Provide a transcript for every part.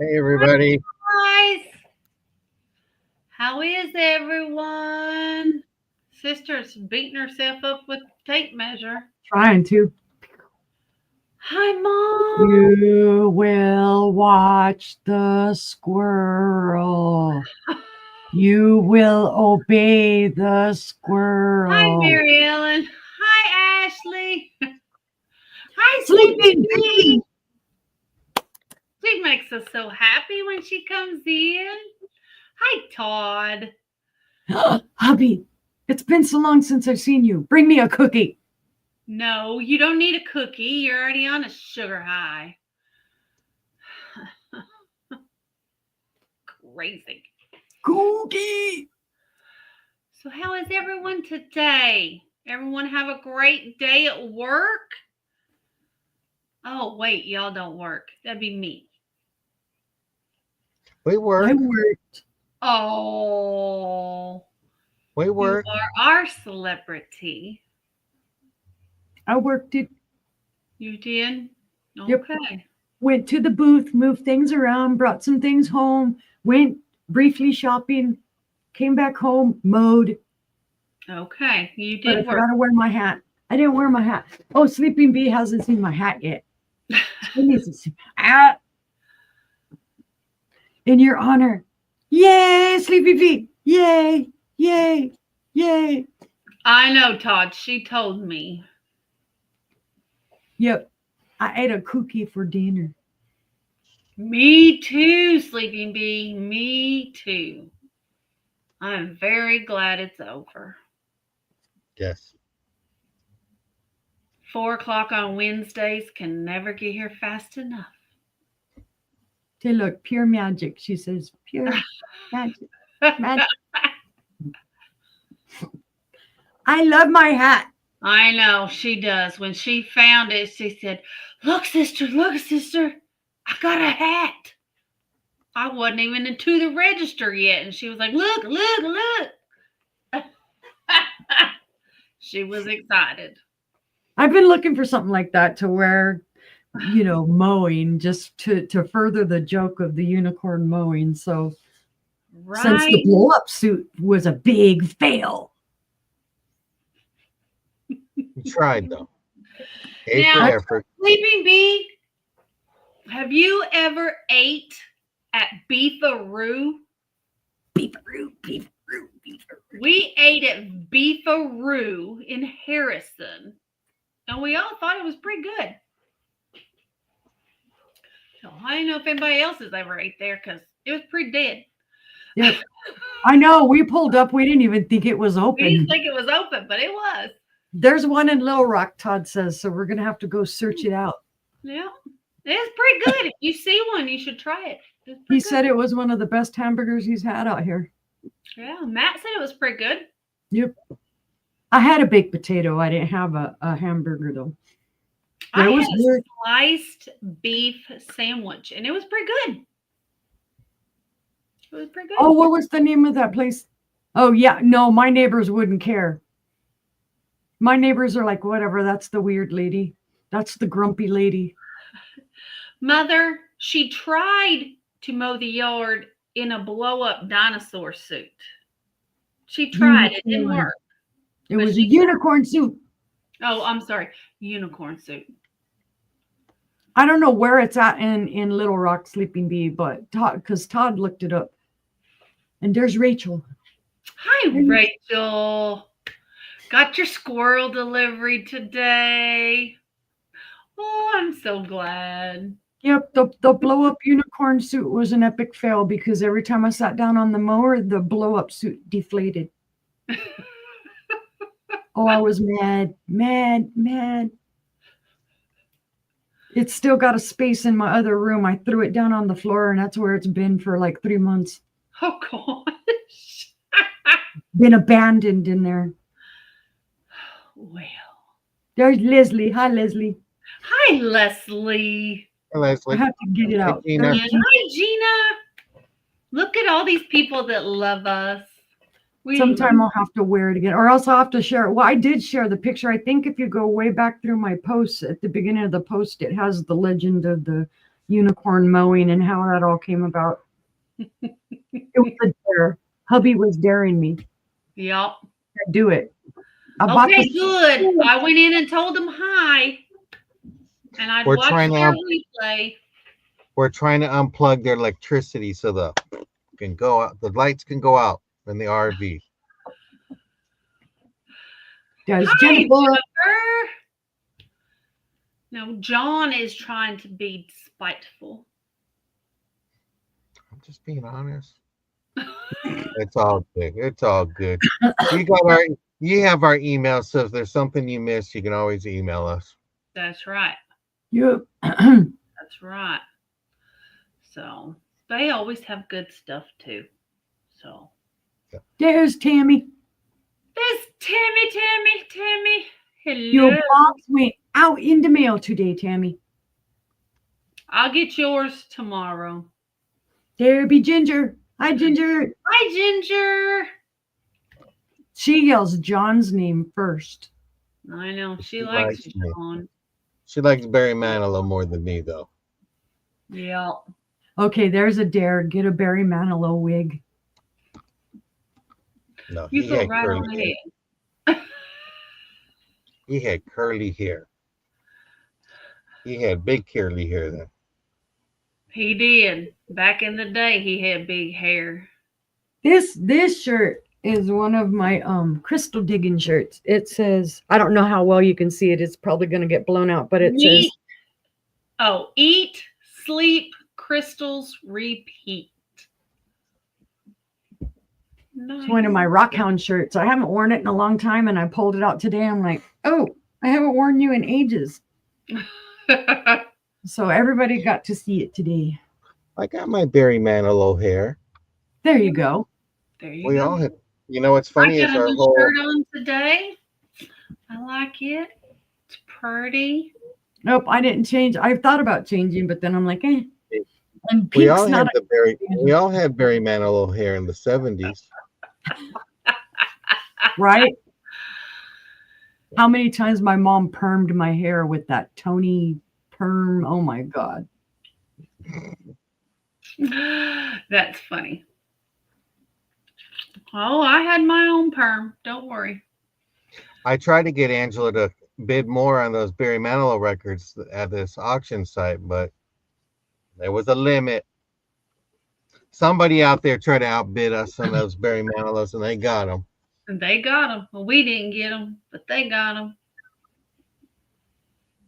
Hey, everybody. Guys, how is everyone? Sister's beating herself up with tape measure. Trying to. Hi, Mom. You will watch the squirrel. You will obey the squirrel. Hi, Mary Ellen. Hi, Ashley. Hi, Sleeping Sleepy. She makes us so happy when she comes in. Hi, Todd. Hubby, it's been so long since I've seen you. Bring me a cookie. No, you don't need a cookie. You're already on a sugar high. Crazy. Cookie. So how is everyone today? Everyone have a great day at work? Oh, wait, y'all don't work. That'd be me. We work. I worked. Oh. We work. You are our celebrity. I worked it. You did? Yep. Okay. Went to the booth, moved things around, brought some things home, went briefly shopping, came back home, mowed. Okay. You But I did work. forgot to wear my hat. I didn't wear my hat. Oh, Sleeping Bee hasn't seen my hat yet. He needs to see my hat. In your honor. Yay, Sleepy Bee. Yay, yay, yay. I know, Todd. She told me. Yep. I ate a cookie for dinner. Me too, Sleeping Bee. Me too. I'm very glad it's over. Yes. 4:00 on Wednesdays can never get here fast enough. Hey, look, pure magic. She says, pure magic. Magic. I love my hat. I know she does. When she found it, she said, look, sister, I got a hat. I wasn't even into the register yet. And she was like, look. She was excited. I've been looking for something like that to wear, mowing, just to further the joke of the unicorn mowing. So since the Right. blow up suit was a big fail. You tried, though. A Now, for effort. Sleeping Bee, have you ever ate at Beefaroo? Beefaroo. We ate at Beefaroo in Harrison, and we all thought it was pretty good. So I don't know if anybody else has ever ate there because it was pretty dead. Yep. I know. We pulled up. We didn't even think it was We open. didn't think it was open, but it was. There's one in Little Rock, Todd says, so we're going to have to go search it out. Yeah. It's pretty good. If you see one, you should try it. He said it was one of the best hamburgers he's had out here. Yeah, Matt said it was pretty good. Yep. I had a baked potato. I didn't have a hamburger, though. I had a sliced beef sandwich, and it was pretty good. It was pretty good. Oh, what was the name of that place? Oh, yeah. No, my neighbors wouldn't care. My neighbors are like, whatever, that's the weird lady. That's the grumpy lady. Mother, she tried to mow the yard in a blow-up dinosaur suit. She tried. It didn't work. It was a unicorn suit. Oh, I'm sorry. Unicorn suit. I don't know where it's at in Little Rock, Sleeping Bee, but because Todd looked it up. And there's Rachel. Hi, Rachel. Got your squirrel delivery today. Oh, I'm so glad. Yep, the blow-up unicorn suit was an epic fail because every time I sat down on the mower, the blow-up suit deflated. Oh, I was mad. It's still got a space in my other room. I threw it down on the floor, and that's where it's been for like 3 months. Oh, gosh. Been abandoned in there. Well. There's Leslie. Hi, Leslie. Hi, Leslie. Hi, Leslie. I have to get it out. Gina. Hi, Gina. Look at all these people that love us. Sometime I'll have to wear it again, or else I'll have to share it. Well, I did share the picture. I think if you go way back through my posts at the beginning of the post, it has the legend of the unicorn mowing and how that all came about. It was a dare. Hubby was daring me Yep. to do it. I bought Okay, the good. I went in and told them hi, and I'd We're watch trying their to replay. we're trying to unplug their electricity so the lights can go out in the RV. Does Hi, Jennifer. Jennifer. No, John is trying to be spiteful. I'm just being honest. It's all good. It's all good. You have our email, so if there's something you missed, you can always email us. That's right. Yep. That's right. So they always have good stuff too. So There's Tammy. there's Tammy. Your Hello. box went out in the mail today, Tammy. I'll get yours tomorrow. There be Ginger. Hi, Ginger. Hi, Ginger. She yells John's name first. I know She she likes likes me. John. She likes Barry Manilow more than me, though. Yeah. Okay, there's a dare. Get a Barry Manilow wig. No, You he go had right on curly hair. ahead. He had curly hair. He had big curly hair then. He did. Back in the day, he had big hair. This shirt is one of my crystal digging shirts. It says, I don't know how well you can see it. It's probably going to get blown out, but it says, Eat, sleep, crystals, repeat. Nice. it's one of my Rockhound shirts. I haven't worn it in a long time, and I pulled it out today. I'm like, oh, I haven't worn you in ages. So everybody got to see it today. I got my Barry Manilow hair. There you go. There you We go. all had. You know what's funny I is got a our new whole. shirt on today. I like it. It's pretty. Nope, I didn't change. I thought about changing, but then I'm like, eh. And We pink's all not had We all had Barry Manilow hair in the 70s. right. How many times my mom permed my hair with that Tony perm? Oh my God. That's funny. Oh, I had my own perm. Don't worry. I tried to get Angela to bid more on those Barry Manilow records at this auction site, but there was a limit. Somebody out there tried to outbid us on those Barry Manilows, and they got them. And they got them. Well, we didn't get them, but they got them.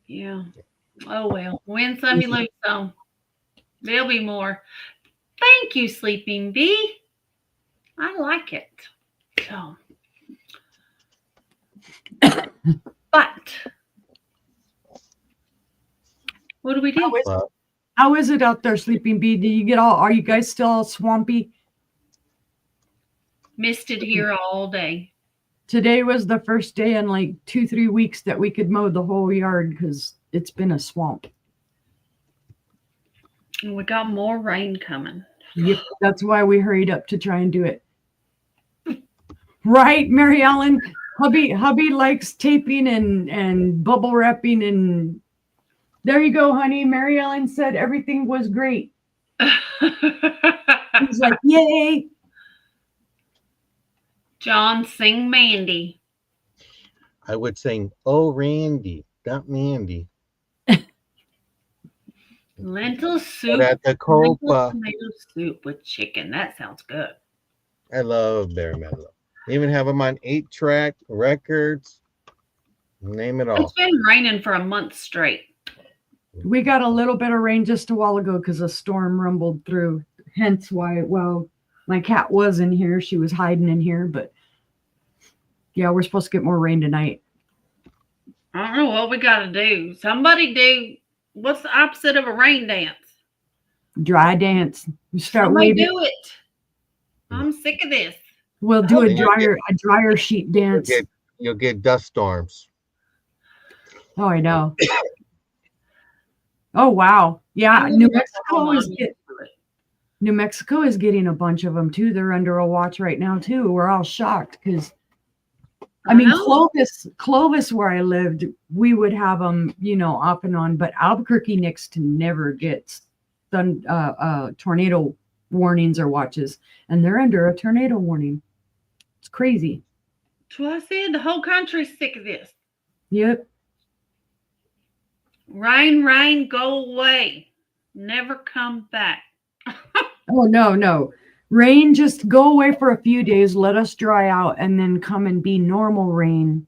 Yeah. Oh, well. Win some, you lose some. There'll be more. Thank you, Sleeping Bee. I like it. So. But what do we do? How is it out there, Sleeping Bee? Do you get are you guys still all swampy? Misted here all day. Today was the first day in like 2-3 weeks that we could mow the whole yard because it's been a swamp. And we got more rain coming. Yep, that's why we hurried up to try and do it. Right, Mary Ellen? Hubby likes taping and bubble wrapping, and there you go, honey. Mary Ellen said everything was great. He's like, yay. John, sing Mandy. I would sing, oh, Randy, not Mandy. Lentil soup. At the Copa. Tomato soup with chicken. That sounds good. I love Barry Manilow. They even have them on 8-track records. Name it all. It's been raining for a month straight. We got a little bit of rain just a while ago because a storm rumbled through. Hence why, well, my cat was in here. She was hiding in here, but yeah, we're supposed to get more rain tonight. I don't know what we got to do. Somebody do. What's the opposite of a rain dance? Dry dance. You start Somebody waving. do it. I'm sick of this. We'll do Okay. a dryer sheet dance. You'll get dust storms. Oh, I know. Oh, wow. Yeah, New Mexico is getting a bunch of them too. They're under a watch right now too. We're all shocked because I mean, Clovis, where I lived, we would have them, off and on, but Albuquerque next to never gets tornado warnings or watches, and they're under a tornado warning. It's crazy. That's what I said. The whole country's sick of this. Yep. Rain, rain, go away. Never come back. Oh, no. Rain, just go away for a few days, let us dry out, and then come and be normal rain.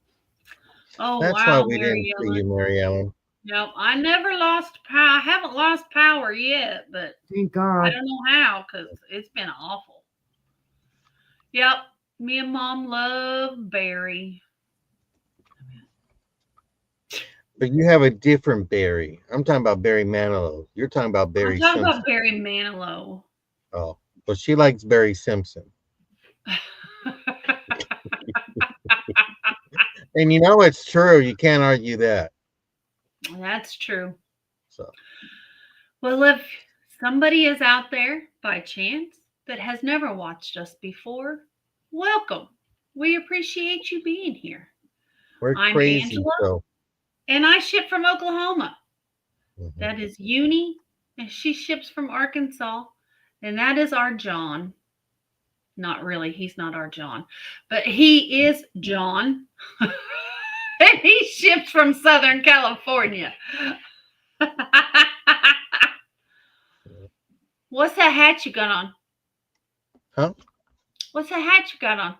Oh, That's wow, why we didn't see you, Mary Ellen. Nope, I never lost power. I haven't lost power yet, but Thank I God. don't know how because it's been awful. Yep, me and Mom love Barry. But you have a different Barry. I'm talking about Barry Manilow. You're talking about Barry I'm talking Simpson. about Barry Manilow. Oh, well, she likes Barry Simpson. And you know it's true. You can't argue that. That's true. So, Well, if somebody is out there by chance that has never watched us before, welcome. We appreciate you being here. we're I'm crazy. Angela. So, And I ship from Oklahoma. mhm. That is Uni, and she ships from Arkansas. And that is our John. Not really, he's not our John, but he is John. And he ships from Southern California. What's that hat you got on? Huh? What's that hat you got on?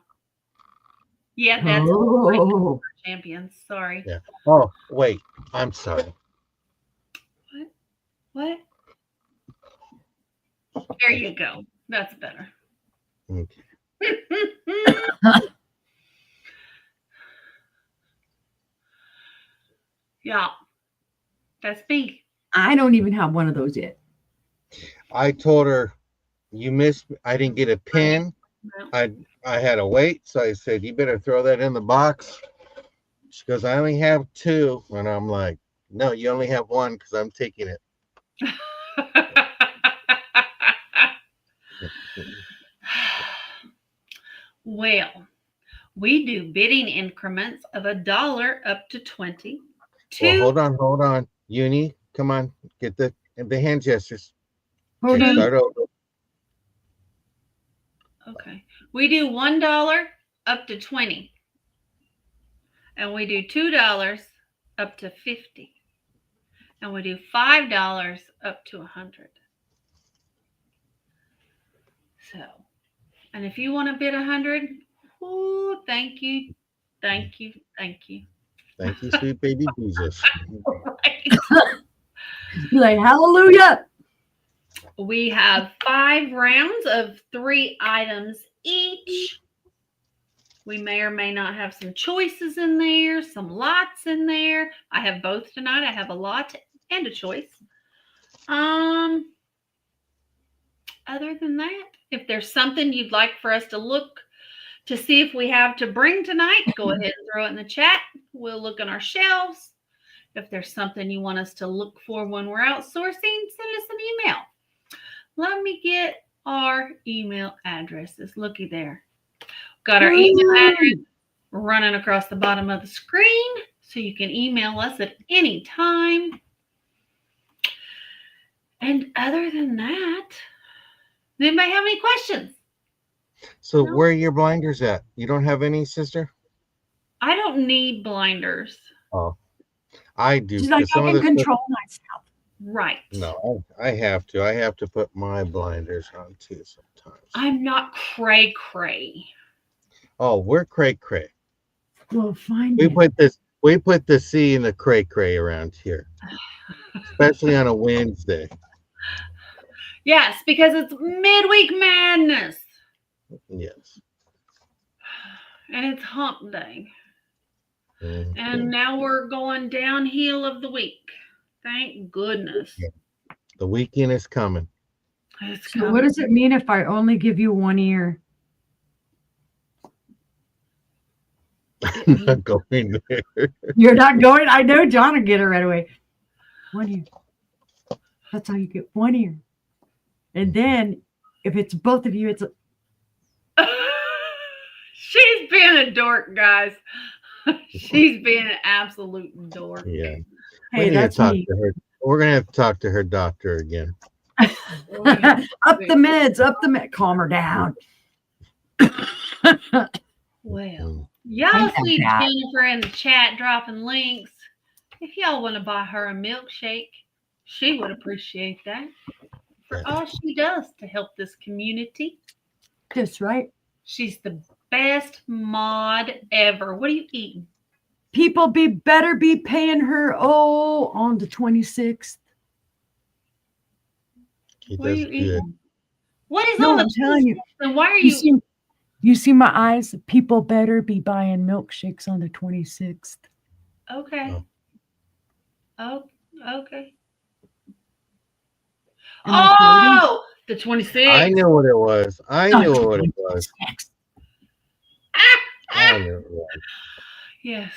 Yeah, that's Oh. champions. Sorry. Yeah. Oh, wait. I'm sorry. What? There you go. That's better. Okay. Yeah. That's me. I don't even have one of those yet. I told her you missed. I didn't get a pin. I had to wait, so I said you better throw that in the box. She goes, I only have two, and I'm like, no, you only have one because I'm taking it. Well, we do bidding increments of $1 up to 20. Well, hold on, Uni, come on, get the hand gestures. Hold Okay, on. start over. Okay. We do $1 up to 20. And we do $2 up to 50. And we do $5 up to 100. So, and if you want to bid 100, oh, thank you. Thank you. Thank you. Thank you, sweet baby Jesus. Right. Be like, hallelujah. We have 5 rounds of 3 items each. We may or may not have some choices in there, some lots in there. I have both tonight. I have a lot and a choice. Other than that, if there's something you'd like for us to look to see if we have to bring tonight, go ahead and throw it in the chat. We'll look on our shelves. If there's something you want us to look for when we're outsourcing, send us an email. Let me get our email addresses. Looky there. Got our email address running across the bottom of the screen, so you can email us at any time. And other than that, does anybody have any questions? So No. where are your blinders at? You don't have any, sister? I don't need blinders. Oh, I do. She's like, because some I of can the control myself. Right. No, I have to. I have to put my blinders on too sometimes. I'm not cray cray. Oh, we're cray cray. Well, find We it. put this. We put the C in the cray cray around here, especially on a Wednesday. Yes, because it's Midweek Madness. Yes. And it's hump day. Mhm. And now we're going downhill of the week. Thank goodness. The weekend is coming. It's So what does it mean if I only give you one ear? I'm not going there. You're not going? I know John will get it right away. One ear. That's how you get one ear. And then if it's both of you, it's She's being a dork, guys. She's being an absolute dork. Yeah. hey, We need to that's talk me. to her. We're gonna have to talk to her doctor again. Up the meds. Calm her down. Well, Mm. y'all Ain't that see bad. Jennifer in the chat dropping links. If y'all want to buy her a milkshake, she would appreciate that for all she does to help this community. That's right. She's the best mod ever. What are you eating? People better be paying her on the 26th. He What are does you good. eating? What is No, on the I'm telling you. And why are You see my eyes? People better be buying milkshakes on the 26th. Okay. Oh, okay. Am I floating? Oh, the 26th. I knew what it was. I knew what it was. 26th. I knew it was. Yes.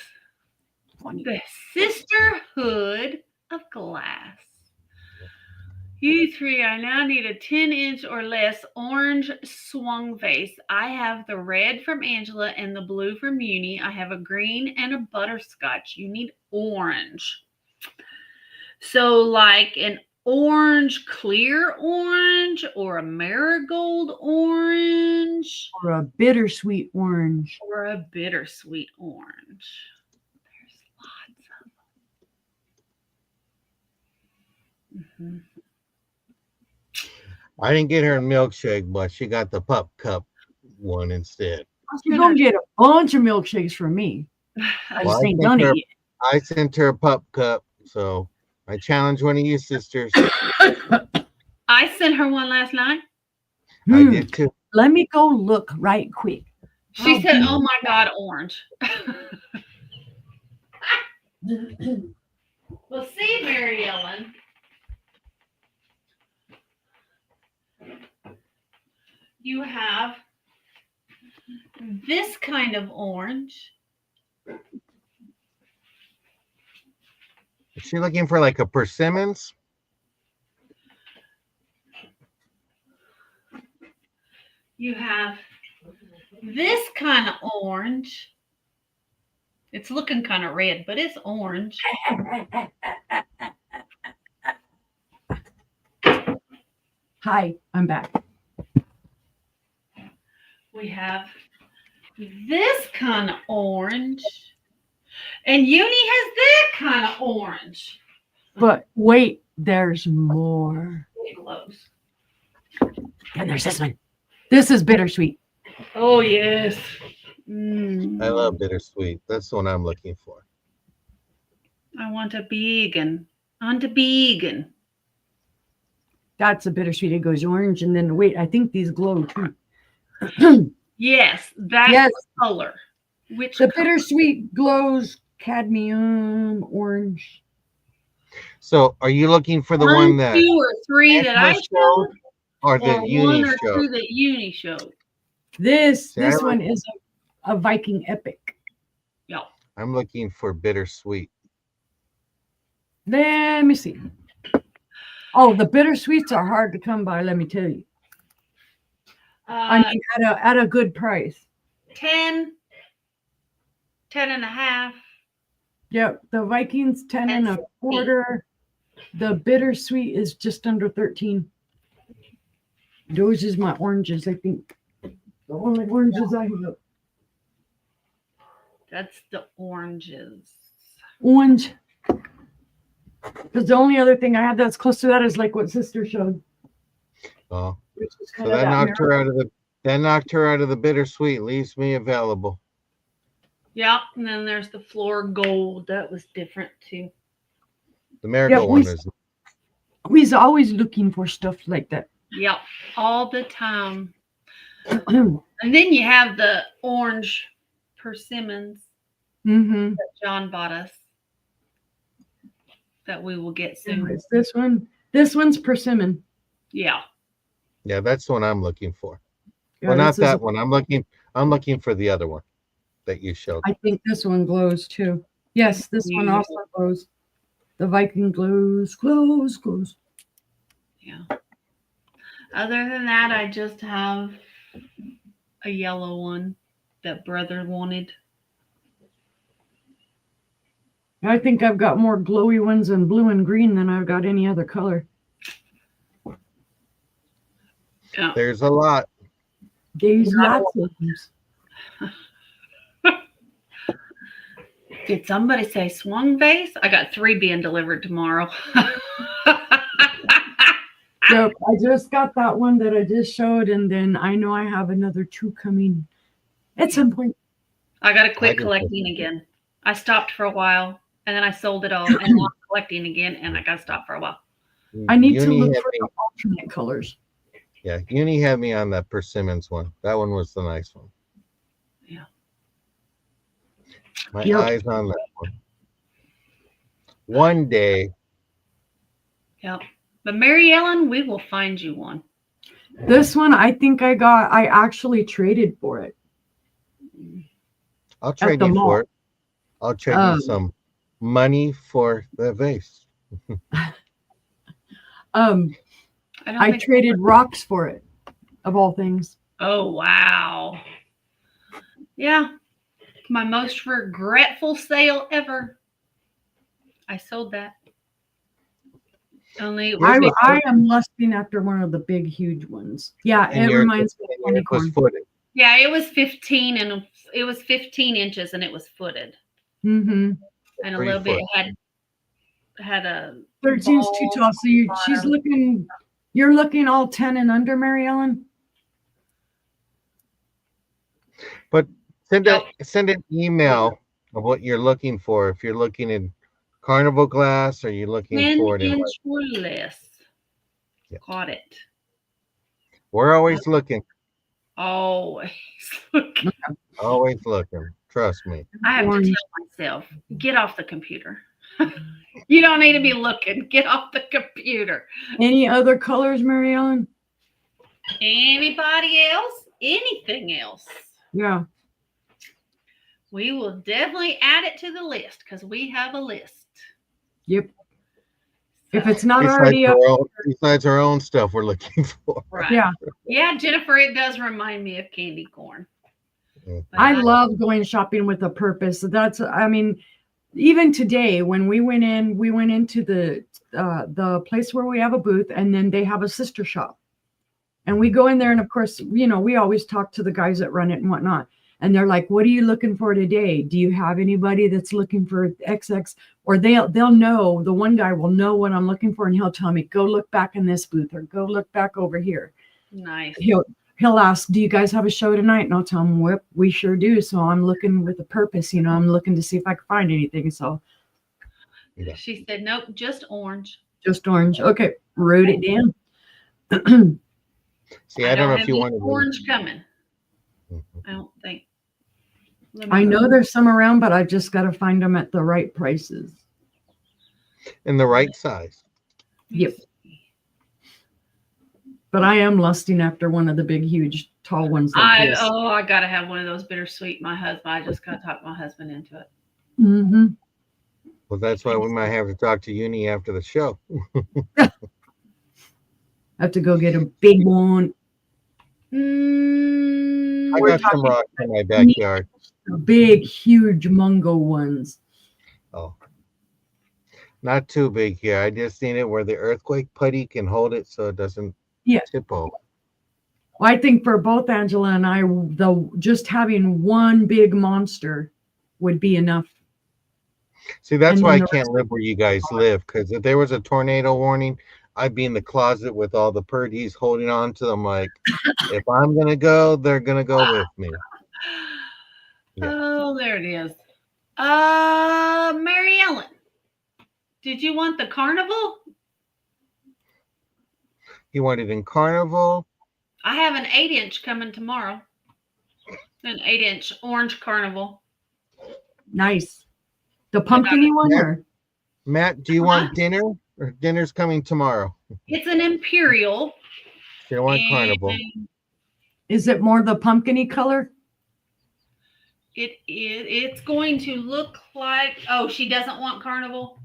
The Sisterhood of Glass. You three, I now need a 10-inch or less orange swung vase. I have the red from Angela and the blue from Uni. I have a green and a butterscotch. You need orange. So like an orange, clear orange, or a marigold orange, Or a bittersweet orange. or a bittersweet orange. There's lots of them. I didn't get her a milkshake, but she got the pup cup one instead. You're going to get a bunch of milkshakes from me. I just ain't done it yet. I sent her a pup cup, so I challenge one of you sisters. I sent her one last night. I did too. Let me go look right quick. She said, "Oh my God, orange." Well, see, Mary Ellen. You have this kind of orange. Is she looking for like a persimmons? You have this kind of orange. It's looking kind of red, but it's orange. Hi, I'm back. We have this kind of orange. And Uni has that kind of orange. But wait, there's more. It glows. And there's this one. This is bittersweet. Oh, yes. I love bittersweet. That's the one I'm looking for. I want a vegan. On to vegan. That's a bittersweet. It goes orange. And then wait, I think these glow too. Yes, that's Yes. the color. Which The color? bittersweet glows cadmium orange. So, are you looking for the one that 2 or 3 that I Angela showed, or or the 1 Uni or showed? 2 that Uni showed? This See, I one is a Viking epic. Yeah. I'm looking for bittersweet. Let me see. Oh, the bittersweets are hard to come by, let me tell you. I mean, at a good price. 10 and a half. Yep, the Vikings 10 and a quarter. The bittersweet is just under 13. Those is my oranges, I think. The only oranges I have. That's the oranges. Orange. Because the only other thing I have that's close to that is like what Sister showed. Oh, Which is so kind of that knocked her out of the bittersweet. Leaves me available. Yep, and then there's the floor gold. That was different too. The marigold one is. We's always looking for stuff like that. Yep, all the time. And then you have the orange persimmons that John bought us that we will get soon. It's this one. This one's persimmon. Yeah. Yeah, that's the one I'm looking for. Yeah, well, not that one. I'm looking for the other one that you showed. I think this one glows too. Yes, this one also glows. The Viking glows. Yeah. Other than that, I just have a yellow one that brother wanted. I think I've got more glowy ones in blue and green than I've got any other color. Yeah. There's a lot. There's lots of them. Did somebody say swung vase? I got 3 being delivered tomorrow. Yep, I just got that one that I just showed, and then I know I have another 2 coming at some point. I got to quit I just- collecting again. I stopped for a while, and then I sold it all, and now I'm collecting again, and I got to stop for a while. I need to Uni look had for me- the alternate colors. Yeah, Uni had me on that persimmons one. That one was the nice one. Yeah. My Yep. eyes on that one. One day, Yep. But Mary Ellen, we will find you one. This one, I think I actually traded for it. I'll trade the you mall. for it. I'll trade you some money for the vase. I don't I think. traded rocks for it, of all things. Oh wow. Yeah. My most regretful sale ever. I sold that. Only it was I am lusting after one of the big, huge ones. Yeah, And it yours- reminds me of and yours was unicorn. footed. yeah, it was 15 and it was 15 inches and it was footed. Mm-hmm. And a 3 little bit foot. had a 13's too tall. So she's looking, you're looking all 10 and under, Mary Ellen? But send Yep. an email of what you're looking for. If you're looking in carnival glass, or you're looking 10 for it in. inch or less. Yeah. Got it. We're always looking. Always looking. Always looking. Trust me. I have to Orange. tell myself, get off the computer. You don't need to be looking. Get off the computer. Any other colors, Mary Ellen? Anybody else? Anything else? Yeah. We will definitely add it to the list because we have a list. Yep. If So, it's not Besides already up, besides our own stuff we're looking for. right. yeah. Yeah, Jennifer, it does remind me of candy corn. Yeah. But I love going shopping with a purpose. That's, I mean, even today when we went into the place where we have a booth, and then they have a sister shop, and we go in there, and of course, you know, we always talk to the guys that run it and whatnot, and they're like, "What are you looking for today? Do you have anybody that's looking for XX?" Or they'll know, the one guy will know what I'm looking for, and he'll tell me, "Go look back in this booth," or "Go look back over here." nice. He'll ask, "Do you guys have a show tonight?" And I'll tell him, "Whip, we sure do." So I'm looking with a purpose, you know, I'm looking to see if I can find anything. So Yeah. She said, nope, just orange. just orange. Okay, wrote it down. See, I don't know if have you any want to. orange coming. Mhm. I don't think. Let I me- know there's some around, but I just got to find them at the right prices. In the right size. Yep. But I am lusting after one of the big, huge, tall ones like this. I gotta have one of those bittersweet. My husband, I just gotta talk my husband into it. Mm-hmm. Well, that's why we might have to talk to Uni after the show. I have to go get a big one, I We're got some talking rocks in my backyard. the big, huge mungo ones. Oh. Not too big here. I just need it where the earthquake putty can hold it so it doesn't Yeah. tip over. Well, I think for both Angela and I, just having one big monster would be enough. See, that's And why I then the can't live where you guys live. Because if there was a tornado warning, I'd be in the closet with all the purdies holding on to them. Like, if I'm going to go, they're going to go with me. Yeah. Oh, there it is. Mary Ellen, did you want the carnival? You want it in carnival? I have an 8-inch coming tomorrow. An 8-inch orange carnival. Nice. The pumpkin-y one, or? Matt, do you want dinner? Or dinner's coming tomorrow? It's an imperial. You don't want carnival. and Is it more the pumpkin-y color? It's going to look like. Oh, she doesn't want carnival.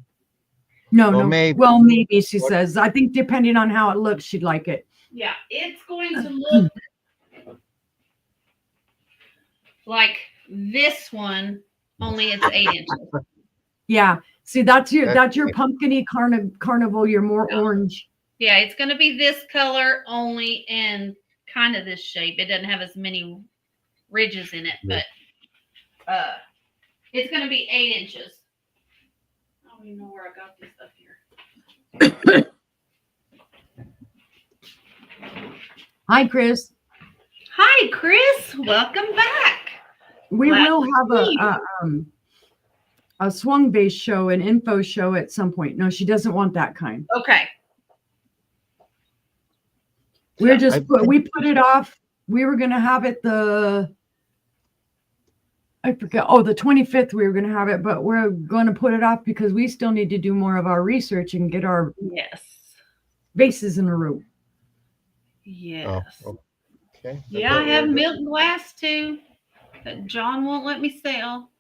No, Well, no. maybe. Well, maybe she What- says. I think depending on how it looks, she'd like it. Yeah, it's going to look like this one, only it's 8 inches. Yeah. See, that's your That's your nice. pumpkin-y carnival. You're more Yeah. orange. Yeah, it's going to be this color only, and kind of this shape. It doesn't have as many ridges in it, Yeah. but it's going to be 8 inches. I don't even know where I got this stuff here. Hi, Chris. Hi, Chris. Welcome back. We Glad will to have see a swung base show, an info show at some point. No, she doesn't want that kind. Okay. We're So- just we put it off. We were gonna have it I forget. Oh, the 25th we were gonna have it, but we're gonna put it off because we still need to do more of our research and get our Yes. bases in a row. Yes. Oh, okay. Yeah, I have milk glass too that John won't let me sell.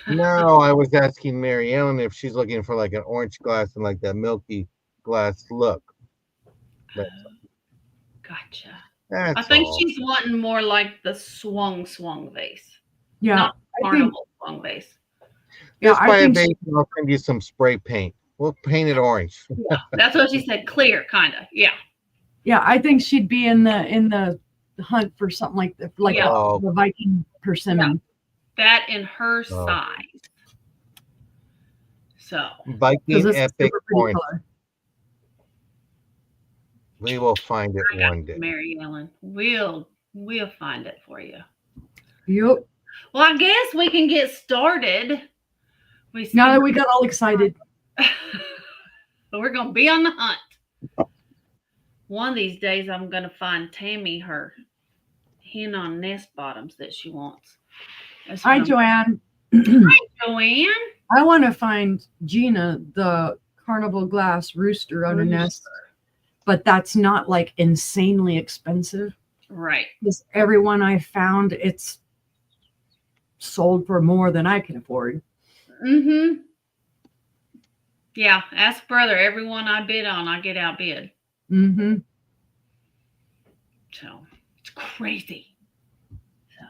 No, I was asking Mary Ellen if she's looking for like an orange glass and like that milky glass look. Gotcha. That's I think all. she's wanting more like the swung vase. Yeah, Not I think carnival swung vase. yeah, Just I buy a think base and I'll send you some spray paint. We'll paint it orange. Yeah, that's what she said. Clear, kind of. Yeah. yeah, I think she'd be in the hunt for something like Yeah. the Viking persimmon. That in her Oh. size. So, Viking Because it's a epic super pretty orange. color. We will find it one day. Mary Ellen, we'll find it for you. Yep. Well, I guess we can get started. Now that we got all excited. But we're going to be on the hunt. One of these days, I'm going to find Tammy her hen on nest bottoms that she wants. That's what Hi, I'm- Joanne. Joanne. I want to find Gina the carnival glass rooster on a nest, but that's not like insanely expensive. Right. Because everyone I found, it's sold for more than I can afford. Mm-hmm. Yeah, ask brother. Everyone I bid on, I get outbid. Mm-hmm. So it's crazy. So,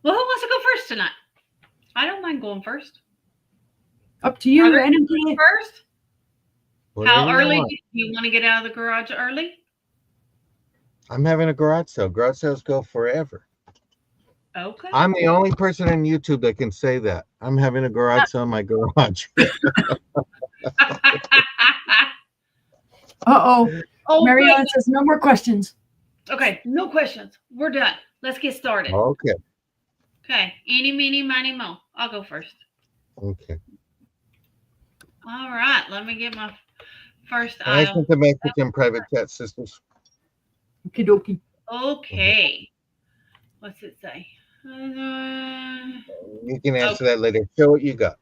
well, who wants to go first tonight? I don't mind going first. Up to you. Brother, Anything. First? Whatever How you early want. do you want to get out of the garage early? I'm having a garage sale. Garage sales go forever. Okay. I'm the only person on YouTube that can say that. I'm having a garage sale in my garage. Uh-oh. Oh, Mary good. Ellen says no more questions. Okay, no questions. We're done. Let's get started. Okay. Okay. Eeny, meeny, miny, mo. I'll go first. Okay. All right. Let me get my first I item. sent the message in private chat, sisters. Okie dokie. Okay. What's it say? You can answer that later. Show what you got.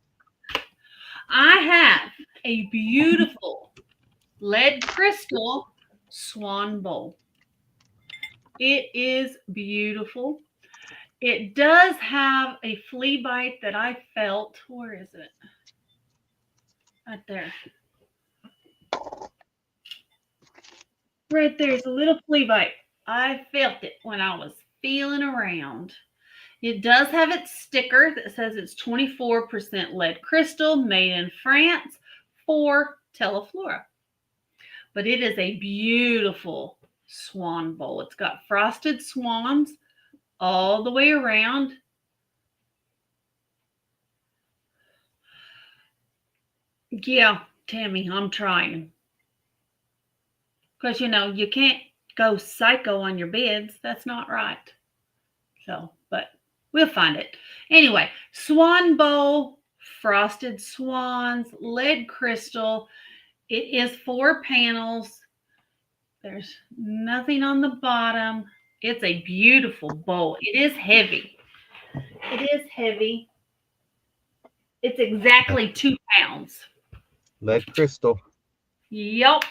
I have a beautiful lead crystal swan bowl. It is beautiful. It does have a flea bite that I felt. Where is it? Right there. Right there's a little flea bite. I felt it when I was feeling around. It does have its sticker that says it's 24% lead crystal, made in France for Teleflora. But it is a beautiful swan bowl. It's got frosted swans all the way around. Yeah, Tammy, I'm trying. Because, you can't go psycho on your bids. That's not right. So, but we'll find it. Anyway, swan bowl, frosted swans, lead crystal. It is 4 panels. There's nothing on the bottom. It's a beautiful bowl. It is heavy. It is heavy. It's exactly 2 pounds. Lead crystal. Yep.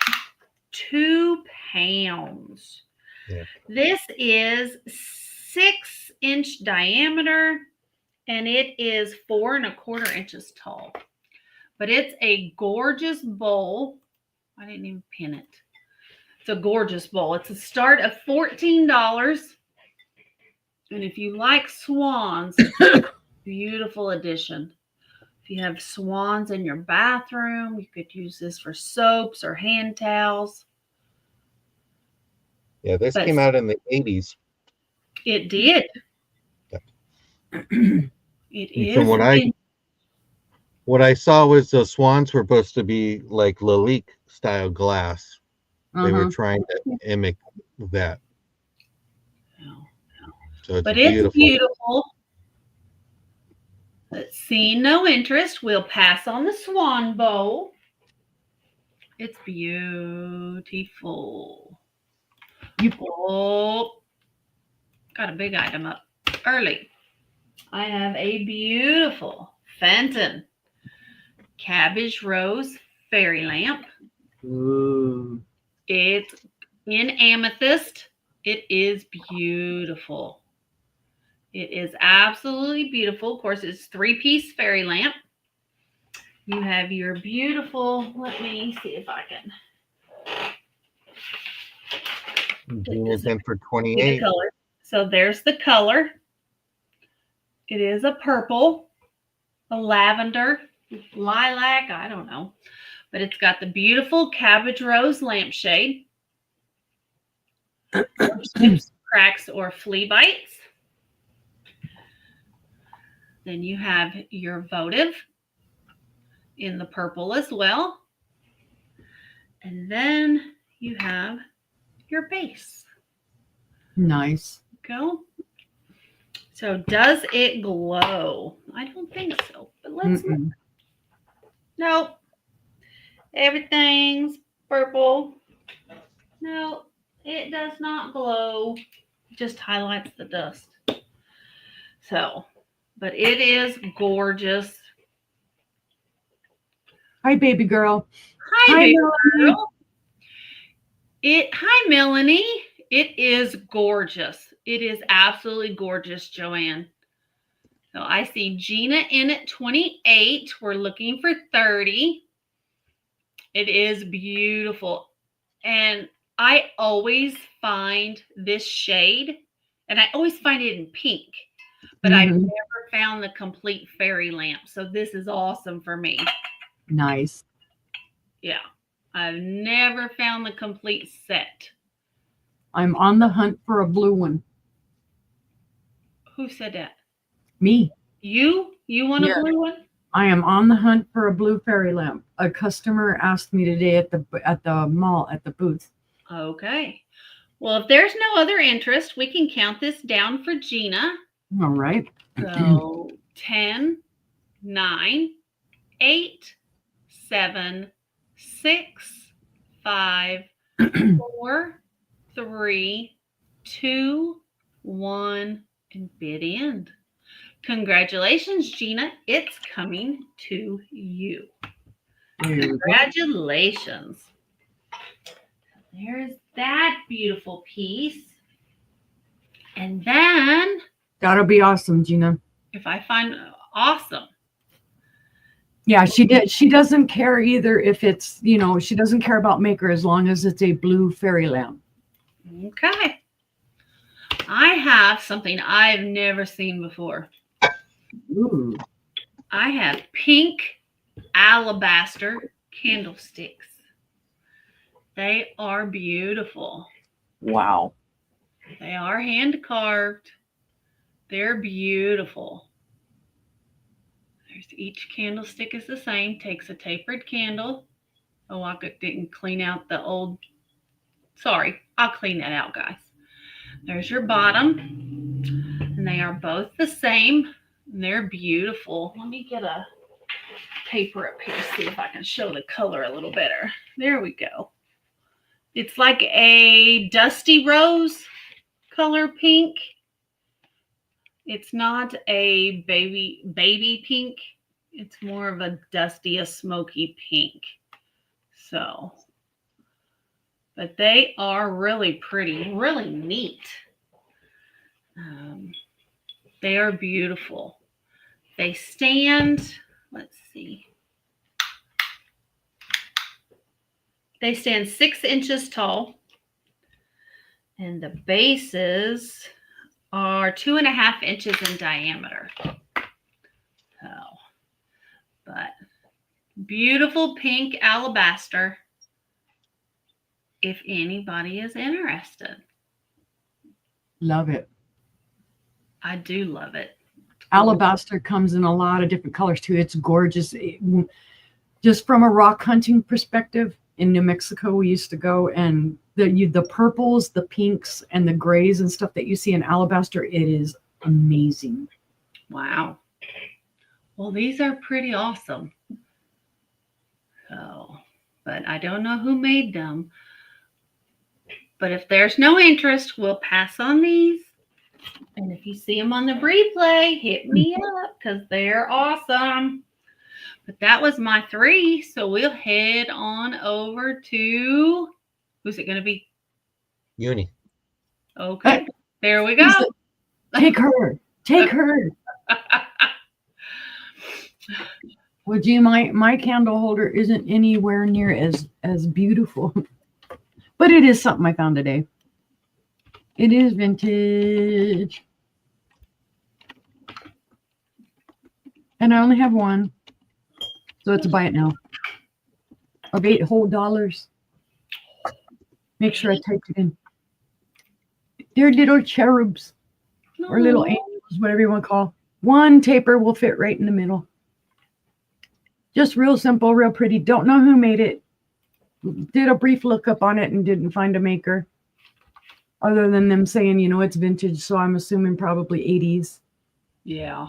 2 pounds. Yeah. This is 6-inch diameter and it is 4 1/4 inches tall. But it's a gorgeous bowl. I didn't even pin it. It's a gorgeous bowl. It's a start of $14. And if you like swans, beautiful addition. If you have swans in your bathroom, you could use this for soaps or hand towels. Yeah, this But came out in the 80s. it did. It From is. what I saw was the swans were supposed to be like Lalique style glass. They were Uh-huh. trying to mimic that. So it's But it's beautiful. beautiful. Let's see, no interest. We'll pass on the swan bowl. It's beautiful. Oh, got a big item up early. I have a beautiful Fenton cabbage rose fairy lamp. Ooh. It's in amethyst. It is beautiful. It is absolutely beautiful. Of course, it's 3-piece fairy lamp. You have your beautiful, let me see if I can. Gina's in for The 28. color. So there's the color. It is a purple, a lavender, lilac, I don't know. But it's got the beautiful cabbage rose lampshade. Chips, cracks, or flea bites. Then you have your votive in the purple as well. And then you have your base. Nice. Go. So does it glow? I don't think so, but let's look. Nope. Everything's purple. No, it does not glow. It just highlights the dust. So, but it is gorgeous. Hi, baby girl. Hi, Hi, baby Melanie. girl. Hi, Melanie. It is gorgeous. It is absolutely gorgeous, Joanne. So I see Gina in at 28. We're looking for 30. It is beautiful. And I always find this shade, and I always find it in pink, but I've never found the complete fairy lamp. So this is awesome for me. Nice. Yeah. I've never found the complete set. I'm on the hunt for a blue one. Who said that? Me. You? You want a blue one? I am on the hunt for a blue fairy lamp. A customer asked me today at the mall at the booth. Okay. Well, if there's no other interest, we can count this down for Gina. All right. So 10, 9, 8, 7, 6, 5, 4, 3, 2, 1, and bid end. Congratulations, Gina. It's coming to you. Congratulations. There's that beautiful piece. And then That'll be awesome, Gina. if I find awesome. Yeah, she did. She doesn't care either if it's, she doesn't care about maker as long as it's a blue fairy lamp. Okay. I have something I've never seen before. Ooh. I have pink alabaster candlesticks. They are beautiful. Wow. They are hand carved. They're beautiful. There's each candlestick is the same. Takes a tapered candle. Oh, I didn't clean out the old. Sorry, I'll clean that out, guys. There's your bottom. And they are both the same. And they're beautiful. Let me get a paper up here, see if I can show the color a little better. There we go. It's like a dusty rose color pink. It's not a baby pink. It's more of a dusty, a smoky pink. So, but they are really pretty, really neat. They are beautiful. They stand, let's see. They stand 6 inches tall. And the bases are 2.5 inches in diameter. So, but beautiful pink alabaster if anybody is interested. Love it. I do love it. Alabaster comes in a lot of different colors too. It's gorgeous. Just from a rock hunting perspective, in New Mexico, we used to go, and the purples, the pinks, and the grays and stuff that you see in alabaster, it is amazing. Wow. Well, these are pretty awesome. So, but I don't know who made them. But if there's no interest, we'll pass on these. And if you see them on the replay, hit me up because they're awesome. But that was my 3. So we'll head on over to, who's it going to be? Uni. Okay. There we go. Take her. Take her. Well, gee, my candle holder isn't anywhere near as beautiful. But it is something I found today. It is vintage. And I only have one. So it's a buy it now. Of $8 whole. Make sure I typed it in. They're little cherubs. Or little angels, whatever you want to call. One taper will fit right in the middle. Just real simple, real pretty. Don't know who made it. Did a brief lookup on it and didn't find a maker. Other than them saying, it's vintage. So I'm assuming probably 80s. Yeah.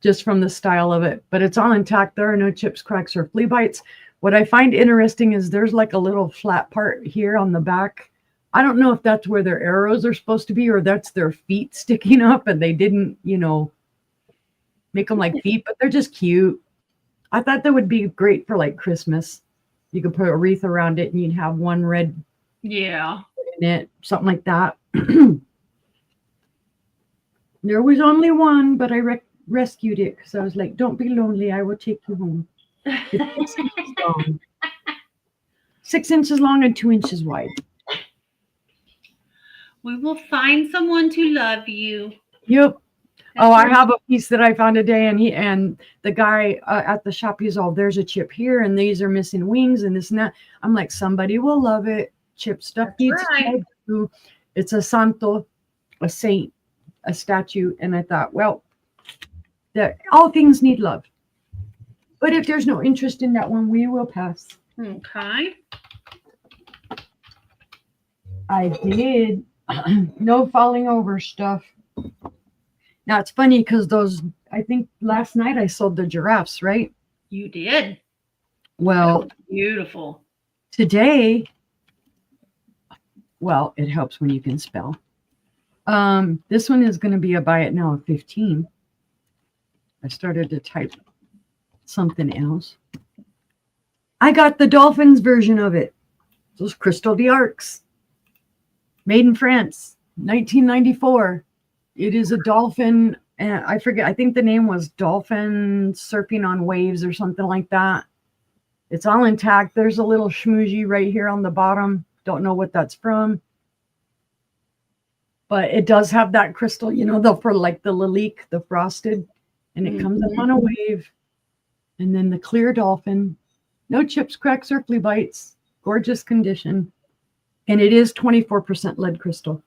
Just from the style of it. But it's all intact. There are no chips, cracks, or flea bites. What I find interesting is there's like a little flat part here on the back. I don't know if that's where their arrows are supposed to be or that's their feet sticking up and they didn't, make them like feet, but they're just cute. I thought that would be great for like Christmas. You could put a wreath around it and you'd have one red in it, something like that. There was only one, but I rescued it because I was like, don't be lonely. I will take you home. It's 6 inches long. 6 inches long and 2 inches wide. We will find someone to love you. Yep. Oh, I have a piece that I found today, and the guy at the shop, he's all, there's a chip here, and these are missing wings, and this and that. I'm like, somebody will love it. Chip stuff needs love. It's a santo, a saint, a statue, and I thought, well, that all things need love. But if there's no interest in that one, we will pass. Okay. I did. No falling over stuff. Now it's funny because I think last night I sold the giraffes, right? You did. Well, beautiful. Today, well, it helps when you can spell. This one is going to be a buy it now of 15. I started to type something else. I got the dolphins version of it. Those Crystal d'Arcs. Made in France, 1994. It is a dolphin, and I forget, I think the name was Dolphin Surfing on Waves or something like that. It's all intact. There's a little schmoozy right here on the bottom. Don't know what that's from. But it does have that crystal, for like the Lalique, the frosted, and it comes up on a wave. And then the clear dolphin. No chips, cracks, or flea bites. Gorgeous condition. And it is 24% lead crystal.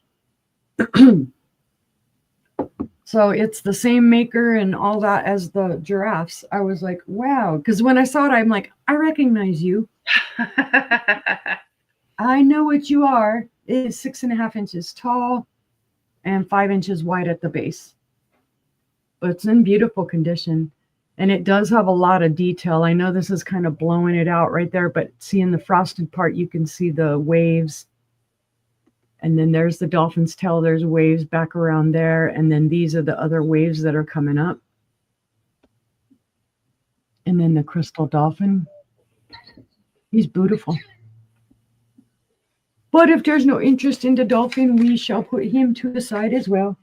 So it's the same maker and all that as the giraffes. I was like, wow. Because when I saw it, I'm like, I recognize you. I know what you are. It is 6.5 inches tall and 5 inches wide at the base. But it's in beautiful condition. And it does have a lot of detail. I know this is kind of blowing it out right there, but seeing the frosted part, you can see the waves. And then there's the dolphin's tail. There's waves back around there. And then these are the other waves that are coming up. And then the crystal dolphin. He's beautiful. But if there's no interest in the dolphin, we shall put him to the side as well.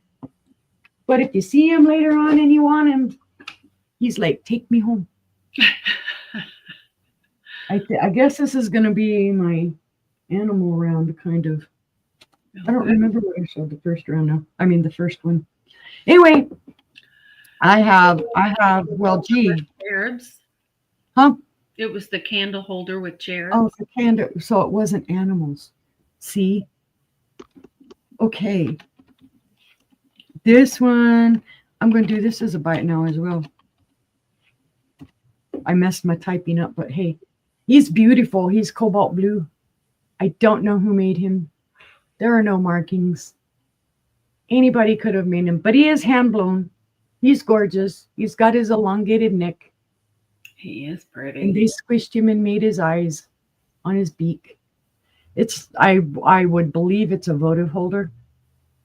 But if you see him later on and you want him, he's like, take me home. I guess this is going to be my animal round, kind of. I don't remember what I showed the first round now. I mean, the first one. Anyway, I have, well, gee. Cherubs. Huh? It was the candle holder with cherubs. Oh, the candle. So it wasn't animals. See? Okay. This one, I'm going to do this as a bite now as well. I messed my typing up, but hey, he's beautiful. He's cobalt blue. I don't know who made him. There are no markings. Anybody could have made him, but he is hand blown. He's gorgeous. He's got his elongated neck. He is pretty. And they squished him and made his eyes on his beak. It's I would believe it's a votive holder.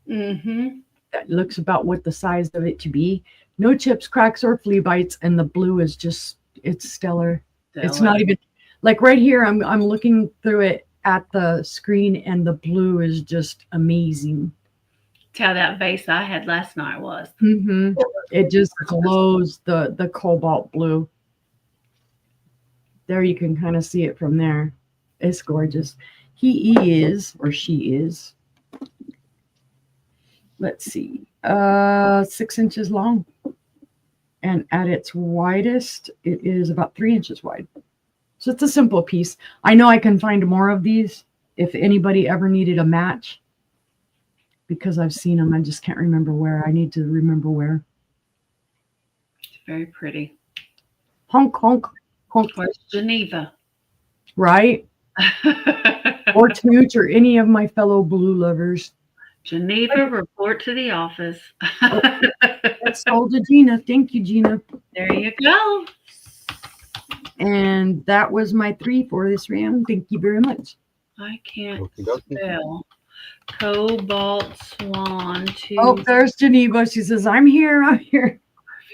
Mm-hmm. That looks about what the size of it to be. No chips, cracks, or flea bites, and the blue is just it's stellar. It's not even like right here. I'm looking through it at the screen, and the blue is just amazing. That's how that vase I had last night was. Mm-hmm. It just glows the cobalt blue. There you can kind of see it from there. It's gorgeous. He is, or she is, let's see, 6 inches long. And at its widest, it is about 3 inches wide. So it's a simple piece. I know I can find more of these if anybody ever needed a match, because I've seen them. I just can't remember where. I need to remember where. It's very pretty. Honk, honk, honk. Where's Geneva? Right? Or Tooch, or any of my fellow blue lovers. Geneva, report to the office. That's sold to Gina. Thank you, Gina. There you go. And that was my 3 for this round. Thank you very much. I can't Okey-dokey. spell cobalt swan 2. Oh, there's Geneva. She says, I'm here. I'm here.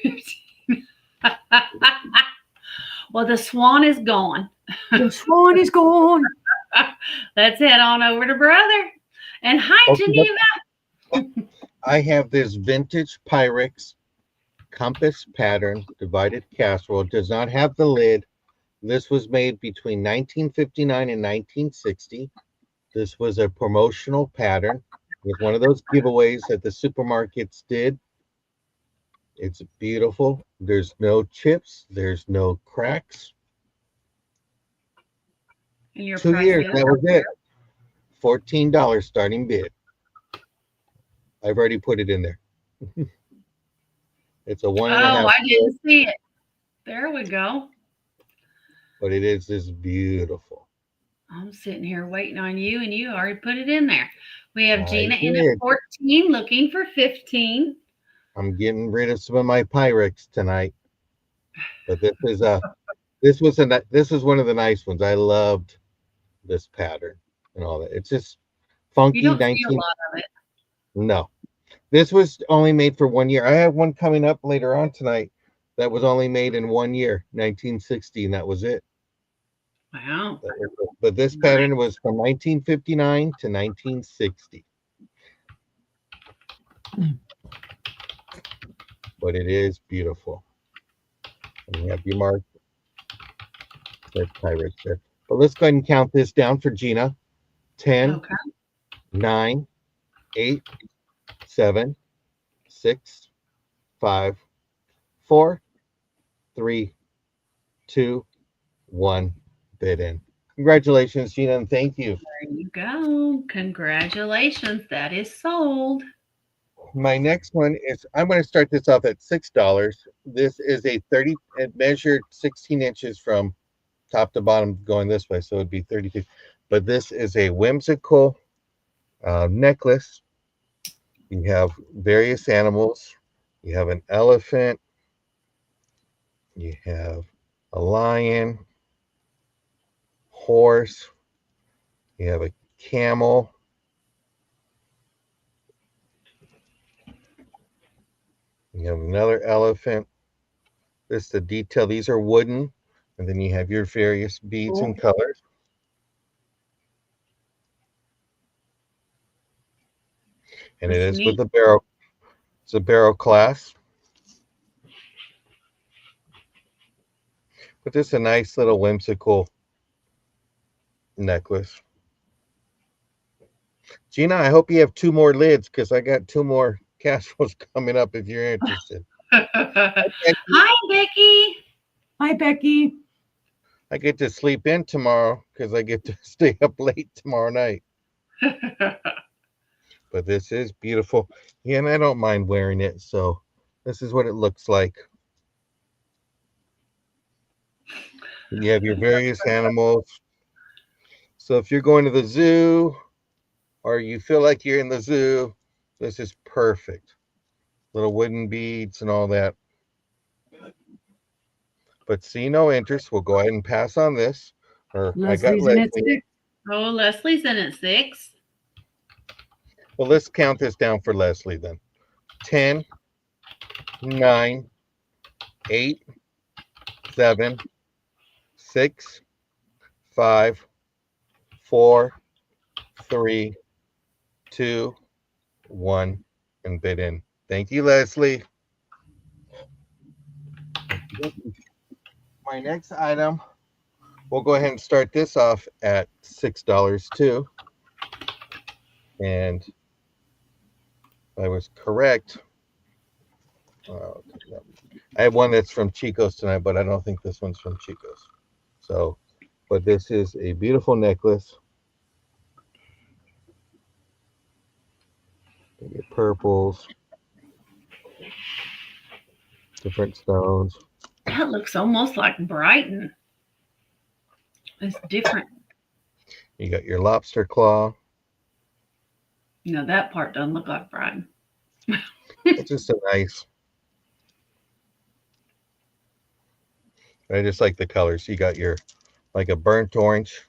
15. Well, the swan is gone. The swan is gone. Let's head on over to brother. And hi, Okey-dokey. Geneva. I have this vintage Pyrex compass pattern divided casserole. It does not have the lid. This was made between 1959 and 1960. This was a promotional pattern. It was one of those giveaways that the supermarkets did. It's beautiful. There's no chips. There's no cracks. And your 2 price years. is? That was it. $14 starting bid. I've already put it in there. It's a 1.5. Oh, I didn't see it. There we go. But it is just beautiful. I'm sitting here waiting on you, and you already put it in there. We have I Gina in did. at 14, looking for 15. I'm getting rid of some of my Pyrex tonight. But this is one of the nice ones. I loved this pattern and all that. It's just funky. You don't see a lot of it. No. This was only made for 1 year. I have one coming up later on tonight that was only made in 1 year, 1960, and that was it. Wow. But this pattern was from 1959 to 1960. But it is beautiful. And you have your mark. There's Pyrex there. But let's go ahead and count this down for Gina. 10, Okay. 9, 8, 7, 6, 5, 4, 3, 2, 1. Bid in. Congratulations, Gina, and thank you. There you go. Congratulations. That is sold. My next one is, I'm going to start this off at $6. This is a 30, it measured 16 inches from top to bottom going this way, so it'd be 32. But this is a whimsical necklace. You have various animals. You have an elephant. You have a lion, horse. You have a camel. You have another elephant. This is the detail. These are wooden. And then you have your various beads and colors. And it That's is with neat. a barrel. It's a barrel clasp. But this is a nice little whimsical necklace. Gina, I hope you have 2 more lids because I got 2 more casseroles coming up if you're interested. Hi, Becky. Hi, Becky. I get to sleep in tomorrow because I get to stay up late tomorrow night. But But this is beautiful. Yeah, and I don't mind wearing it. So this is what it looks like. You have your various animals. So if you're going to the zoo or you feel like you're in the zoo, this is perfect. Little wooden beads and all that. But see no interest. We'll go ahead and pass on this. Or I got Leslie's in it. Leslie. Oh, Leslie's in at 6. Well, let's count this down for Leslie then. 10, 9, 8, 7, 6, 5, 4, 3, 2, 1, and bid in. Thank you, Leslie. My next item, we'll go ahead and start this off at $6 too. And I was correct. I have one that's from Chico's tonight, but I don't think this one's from Chico's. So, but this is a beautiful necklace. You get purples, different stones. That looks almost like Brighton. It's different. You got your lobster claw. No, that part doesn't look like Brighton. It's just a nice. I just like the colors. You got your like a burnt orange.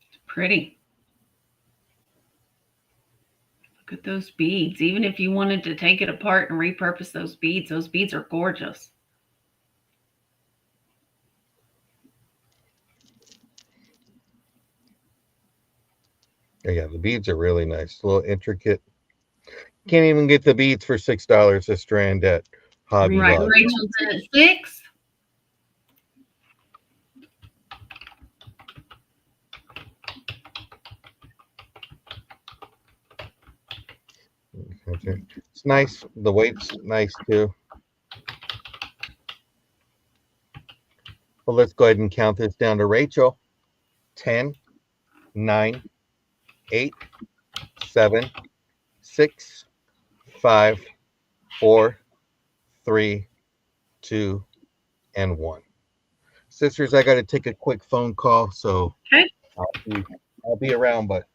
It's pretty. Look at those beads. Even if you wanted to take it apart and repurpose those beads are gorgeous. Yeah, the beads are really nice. A little intricate. Can't even get the beads for $6 a strand at Hobby Right. Lobby. Rachel's in at 6. Okay. It's nice. The weight's nice too. Well, let's go ahead and count this down to Rachel. 10, 9, 8, 7, 6, 5, 4, 3, 2, and 1. Sisters, I got to take a quick phone call, so Okay. I'll be around, but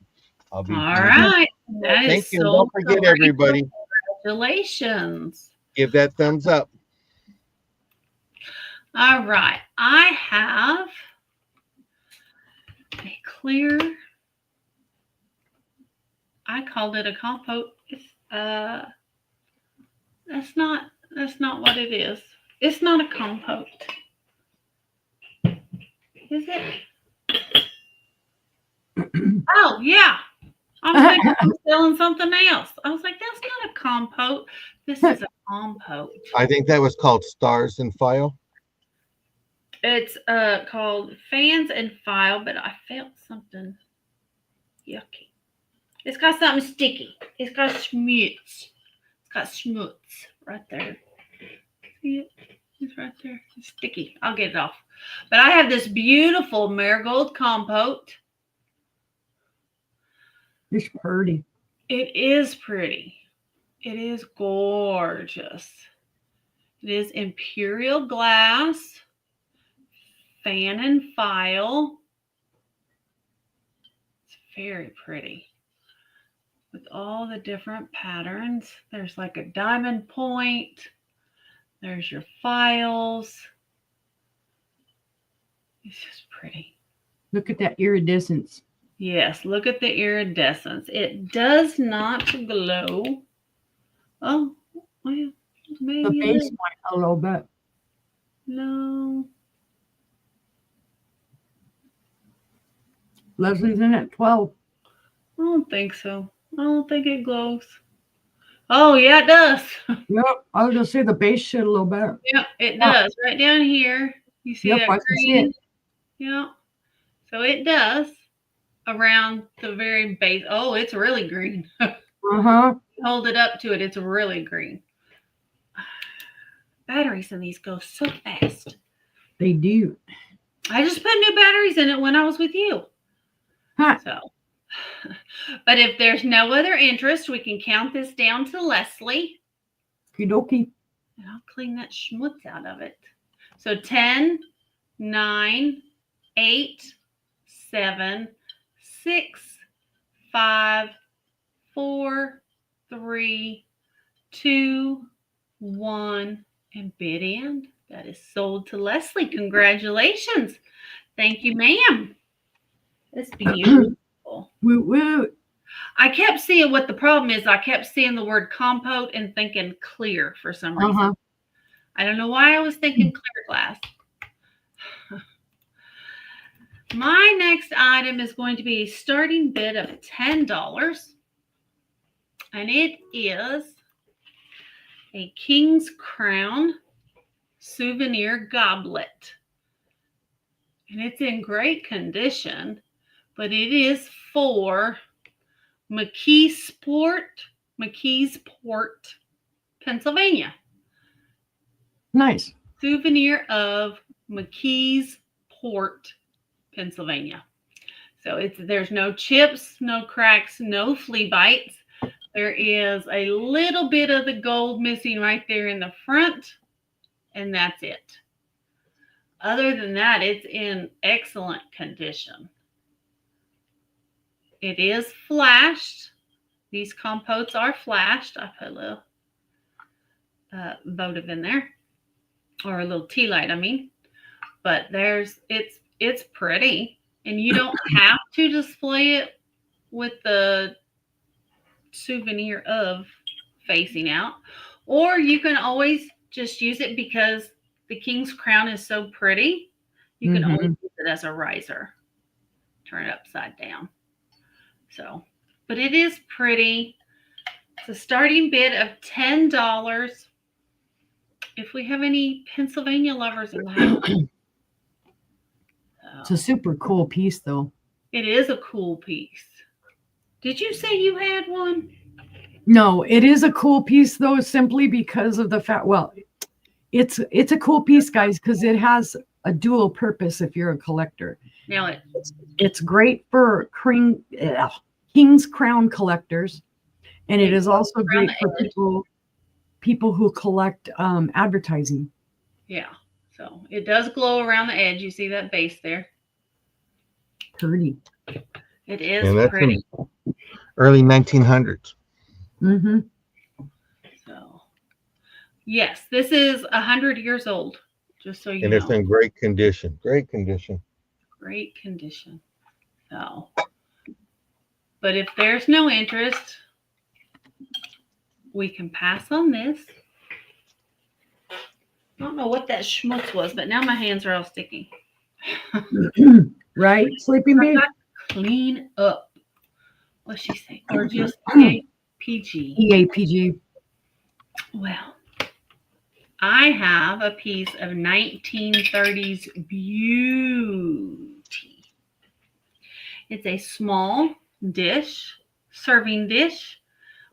I'll be. All right. That Thank is you. so Don't forget, great. everybody, Congratulations. give that thumbs up. All right. I have a clear, I called it a compote. It's, that's not what it is. It's not a compote. Is it? Oh, yeah. I was thinking I was selling something else. I was like, that's not a compote. This is a compote. I think that was called Stars and File. It's called Fans and File, but I felt something yucky. It's got something sticky. It's got schmutz. It's got schmutz right there. See it? It's right there. It's sticky. I'll get it off. But I have this beautiful marigold compote. It's pretty. It is pretty. It is gorgeous. It is imperial glass, fan and file. It's very pretty. With all the different patterns. There's like a diamond point. There's your files. It's just pretty. Look at that iridescence. Yes, look at the iridescence. It does not glow. Oh, well, maybe The base it- might a little bit. No. Leslie's in at 12. I don't think so. I don't think it glows. Oh, yeah, it does. Yep, I was just say the base should a little better. Yep, it does. Right down here. You see Yep, that I can see green? it. Yep. So it does around the very base. Oh, it's really green. Uh-huh. Hold it up to it. It's really green. Batteries in these go so fast. They do. I just put new batteries in it when I was with you. Huh. So But if there's no other interest, we can count this down to Leslie. Okie And I'll clean that schmutz out of it. So 10, 9, 8, 7, 6, 5, 4, 3, 2, 1, and bid end. That is sold to Leslie. Congratulations. Thank you, ma'am. That's beautiful. Woo woo. I kept seeing what the problem is. I kept seeing the word compote and thinking clear for some reason. Uh-huh. I don't know why I was thinking clear glass. My next item is going to be a starting bid of $10. And it is a King's Crown souvenir goblet. And it's in great condition, but it is for McKeesport, Pennsylvania. Nice. Souvenir of McKeesport, Pennsylvania. So there's no chips, no cracks, no flea bites. There is a little bit of the gold missing right there in the front, and that's it. Other than that, it's in excellent condition. It is flashed. These compotes are flashed. I put a little votive in there, or a little tea light, I mean. But it's pretty, and you don't have to display it with the souvenir of facing out, or you can always just use it because the King's Crown is so pretty. You can always use it as a riser. Turn it upside down. So, but it is pretty. It's a starting bid of $10. If we have any Pennsylvania lovers in the house. It's a super cool piece, though. It is a cool piece. Did you say you had one? No, it is a cool piece, though, simply because of the fact, well, it's a cool piece, guys, because it has a dual purpose if you're a collector. Now it's great for King's Crown collectors, and it is also great for people who collect advertising. Yeah, so it does glow around the edge. You see that base there? Pretty. It is pretty. Early 1900s. Mm-hmm. So, yes, this is 100 years old, just so you know. And it's in great condition. Great condition. Great condition. So, but if there's no interest, we can pass on this. I don't know what that schmutz was, but now my hands are all sticky. Right, Sleeping Beauty? Clean up. What's she say? Or just EAPG. EAPG. Well, I have a piece of 1930s beauty. It's a small dish, serving dish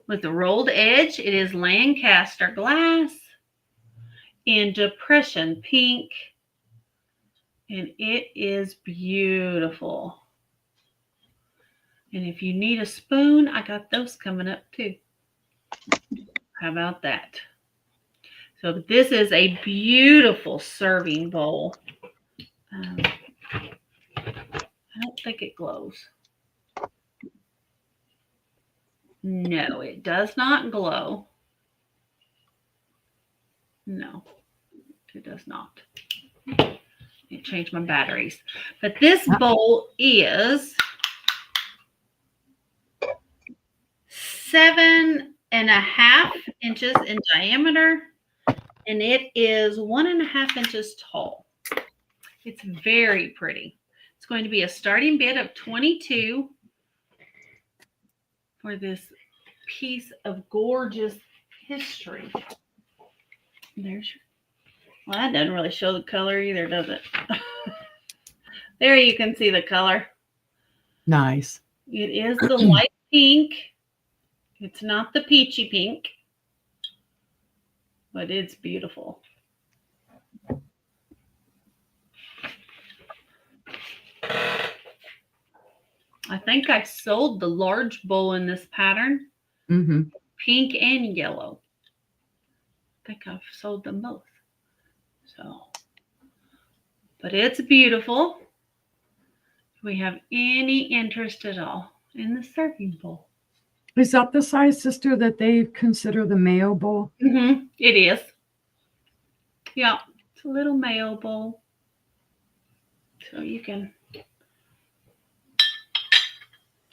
with a rolled edge. It is Lancaster glass in depression pink, and it is beautiful. And if you need a spoon, I got those coming up too. How about that? So this is a beautiful serving bowl. I don't think it glows. No, it does not glow. No, it does not. It changed my batteries. But this bowl is 7.5 inches in diameter, and it is 1.5 inches tall. It's very pretty. It's going to be a starting bid of $22 for this piece of gorgeous history. There's, well, that doesn't really show the color either, does it? There you can see the color. Nice. It is the light pink. It's not the peachy pink, but it's beautiful. I think I sold the large bowl in this pattern, Mm-hmm. pink and yellow. I think I've sold them both. So, but it's beautiful. Do we have any interest at all in the serving bowl? Is that the size, sister, that they consider the mayo bowl? Mm-hmm. It is. Yeah, it's a little mayo bowl. So you can,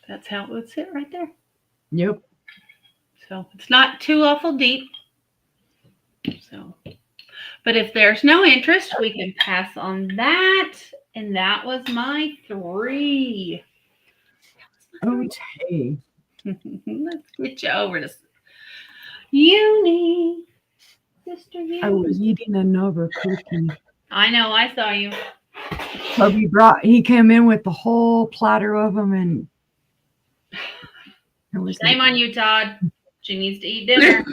that's how it would sit right there. Yep. So it's not too awful deep. So, but if there's no interest, we can pass on that. And that was my 3. Okay. Let's get you over to Uni. Sister Uni. I was eating another cookie. I know, I saw you. He came in with the whole platter of them, and it was Shame on you, Todd. She needs to eat dinner.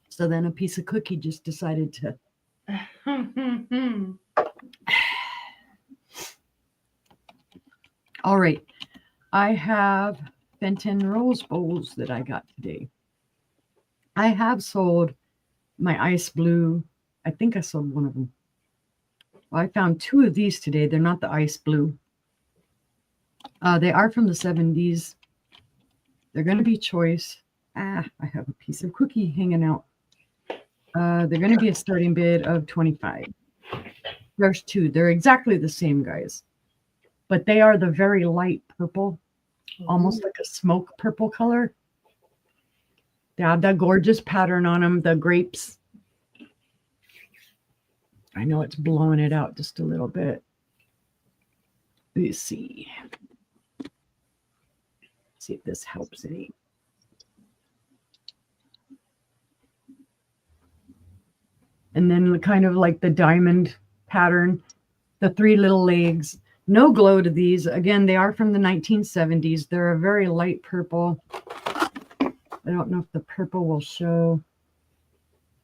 So then a piece of cookie just decided to. All right. I have Fenton Rose Bowls that I got today. I have sold my ice blue. I think I sold one of them. Well, I found 2 of these today. They're not the ice blue. They are from the 70s. They're going to be choice. I have a piece of cookie hanging out. They're going to be a starting bid of 25. There's 2. They're exactly the same, guys. But they are the very light purple, almost like a smoke purple color. They have that gorgeous pattern on them, the grapes. I know it's blowing it out just a little bit. Let's see. See if this helps any. And then kind of like the diamond pattern, the 3 little legs. No glow to these. Again, they are from the 1970s. They're a very light purple. I don't know if the purple will show.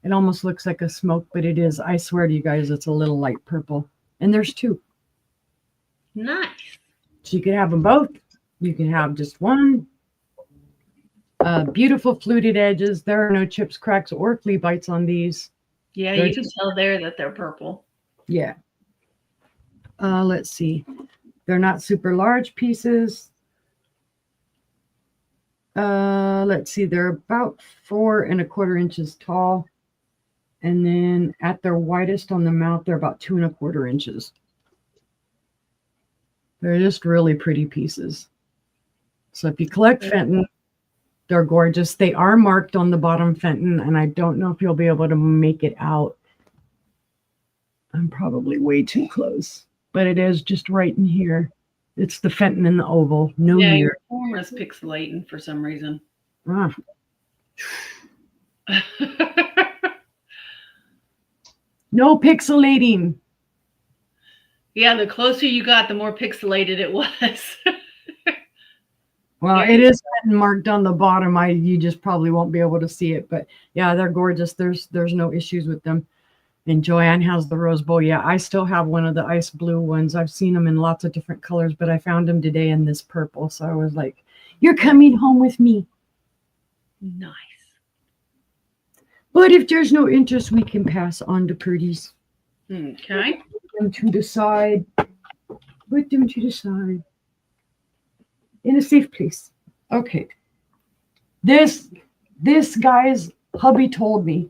It almost looks like a smoke, but it is. I swear to you guys, it's a little light purple. And there's 2. Nice. So you can have them both. You can have just one. Beautiful fluted edges. There are no chips, cracks, or flea bites on these. Yeah, you can tell there that they're purple. Yeah. Let's see. They're not super large pieces. Let's see. They're about 4 1/4 inches tall. And then at their widest on the mouth, they're about 2 1/4 inches. They're just really pretty pieces. So if you collect Fenton, they're gorgeous. They are marked on the bottom Fenton, and I don't know if you'll be able to make it out. I'm probably way too close, but it is just right in here. It's the Fenton in the oval. No yeah, mirror. your camera's pixelating for some reason. Ah. No pixelating. Yeah, the closer you got, the more pixelated it was. Well, it is marked on the bottom. You just probably won't be able to see it, but yeah, they're gorgeous. There's no issues with them. And Joanne has the rose bowl. Yeah, I still have one of the ice blue ones. I've seen them in lots of different colors, but I found them today in this purple. So I was like, "You're coming home with me." Nice. But if there's no interest, we can pass on to Purdy's. Okay. Put them to the side. Put them to the side. In a safe place. Okay. This guy's hubby told me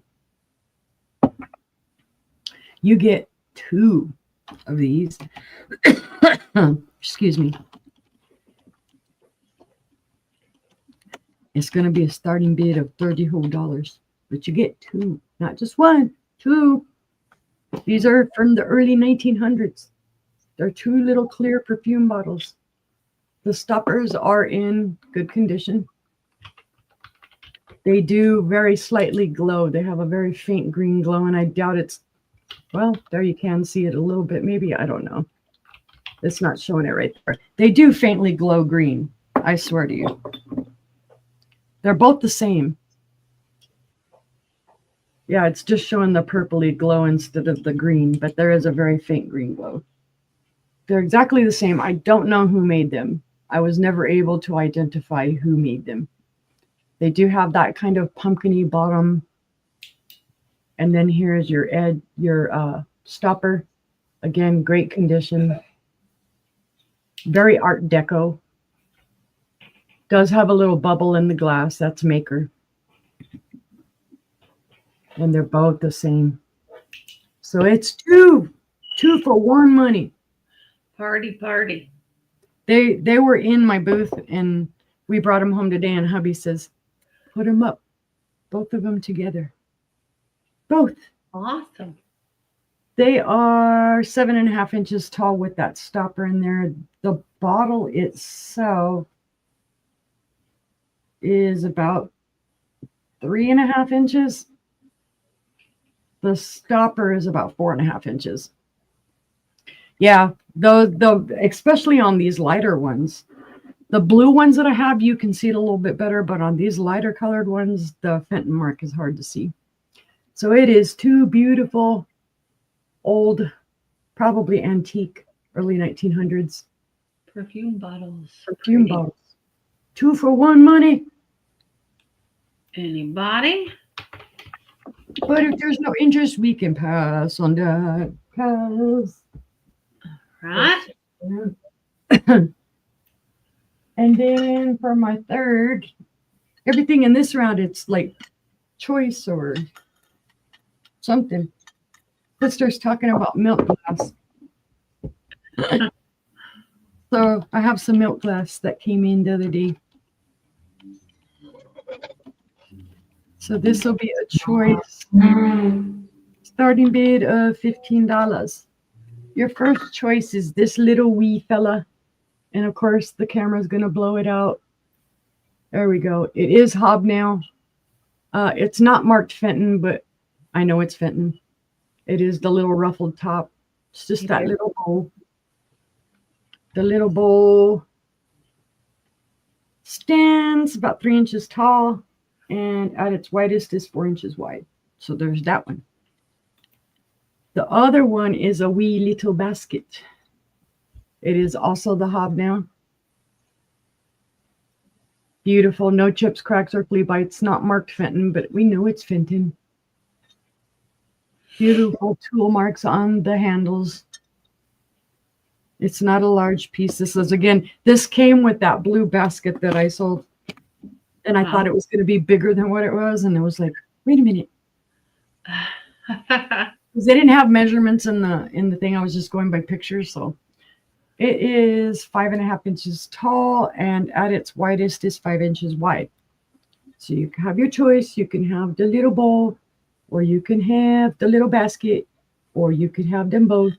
you get 2 of these. Excuse me. It's going to be a starting bid of $30, but you get 2, not just 1, 2. These are from the early 1900s. They're 2 little clear perfume bottles. The stoppers are in good condition. They do very slightly glow. They have a very faint green glow, and I doubt it's, well, there you can see it a little bit. Maybe, I don't know. It's not showing it right there. They do faintly glow green. I swear to you. They're both the same. Yeah, it's just showing the purpley glow instead of the green, but there is a very faint green glow. They're exactly the same. I don't know who made them. I was never able to identify who made them. They do have that kind of pumpkiny bottom. And then here's your stopper. Again, great condition. Very Art Deco. Does have a little bubble in the glass. That's Maker. And they're both the same. So it's two for one money. Party. They were in my booth and we brought them home today and hubby says, put them up, both of them together. Both. Awesome. They are 7.5 inches tall with that stopper in there. The bottle itself is about 3.5 inches. The stopper is about 4.5 inches. Yeah, especially on these lighter ones. The blue ones that I have, you can see it a little bit better, but on these lighter colored ones, the Fenton mark is hard to see. So it is two beautiful, old, probably antique, early 1900s. Perfume bottles. Perfume bottles. 2 for 1 money. Anybody? But if there's no interest, we can pass on that. Pass. Right. And then for my third, everything in this round, it's like choice or something. Sister's talking about milk glass. So I have some milk glass that came in the other day. So this will be a choice. Starting bid of $15. Your first choice is this little wee fella. And of course, the camera's going to blow it out. There we go. It is hobnail. It's not marked Fenton, but I know it's Fenton. It is the little ruffled top. It's just that little bowl. The little bowl stands about 3 inches tall, and at its widest is 4 inches wide. So there's that one. The other one is a wee little basket. It is also the hobnail. Beautiful, no chips, cracks, or flea bites. Not marked Fenton, but we know it's Fenton. Beautiful tool marks on the handles. It's not a large piece. This came with that blue basket that I sold. And I thought it was going to be bigger than what it was. And it was like, wait a minute. Because they didn't have measurements in the thing. I was just going by pictures. So it is 5.5 inches tall, and at its widest is 5 inches wide. So you can have your choice. You can have the little bowl, or you can have the little basket, or you could have them both.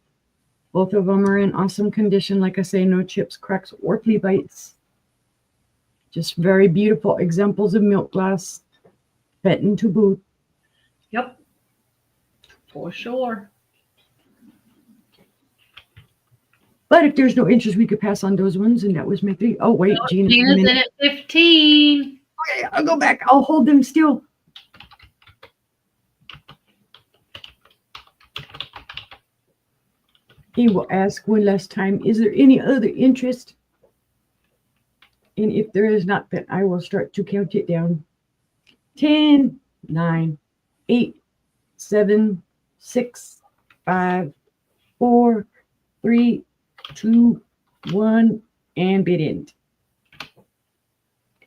Both of them are in awesome condition. Like I say, no chips, cracks, or flea bites. Just very beautiful examples of milk glass. Fenton to boot. Yep. For sure. But if there's no interest, we could pass on those ones. And that was my 3. Oh, wait, Gina's in at 15. Okay, I'll go back. I'll hold them still. He will ask one last time, is there any other interest? And if there is not, then I will start to count it down. 10, 9, 8, 7, 6, 5, 4, 3, 2, 1, and bid end.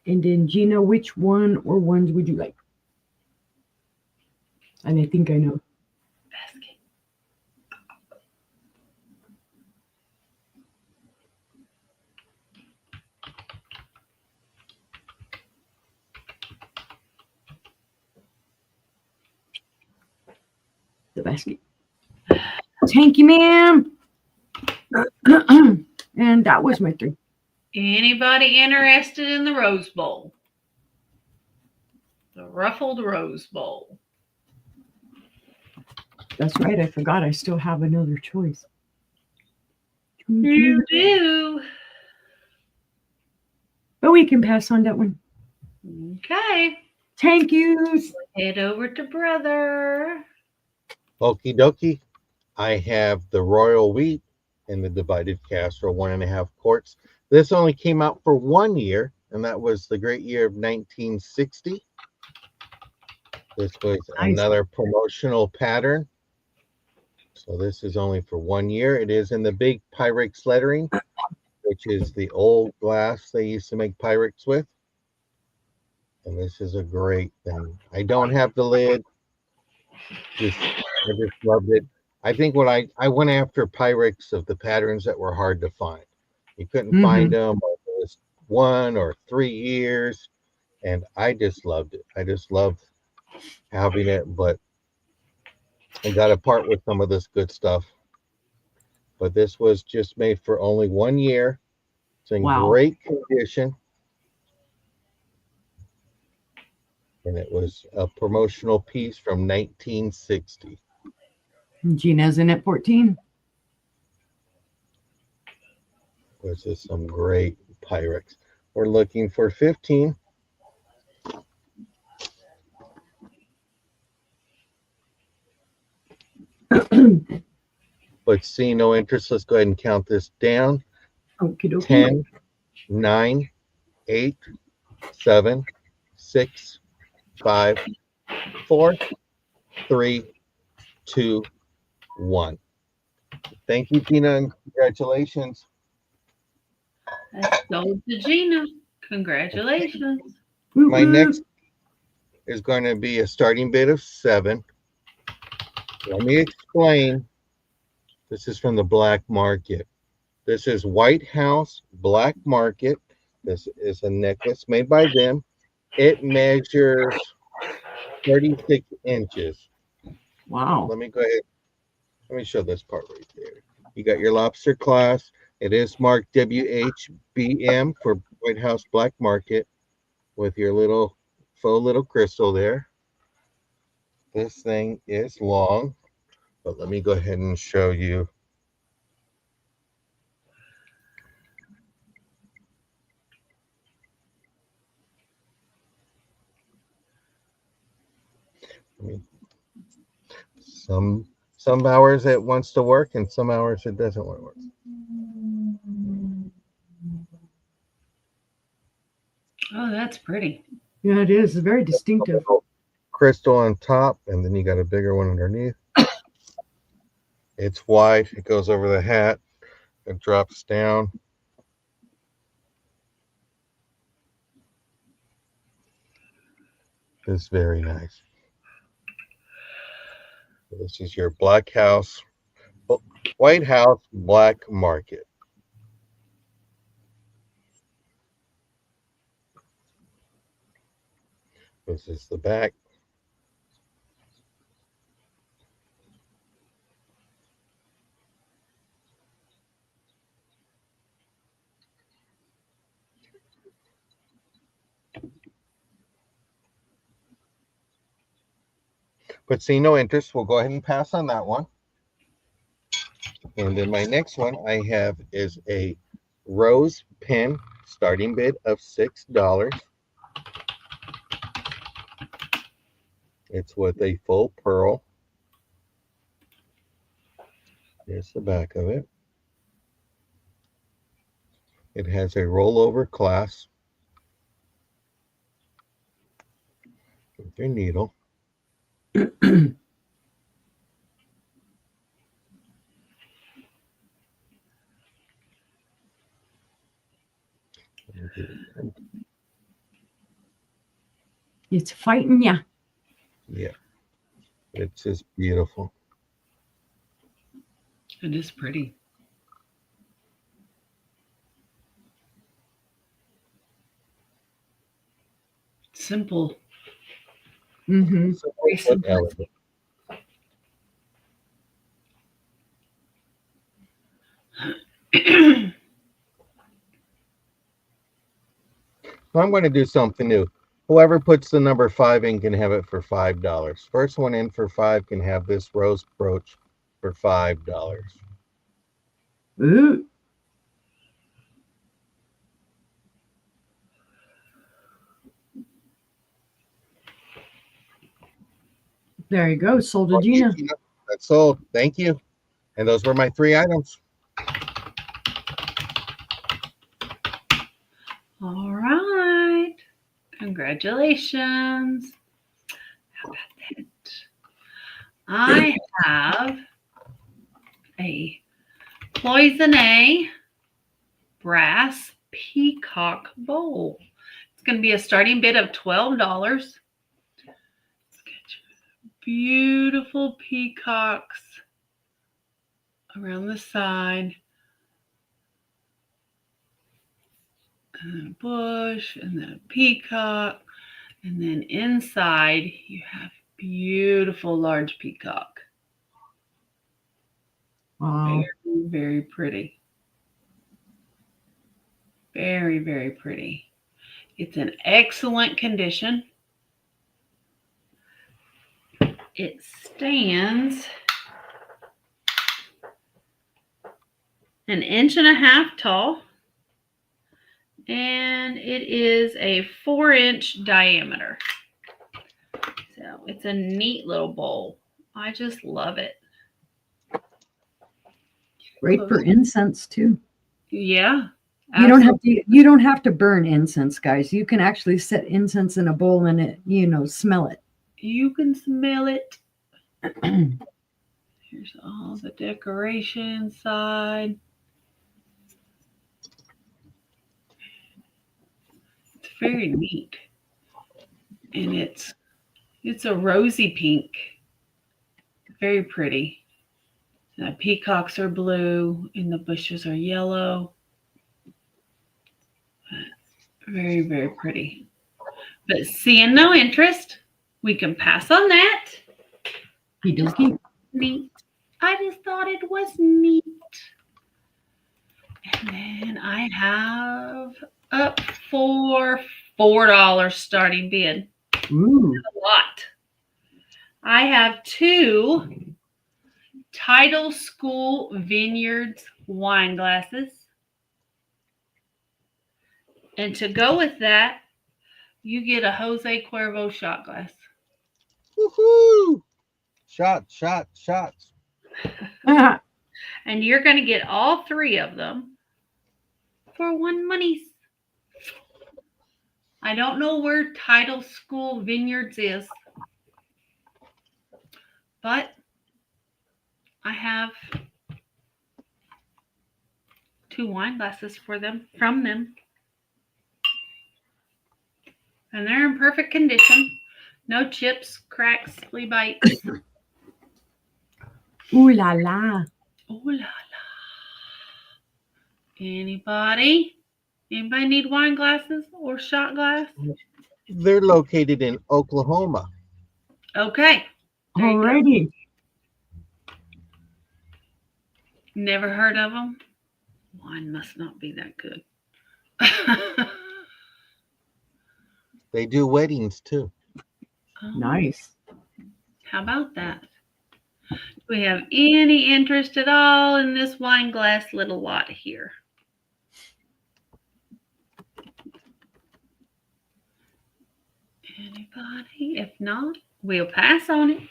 And then Gina, which one or ones would you like? And I think I know. Basket. The basket. Thank you, ma'am. And that was my 3. Anybody interested in the Rose Bowl? The ruffled Rose Bowl. That's right. I forgot. I still have another choice. You do. But we can pass on that one. Okay. Thank you. Head over to brother. Okie dokie. I have the royal wheat and the divided casserole, 1.5 quarts. This only came out for 1 year, and that was the great year of 1960. This was Nice. another promotional pattern. So this is only for 1 year. It is in the big Pyrex lettering, which is the old glass they used to make Pyrex with. And this is a great thing. I don't have the lid. I just loved it. I think when I went after Pyrex of the patterns that were hard to find. You couldn't find them. It was 1 or 3 years, and I just loved it. I just loved having it, but I got to part with some of this good stuff. But this was just made for only 1 year. It's in Wow. great condition. And it was a promotional piece from 1960. Gina's in at 14. This is some great Pyrex. We're looking for 15. But see no interest. Let's go ahead and count this down. Okie dokie. 10, 9, 8, 7, 6, 5, 4, 3, 2, 1. Thank you, Tina, and congratulations. That's sold to Gina. Congratulations. Woo My woo. next is going to be a starting bid of 7. Let me explain. This is from the black market. This is White House Black Market. This is a necklace made by them. It measures 36 inches. Wow. Let me go ahead. Let me show this part right there. You got your lobster clasp. It is marked WHBM for White House Black Market with your little faux little crystal there. This thing is long, but let me go ahead and show you. Some hours it wants to work and some hours it doesn't want to work. Oh, that's pretty. Yeah, it is. It's very distinctive. Crystal on top, and then you got a bigger one underneath. It's wide. It goes over the hat. It drops down. It's very nice. This is your White House Black Market. This is the back. But see no interest. We'll go ahead and pass on that one. And then my next one I have is a rose pin starting bid of $6. It's with a full pearl. Here's the back of it. It has a rollover clasp with your needle. It's fighting ya. Yeah, it's just beautiful. It is pretty. Simple. Mm-hmm. Very simple. Elegant. I'm going to do something new. Whoever puts the number 5 in can have it for $5. First one in for 5 can have this rose brooch for $5. Ooh. There you go. Sold to Okay, Gina. Gina, that's sold. Thank you. And those were my 3 items. All right. Congratulations. How about that? I have a cloisonne brass peacock bowl. It's going to be a starting bid of $12. Beautiful peacocks around the side. And a bush and then a peacock. And then inside you have beautiful large peacock. Wow. Very, very pretty. Very, very pretty. It's in excellent condition. It stands 1.5 inches tall, and it is a 4-inch diameter. So it's a neat little bowl. I just love it. Great for incense too. Yeah. You don't have to burn incense, guys. You can actually set incense in a bowl and it, smell it. You can smell it. Here's all the decoration inside. It's very neat. And it's a rosy pink. Very pretty. The peacocks are blue and the bushes are yellow. Very, very pretty. But seeing no interest, we can pass on that. Neat. I just thought it was neat. And then I have up for $4 starting bid. Ooh. A lot. I have 2 Title School Vineyards wine glasses. And to go with that, you get a Jose Cuervo shot glass. Woohoo! Shots. And you're going to get all 3 of them for $1. I don't know where Title School Vineyards is, but I have 2 wine glasses from them. And they're in perfect condition. No chips, cracks, flea bites. Ooh la la. Ooh la la. Anybody need wine glasses or shot glass? They're located in Oklahoma. Okay. Alrighty. Never heard of them? Wine must not be that good. They do weddings too. Oh, Nice. how about that? Do we have any interest at all in this wine glass little lot here? Anybody? If not, we'll pass on it.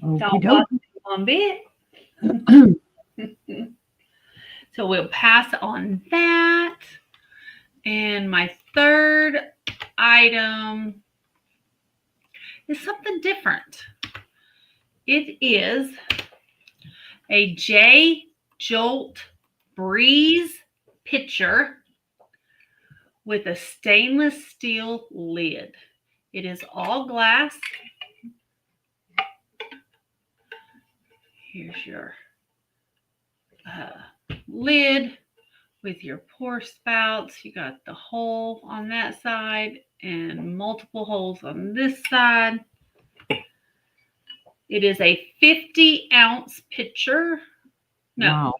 Don't bust one bit. So we'll pass on that. And my third item is something different. It is a J. Jolt Breeze pitcher with a stainless steel lid. It is all glass. Here's your lid with your pour spouts. You got the hole on that side and multiple holes on this side. It is a 50-ounce pitcher. No. Wow.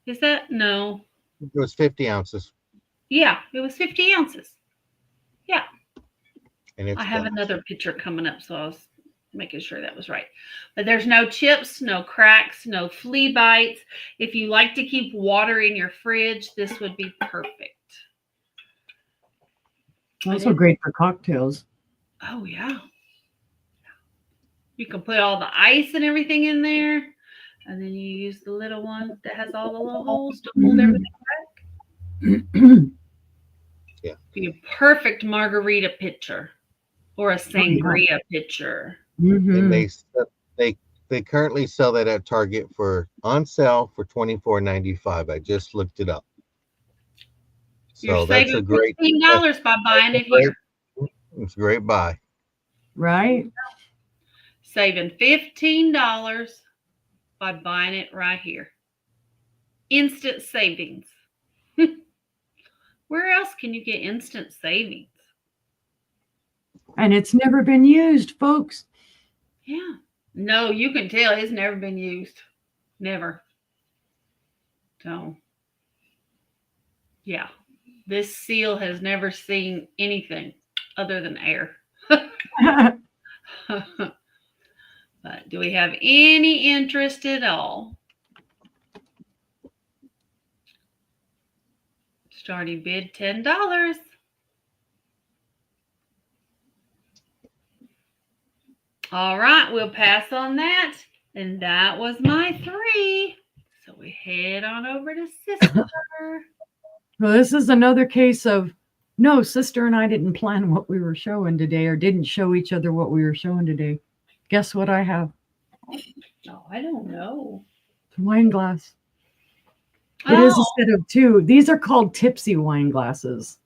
Is that? No. It was 50 ounces. Yeah, it was 50 ounces. Yeah. And it's I have glass. another picture coming up, so I was making sure that was right. But there's no chips, no cracks, no flea bites. If you like to keep water in your fridge, this would be perfect. Also great for cocktails. Oh, yeah. You can put all the ice and everything in there. And then you use the little one that has all the little holes to hold everything. Yeah. Be a perfect margarita pitcher or a sangria pitcher. And they currently sell that at Target on sale for $24.95. I just looked it up. You're So that's a saving great $15 by buying it here. It's a great buy. Right? Saving $15 by buying it right here. Instant savings. Where else can you get instant savings? And it's never been used, folks. Yeah. No, you can tell it's never been used. Never. So, yeah. This seal has never seen anything other than air. But do we have any interest at all? Starting bid $10. All right, we'll pass on that. And that was my 3. So we head on over to Sister. Well, this is another case of no, Sister and I didn't plan what we were showing today or didn't show each other what we were showing today. Guess what I have? Oh, I don't know. It's a wine glass. It is a set of 2. These are called tipsy wine glasses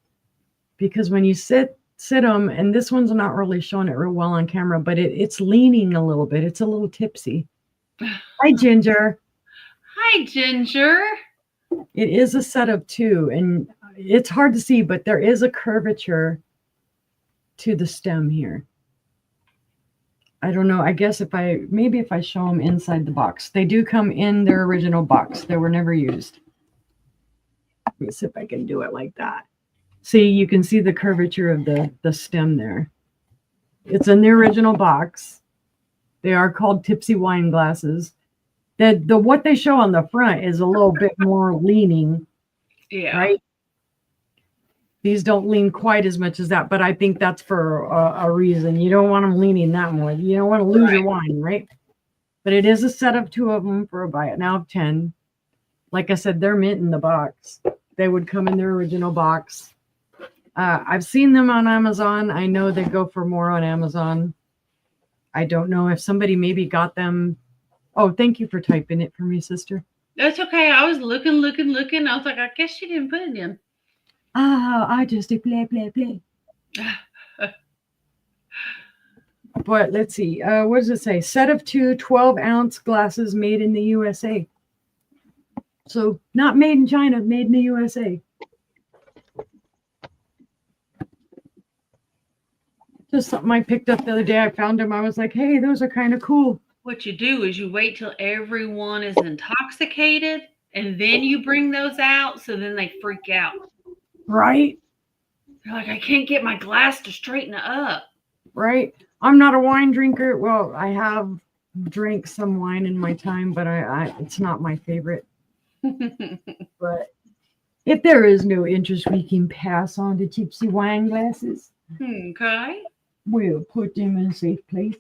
because when you sit them, and this one's not really showing it real well on camera, but it's leaning a little bit. It's a little tipsy. Hi, Ginger. Hi, Ginger. It is a set of 2, and it's hard to see, but there is a curvature to the stem here. I don't know. I guess if I show them inside the box, they do come in their original box. They were never used. Let me see if I can do it like that. See, you can see the curvature of the stem there. It's in the original box. They are called tipsy wine glasses. The what they show on the front is a little bit more leaning. Yeah. Right? These don't lean quite as much as that, but I think that's for a reason. You don't want them leaning that much. You don't want to lose your wine, right? But it is a set of 2 of them for a buy it now of 10. Like I said, they're mint in the box. They would come in their original box. I've seen them on Amazon. I know they go for more on Amazon. I don't know if somebody maybe got them. Oh, thank you for typing it for me, Sister. That's okay. I was looking. I was like, I guess she didn't put it in. I just did play. But let's see. What does it say? Set of 2 12-ounce glasses made in the USA. So not made in China, made in the USA. Just something I picked up the other day. I found them. I was like, hey, those are kind of cool. What you do is you wait till everyone is intoxicated, and then you bring those out, so then they freak out. Right? They're like, I can't get my glass to straighten up. Right? I'm not a wine drinker. Well, I have drank some wine in my time, but I it's not my favorite. But if there is no interest, we can pass on to tipsy wine glasses. Okay. We'll put them in a safe place.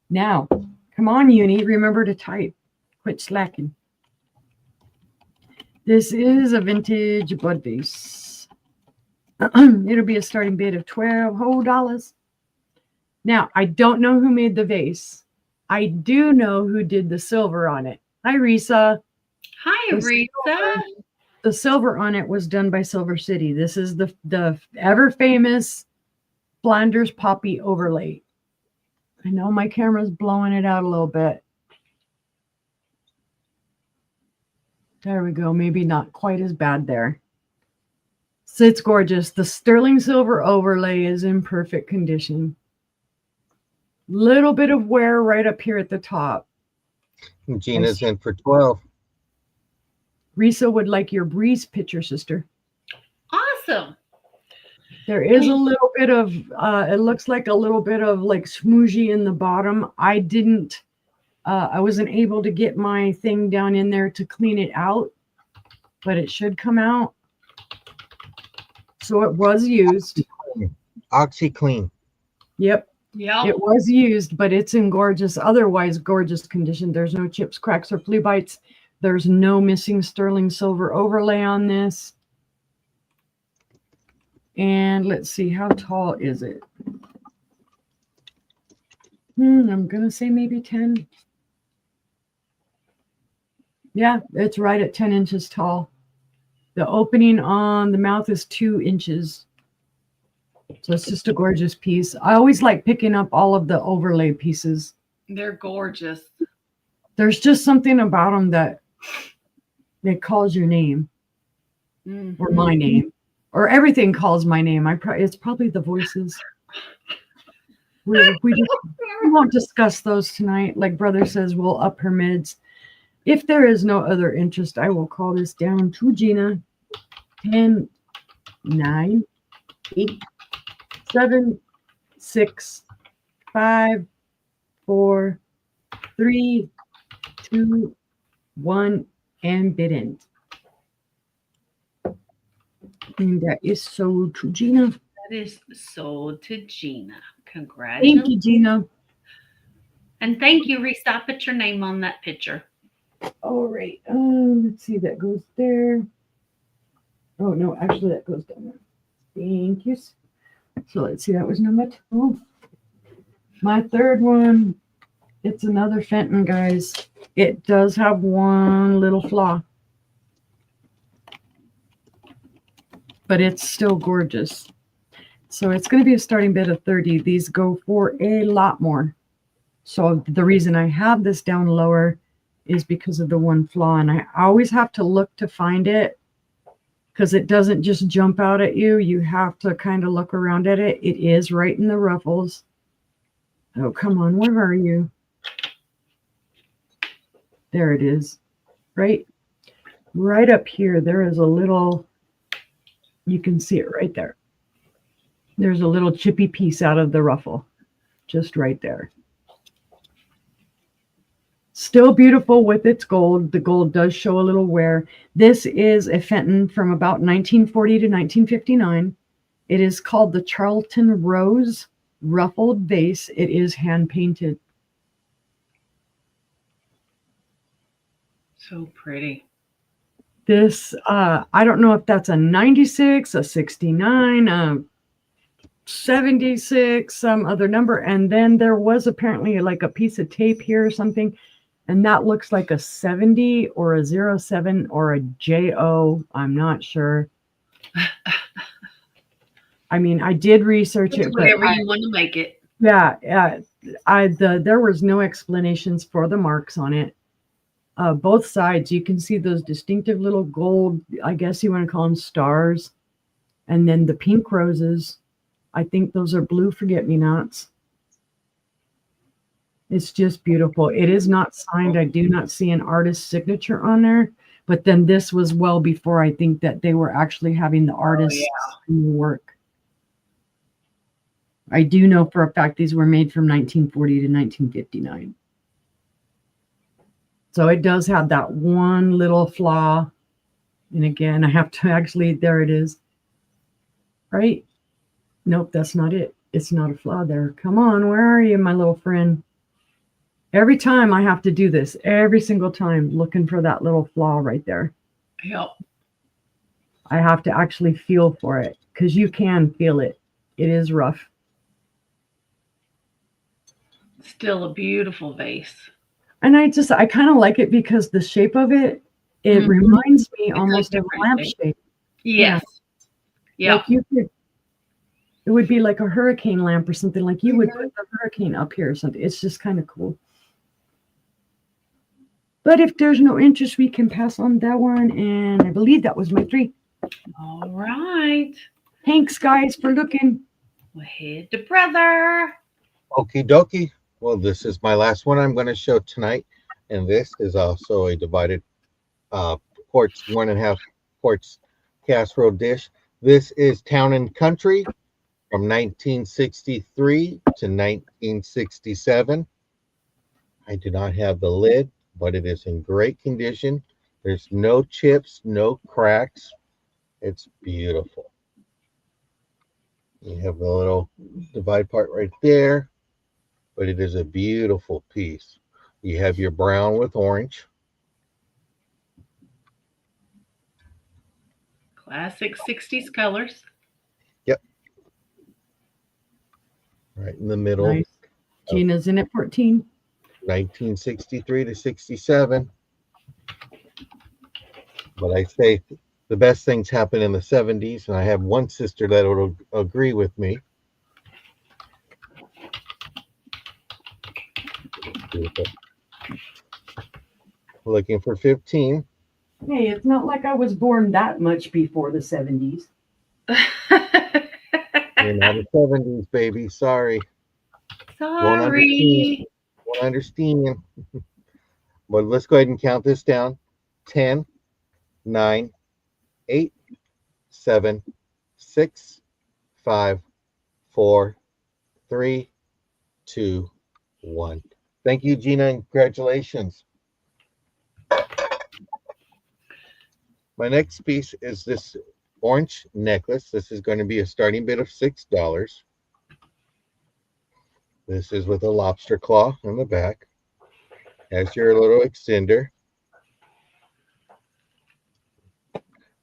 Now, come on, Uni. Remember to type. Quit slacking. This is a vintage bud vase. It'll be a starting bid of $12 whole. Now, I don't know who made the vase. I do know who did the silver on it. Hi, Risa. Hi, Risa. The silver on it was done by Silver City. This is the ever famous Flanders poppy overlay. I know my camera's blowing it out a little bit. There we go. Maybe not quite as bad there. So it's gorgeous. The sterling silver overlay is in perfect condition. Little bit of wear right up here at the top. Gina's in for 12. Risa would like your Breeze picture, Sister. Awesome. There is a little bit of, it looks like a little bit of like smoothie in the bottom. I wasn't able to get my thing down in there to clean it out, but it should come out. So it was used. OxyClean. Yep. Yeah. It was used, but it's in gorgeous, otherwise gorgeous condition. There's no chips, cracks, or flea bites. There's no missing sterling silver overlay on this. And let's see, how tall is it? I'm going to say maybe 10. Yeah, it's right at 10 inches tall. The opening on the mouth is 2 inches. So it's just a gorgeous piece. I always like picking up all of the overlay pieces. They're gorgeous. There's just something about them that calls your name or my name, or everything calls my name. It's probably the voices. We won't discuss those tonight. Like Brother says, we'll up her mids. If there is no other interest, I will call this down to Gina. 10, 9, 8, 7, 6, 5, 4, 3, 2, 1, and bid end. And that is sold to Gina. That is sold to Gina. Congratulations. Thank you, Gina. And thank you, Reese. I put your name on that picture. All right. Let's see. That goes there. Oh, no. Actually, that goes down there. Thank you. So let's see. That was number 2. My third one, it's another Fenton, guys. It does have one little flaw, but it's still gorgeous. So it's going to be a starting bid of 30. These go for a lot more. So the reason I have this down lower is because of the one flaw. And I always have to look to find it because it doesn't just jump out at you. You have to kind of look around at it. It is right in the ruffles. Oh, come on. Where are you? There it is. Right up here. There is a little, you can see it right there. There's a little chippy piece out of the ruffle, just right there. Still beautiful with its gold. The gold does show a little wear. This is a Fenton from about 1940 to 1959. It is called the Charlton Rose Ruffled Vase. It is hand painted. So pretty. This, I don't know if that's a 96, a 69, 76, some other number. And then there was apparently like a piece of tape here or something. And that looks like a 70 or a 07 or a JO. I'm not sure. I mean, I did research it. Whatever you want to make it. Yeah. There was no explanations for the marks on it. Both sides, you can see those distinctive little gold, I guess you want to call them stars. And then the pink roses. I think those are blue forget-me-nots. It's just beautiful. It is not signed. I do not see an artist's signature on there. But then this was well before I think that they were actually having the artists sign the work. I do know for a fact these were made from 1940 to 1959. So it does have that one little flaw. And again, I have to actually, there it is. Right? Nope, that's not it. It's not a flaw there. Come on, where are you, my little friend? Every time I have to do this, every single time, looking for that little flaw right there. Yep. I have to actually feel for it because you can feel it. It is rough. Still a beautiful vase. And I kind of like it because the shape of it, it reminds me almost of a lampshade. Yes. Yeah. Like it would be like a hurricane lamp or something, like you would put the hurricane up here or something. It's just kind of cool. But if there's no interest, we can pass on that one. And I believe that was my 3. All right. Thanks, guys, for looking. We'll head to Brother. Okie dokie. Well, this is my last one I'm going to show tonight. And this is also a divided quartz, 1.5 quartz casserole dish. This is Town and Country from 1963 to 1967. I do not have the lid, but it is in great condition. There's no chips, no cracks. It's beautiful. You have the little divide part right there. but it is a beautiful piece. You have your brown with orange. Classic 60s colors. Yep. Right in the middle. Nice. Gina's in at 14. 1963 to 67. But I say the best things happen in the 70s, and I have one sister that will agree with me. Looking for 15. Hey, it's not like I was born that much before the 70s. You're not a 70s baby. Sorry. Won't understand. Sorry. Won't understand. But let's go ahead and count this down. 10, 9, 8, 7, 6, 5, 4, 3, 2, 1. Thank you, Gina, and congratulations. My next piece is this orange necklace. This is going to be a starting bid of $6. This is with a lobster claw on the back. Has your little extender.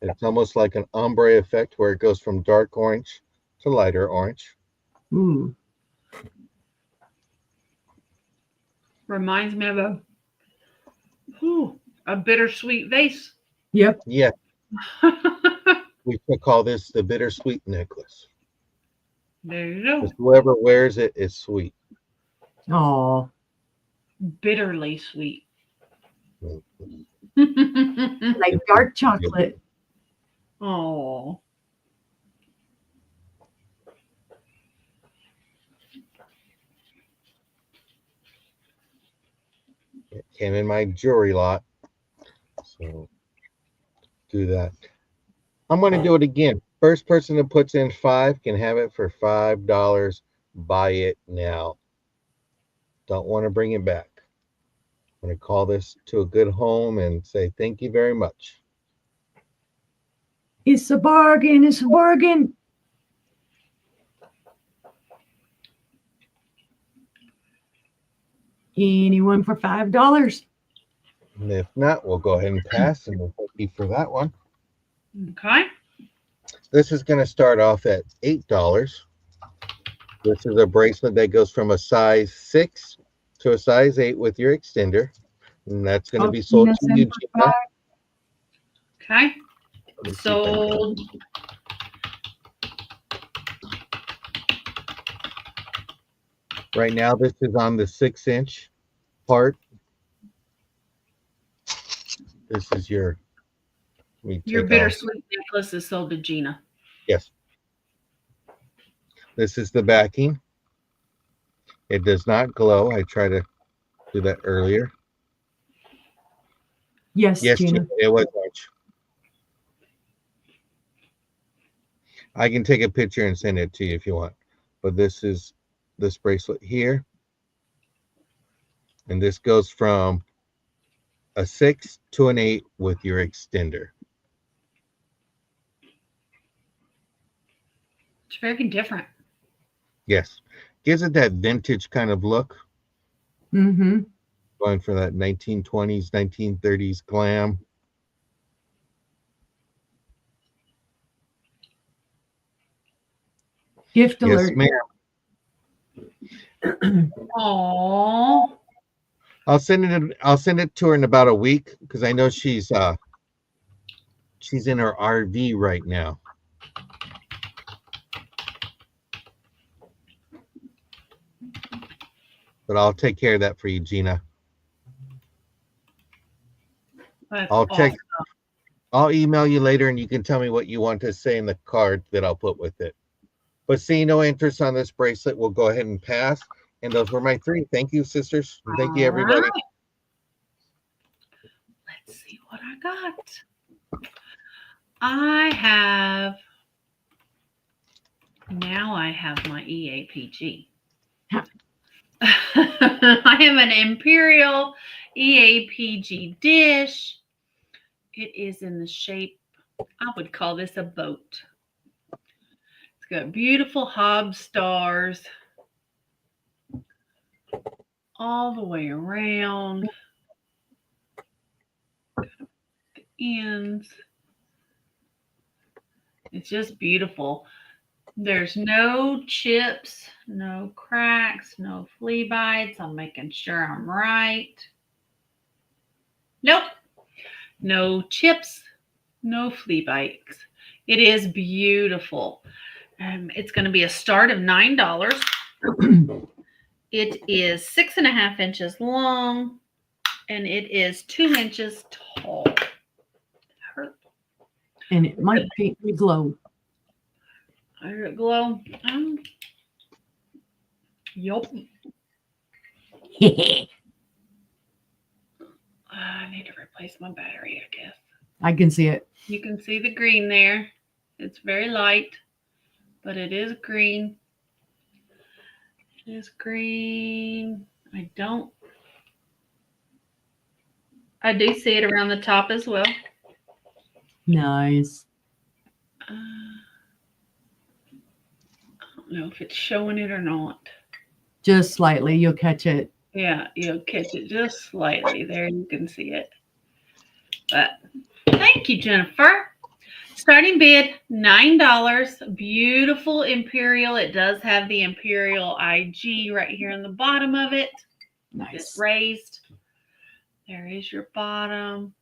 It's almost like an ombre effect where it goes from dark orange to lighter orange. Ooh. Reminds me of a bittersweet vase. Yep. Yeah, we could call this the bittersweet necklace. There you go. Because whoever wears it is sweet. Oh. Bitterly sweet. Like dark chocolate. Oh. It came in my jewelry lot. So do that. I'm going to do it again. First person that puts in 5 can have it for $5. Buy it now. Don't want to bring it back. I'm going to call this to a good home and say thank you very much. It's a bargain. It's a bargain. Anyone for $5? And if not, we'll go ahead and pass and we'll thank you for that one. Okay. This is going to start off at $8. This is a bracelet that goes from a size 6 to a size 8 with your extender. And that's going to be sold to you, Gina. Okay. Let me see if I can- Sold. Right now, this is on the 6-inch part. This is your. let me Your take off- bittersweet necklace is sold to Gina. Yes. This is the backing. It does not glow. I tried to do that earlier. Yes, Yes, Gina. Gina, it was orange. I can take a picture and send it to you if you want. But this is this bracelet here. And this goes from a 6 to an 8 with your extender. It's very different. Yes. Gives it that vintage kind of look. Mm-hmm. Going for that 1920s, 1930s glam. Gift Yes, alert. ma'am. Oh. I'll send it to her in about a week because I know she's in her RV right now. But I'll take care of that for you, Gina. That's I'll check. awesome. I'll email you later and you can tell me what you want to say in the card that I'll put with it. But seeing no interest on this bracelet, we'll go ahead and pass. And those were my 3. Thank you, sisters. And thank you, everybody. All right. Let's see what I got. I have my EAPG. I have an Imperial EAPG dish. It is in the shape, I would call this a boat. It's got beautiful hob stars. all the way around the ends. It's just beautiful. There's no chips, no cracks, no flea bites. I'm making sure I'm right. Nope. No chips, no flea bites. It is beautiful. It's going to be a start of $9. It is 6.5 inches long and it is 2 inches tall. Hurt. And it might paint me glow. I heard it glow. Yup. I need to replace my battery, I guess. I can see it. You can see the green there. It's very light, but it is green. It is green. I do see it around the top as well. Nice. I don't know if it's showing it or not. Just slightly, you'll catch it. Yeah, you'll catch it just slightly. There you can see it. But thank you, Jennifer. Starting bid, $9. Beautiful Imperial. It does have the Imperial IG right here in the bottom of it. Nice. It's raised. There is your bottom.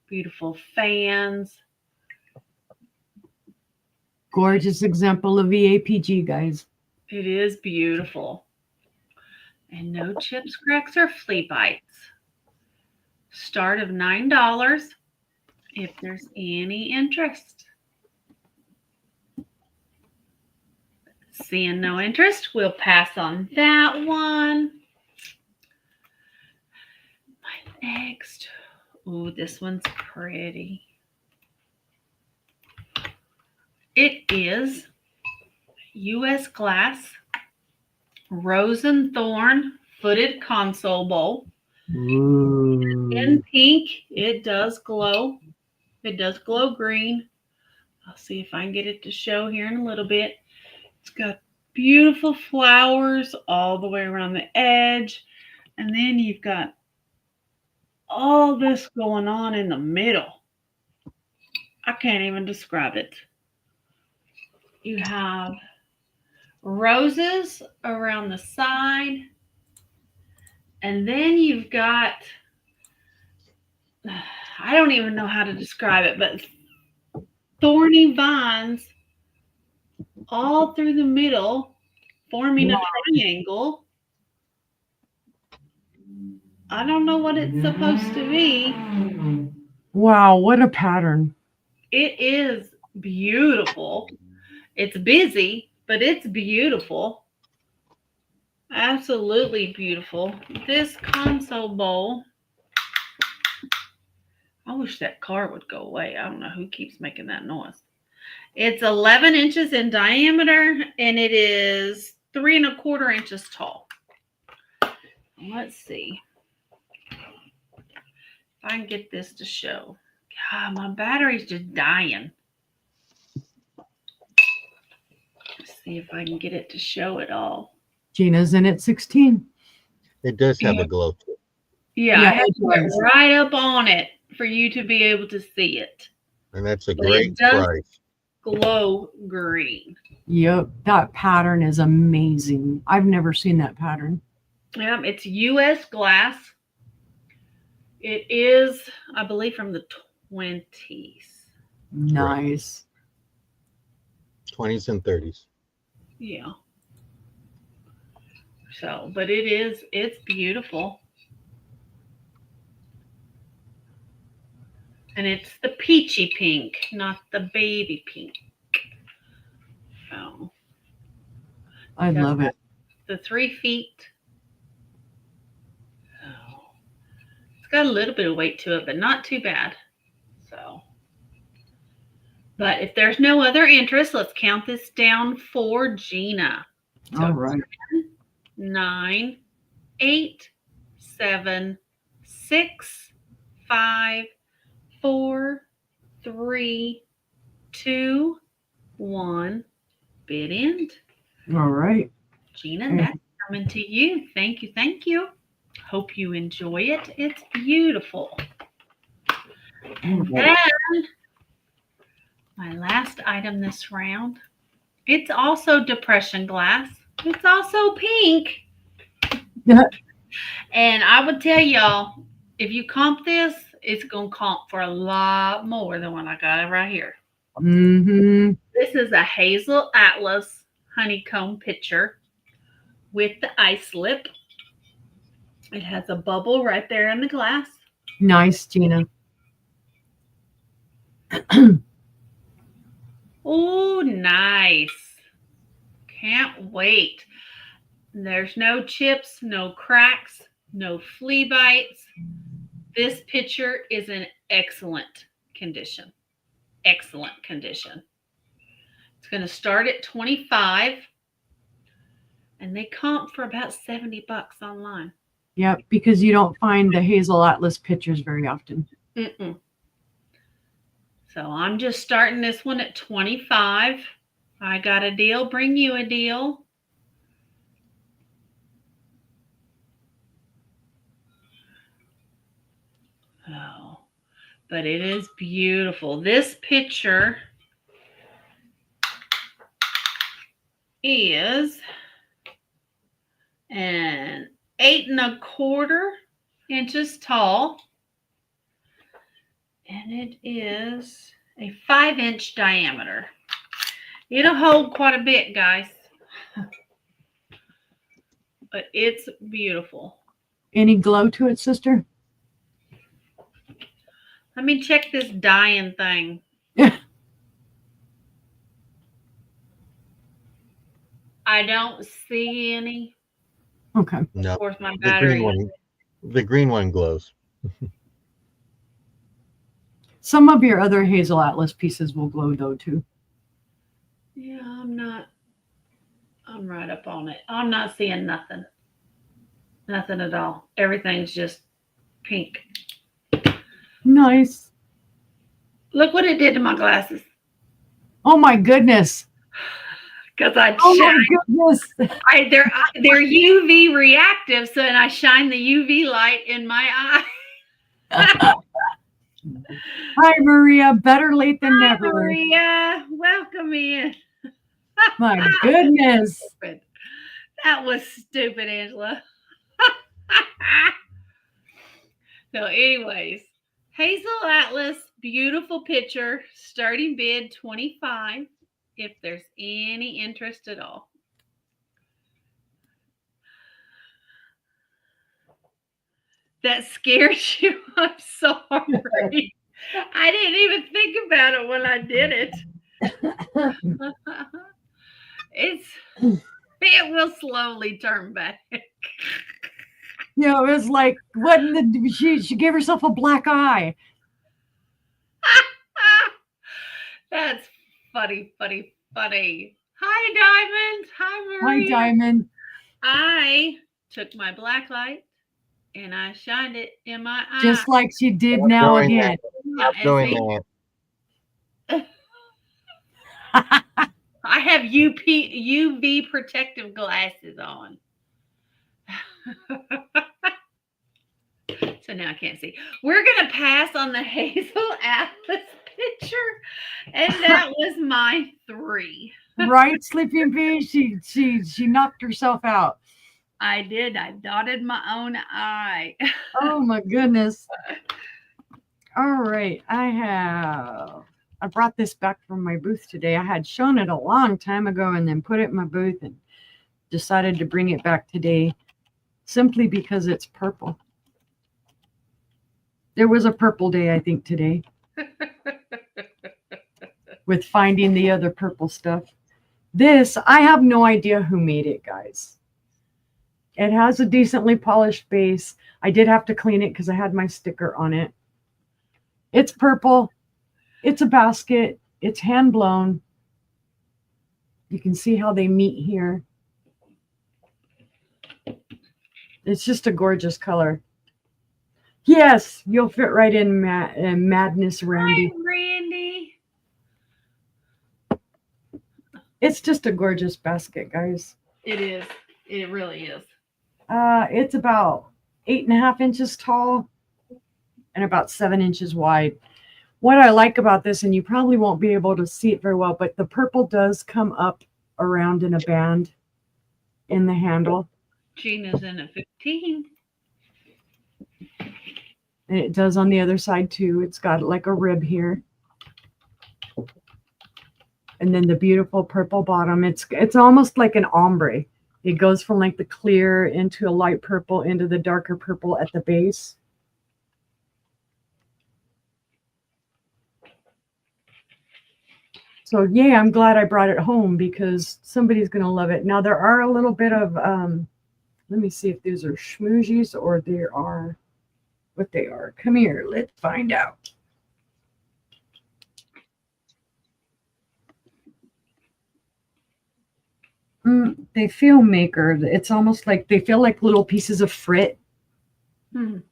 Beautiful fans. Gorgeous example of VAPG, guys. It is beautiful. And no chips, cracks, or flea bites. Start of $9 if there's any interest. Seeing no interest, we'll pass on that one. My next. Ooh, this one's pretty. It is U.S. Glass Rose and Thorn Footed Console Bowl. Ooh. In pink, it does glow. It does glow green. I'll see if I can get it to show here in a little bit. It's got beautiful flowers all the way around the edge. And then you've got all this going on in the middle. I can't even describe it. You have roses around the side. And then you've got, I don't even know how to describe it, but thorny vines all through the middle, forming a triangle. I don't know what it's supposed to be. Wow, what a pattern. It is beautiful. It's busy, but it's beautiful. Absolutely beautiful. This console bowl. I wish that car would go away. I don't know who keeps making that noise. It's 11 inches in diameter and it is 3¼ inches tall. Let's see if I can get this to show. God, my battery's just dying. Let's see if I can get it to show it all. Gina's in at 16. It does have a glow to it. Yeah, Yeah, I have it to put does. right up on it for you to be able to see it. And that's a But it great does price. glow green. Yep, that pattern is amazing. I've never seen that pattern. Yeah, it's U.S. glass. It is, I believe, from the 20s. Nice. 20s and 30s. Yeah. So, but it's beautiful. And it's the peachy pink, not the baby pink. So, I love it. the 3 feet. So, it's got a little bit of weight to it, but not too bad. So, but if there's no other interest, let's count this down for Gina. So All right. 10, 9, 8, 7, 6, 5, 4, 3, 2, 1. Bid end. All right. Gina, that's coming to you. Thank you. Thank you. Hope you enjoy it. It's beautiful. And then my last item this round. It's also depression glass. It's also pink. And I would tell y'all, if you comp this, it's going to comp for a lot more than what I got right here. Mm-hmm. This is a Hazel Atlas honeycomb pitcher with the ice lip. It has a bubble right there in the glass. Nice, Gina. Oh, nice. Can't wait. There's no chips, no cracks, no flea bites. This pitcher is in excellent condition. Excellent condition. It's going to start at $25, and they comp for about $70 online. Yep, because you don't find the Hazel Atlas pitchers very often. Mm-mm. So I'm just starting this one at $25. I got a deal. Bring you a deal. Oh, but it is beautiful. This picture is an 8 1/4 inches tall, and it is a 5-inch diameter. It'll hold quite a bit, guys, but it's beautiful. Any glow to it, sister? Let me check this dying thing. I don't see any. Okay. No, Of course, my the battery. green one glows. Some of your other Hazel Atlas pieces will glow though too. Yeah, I'm right up on it. I'm not seeing nothing. Nothing at all. Everything's just pink. Nice. Look what it did to my glasses. Oh my goodness. Because I Oh my shine. goodness. They're UV reactive, so and I shine the UV light in my eye. Hi, Maria. Better late than Hi, never. Maria. Welcome in. My goodness. Stupid. That was stupid, Angela. So, anyways, Hazel Atlas, beautiful picture, starting bid $25, if there's any interest at all. That scared you? I'm sorry. I didn't even think about it when I did it. It will slowly turn back. You know, it was like, what in the, she gave herself a black eye. That's funny. Hi, Diamond. Hi, Maria. Hi, Diamond. I took my black light and I shined it in my eye. Just like she did Stop now doing again. Stop doing that. I have UV protective glasses on. So now I can't see. We're going to pass on the Hazel Atlas picture. And that was my 3. Right, Sleeping Bee? She knocked herself out. I did. I dotted my own eye. Oh my goodness. All right. I brought this back from my booth today. I had shown it a long time ago and then put it in my booth and decided to bring it back today simply because it's purple. There was a purple day, I think, today with finding the other purple stuff. This, I have no idea who made it, guys. It has a decently polished base. I did have to clean it because I had my sticker on it. It's purple. It's a basket. It's hand blown. You can see how they meet here. It's just a gorgeous color. Yes, you'll fit right in Madness, Randy. Hi, Randy. It's just a gorgeous basket, guys. It is. It really is. It's about 8.5 inches tall and about 7 inches wide. What I like about this, and you probably won't be able to see it very well, but the purple does come up around in a band in the handle. Gina's in at 15. And it does on the other side too. It's got like a rib here. And then the beautiful purple bottom. It's almost like an ombre. It goes from like the clear into a light purple into the darker purple at the base. So yeah, I'm glad I brought it home because somebody's going to love it. Now there are a little bit of, let me see if these are schmoozies or they are what they are. Come here, let's find out. They feel maker. It's almost like they feel like little pieces of frit. And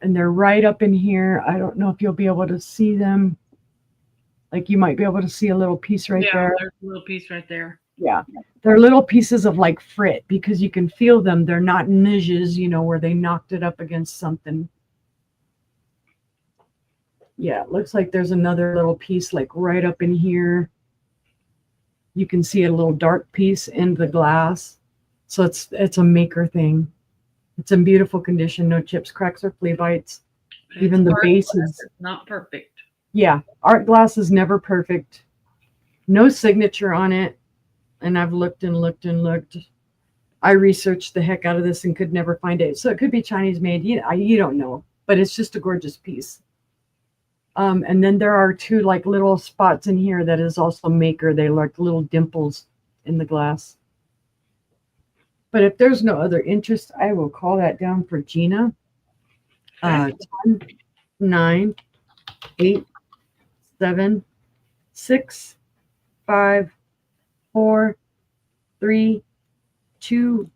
they're right up in here. I don't know if you'll be able to see them. Like you might be able to see a little piece right there. There's a little piece right there. Yeah. They're little pieces of like frit because you can feel them. They're not nudges, you know, where they knocked it up against something. Yeah, it looks like there's another little piece like right up in here. You can see a little dark piece in the glass. So it's a maker thing. It's in beautiful condition, no chips, cracks, or flea bites. Even the base is not perfect. Yeah, art glass is never perfect. No signature on it. And I've looked and looked and looked. I researched the heck out of this and could never find it. So it could be Chinese made. You don't know, but it's just a gorgeous piece. And then there are two like little spots in here that is also maker. They like little dimples in the glass. But if there's no other interest, I will call that down for Gina. 10, 9, 8, 7, 6, 5, 4, 3, 2,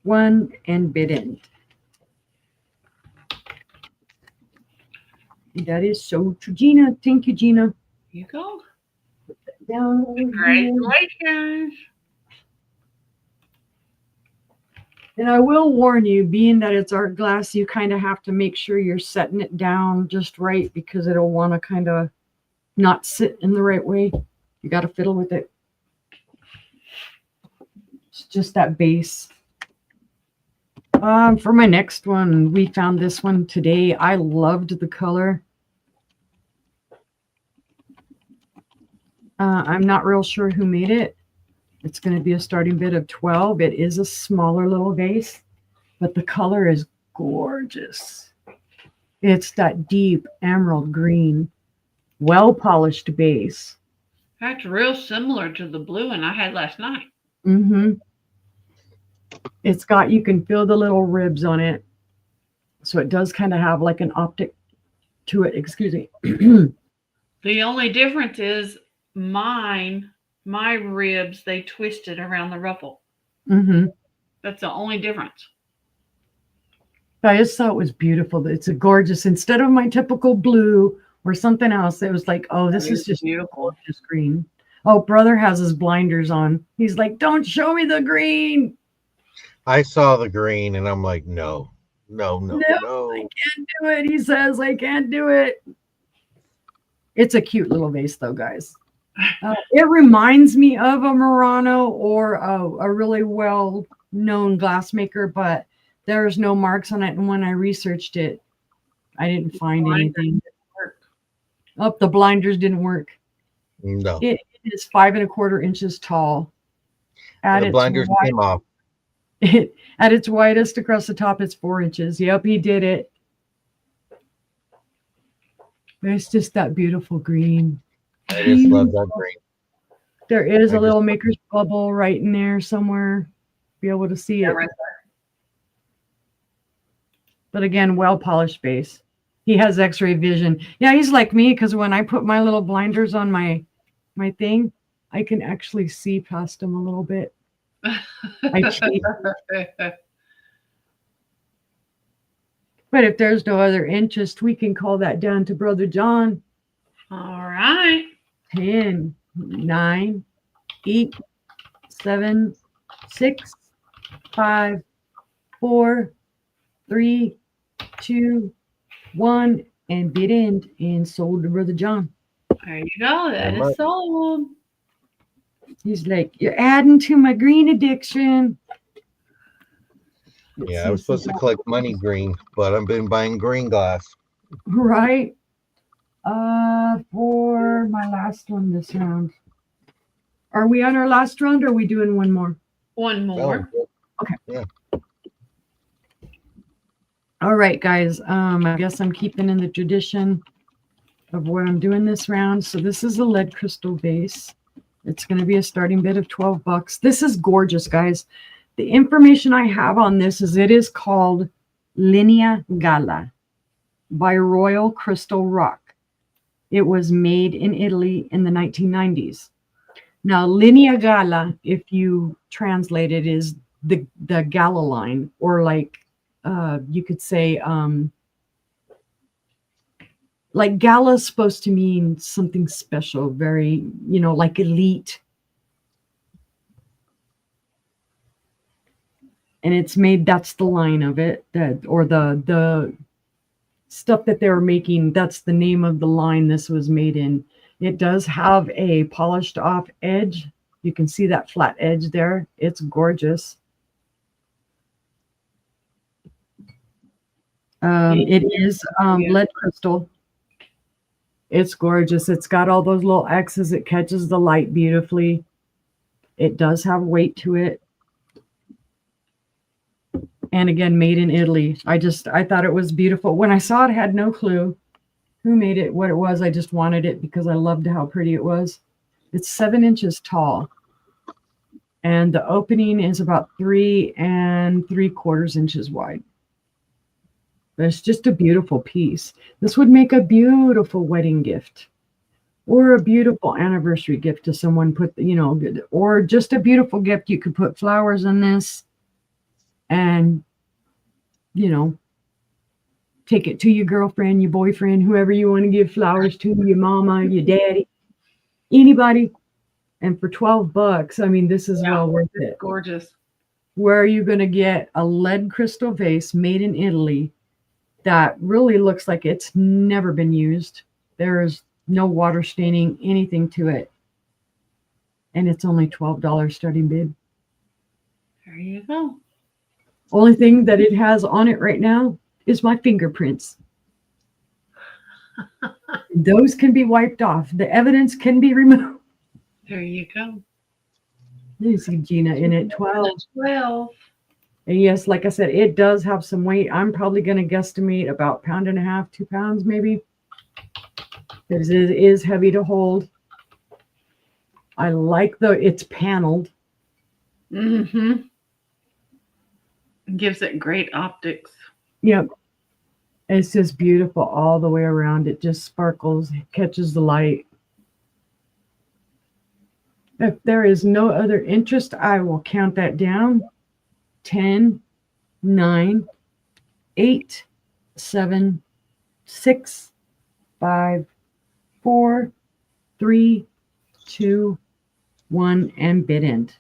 1, and bid end. That is so true. Gina, thank you, Gina. You go. Put that down. Congratulations. And I will warn you, being that it's art glass, you kind of have to make sure you're setting it down just right because it'll want to kind of not sit in the right way. You got to fiddle with it. It's just that base. For my next one, we found this one today. I loved the color. I'm not real sure who made it. It's going to be a starting bid of 12. It is a smaller little vase, but the color is gorgeous. It's that deep emerald green, well-polished base. That's real similar to the blue one I had last night. Mm-hmm. It's got, you can feel the little ribs on it. So it does kind of have like an optic to it. Excuse me. The only difference is my ribs, they twisted around the ruffle. Mm-hmm. That's the only difference. I just thought it was beautiful. It's a gorgeous, instead of my typical blue or something else, it was like, oh, this is just beautiful. Just green. Oh, brother has his blinders on. He's like, don't show me the green. I saw the green and I'm like, no. I can't do it. He says, I can't do it. It's a cute little vase though, guys. It reminds me of a Murano or a really well-known glassmaker, but there's no marks on it. And when I researched it, I didn't find anything. Oh, the blinders didn't work. No. It is 5 1/4 inches tall. The blinders came off. At its widest across the top, it's 4 inches. Yep, he did it. It's just that beautiful green. I just love that green. There is a little maker's bubble right in there somewhere. Be able to see it. Right there. But again, well-polished base. He has x-ray vision. Yeah, he's like me because when I put my little blinders on my thing, I can actually see past him a little bit. I cheat. But if there's no other interest, we can call that down to Brother John. All right. 10, 9, 8, 7, 6, 5, 4, 3, 2, 1, and bid end and sold to Brother John. There you go. That Very is sold. He's like, you're adding to my green addiction. Yeah, I was supposed to collect money green, but I've been buying green glass. Right. For my last one this round. Are we on our last round or are we doing one more? One more. Oh, Okay. Yeah. All right, guys. I guess I'm keeping in the tradition of what I'm doing this round. So this is a lead crystal base. It's going to be a starting bid of $12. This is gorgeous, guys. The information I have on this is it is called Linea Gala by Royal Crystal Rock. It was made in Italy in the 1990s. Now, Linea Gala, if you translate it, is the Gala line, or like you could say, like Gala is supposed to mean something special, very, like elite. And it's made, that's the line of it, or the stuff that they were making, that's the name of the line this was made in. It does have a polished off edge. You can see that flat edge there. It's gorgeous. It is lead crystal. It's gorgeous. It's got all those little X's. It catches the light beautifully. It does have weight to it. And again, made in Italy. I thought it was beautiful. When I saw it, I had no clue who made it, what it was. I just wanted it because I loved how pretty it was. It's 7 inches tall. And the opening is about 3 3/4 inches wide. But it's just a beautiful piece. This would make a beautiful wedding gift or a beautiful anniversary gift to someone, or just a beautiful gift. You could put flowers in this and, take it to your girlfriend, your boyfriend, whoever you want to give flowers to, your mama, your daddy, anybody. And for $12, I mean, this is well worth it. Gorgeous. Where are you going to get a lead crystal vase made in Italy that really looks like it's never been used? There is no water staining, anything to it. And it's only $12 starting bid. There you go. Only thing that it has on it right now is my fingerprints. Those can be wiped off. The evidence can be removed. There you go. You see Gina in it, 12. 12. And yes, like I said, it does have some weight. I'm probably going to guesstimate about 1.5 pounds, 2 pounds maybe. Because it is heavy to hold. I like it's paneled. Mm-hmm. Gives it great optics. Yep. It's just beautiful all the way around. It just sparkles, catches the light. If there is no other interest, I will count that down. 10, 9, 8, 7, 6, 5, 4, 3, 2, 1, and bid end.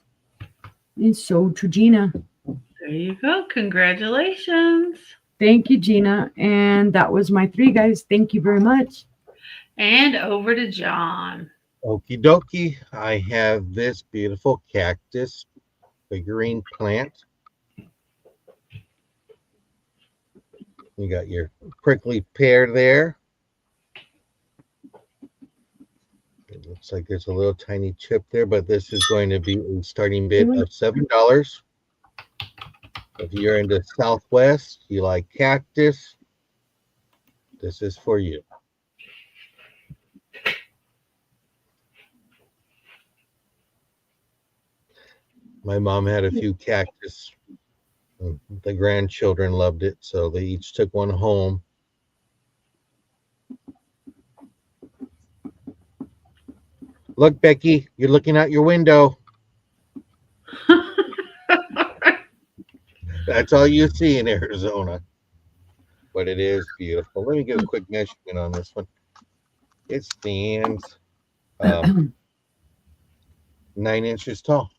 And so to Gina. There you go. Congratulations. Thank you, Gina. And that was my 3, guys. Thank you very much. And over to John. Okie dokie. I have this beautiful cactus figurine plant. You got your prickly pear there. It looks like there's a little tiny chip there, but this is going to be a starting bid of $7. If you're in the Southwest, you like cactus, this is for you. My mom had a few cactus. The grandchildren loved it, so they each took one home. Look, Becky, you're looking out your window. That's all you see in Arizona. But it is beautiful. Let me get a quick measurement on this one. It stands 9 inches tall.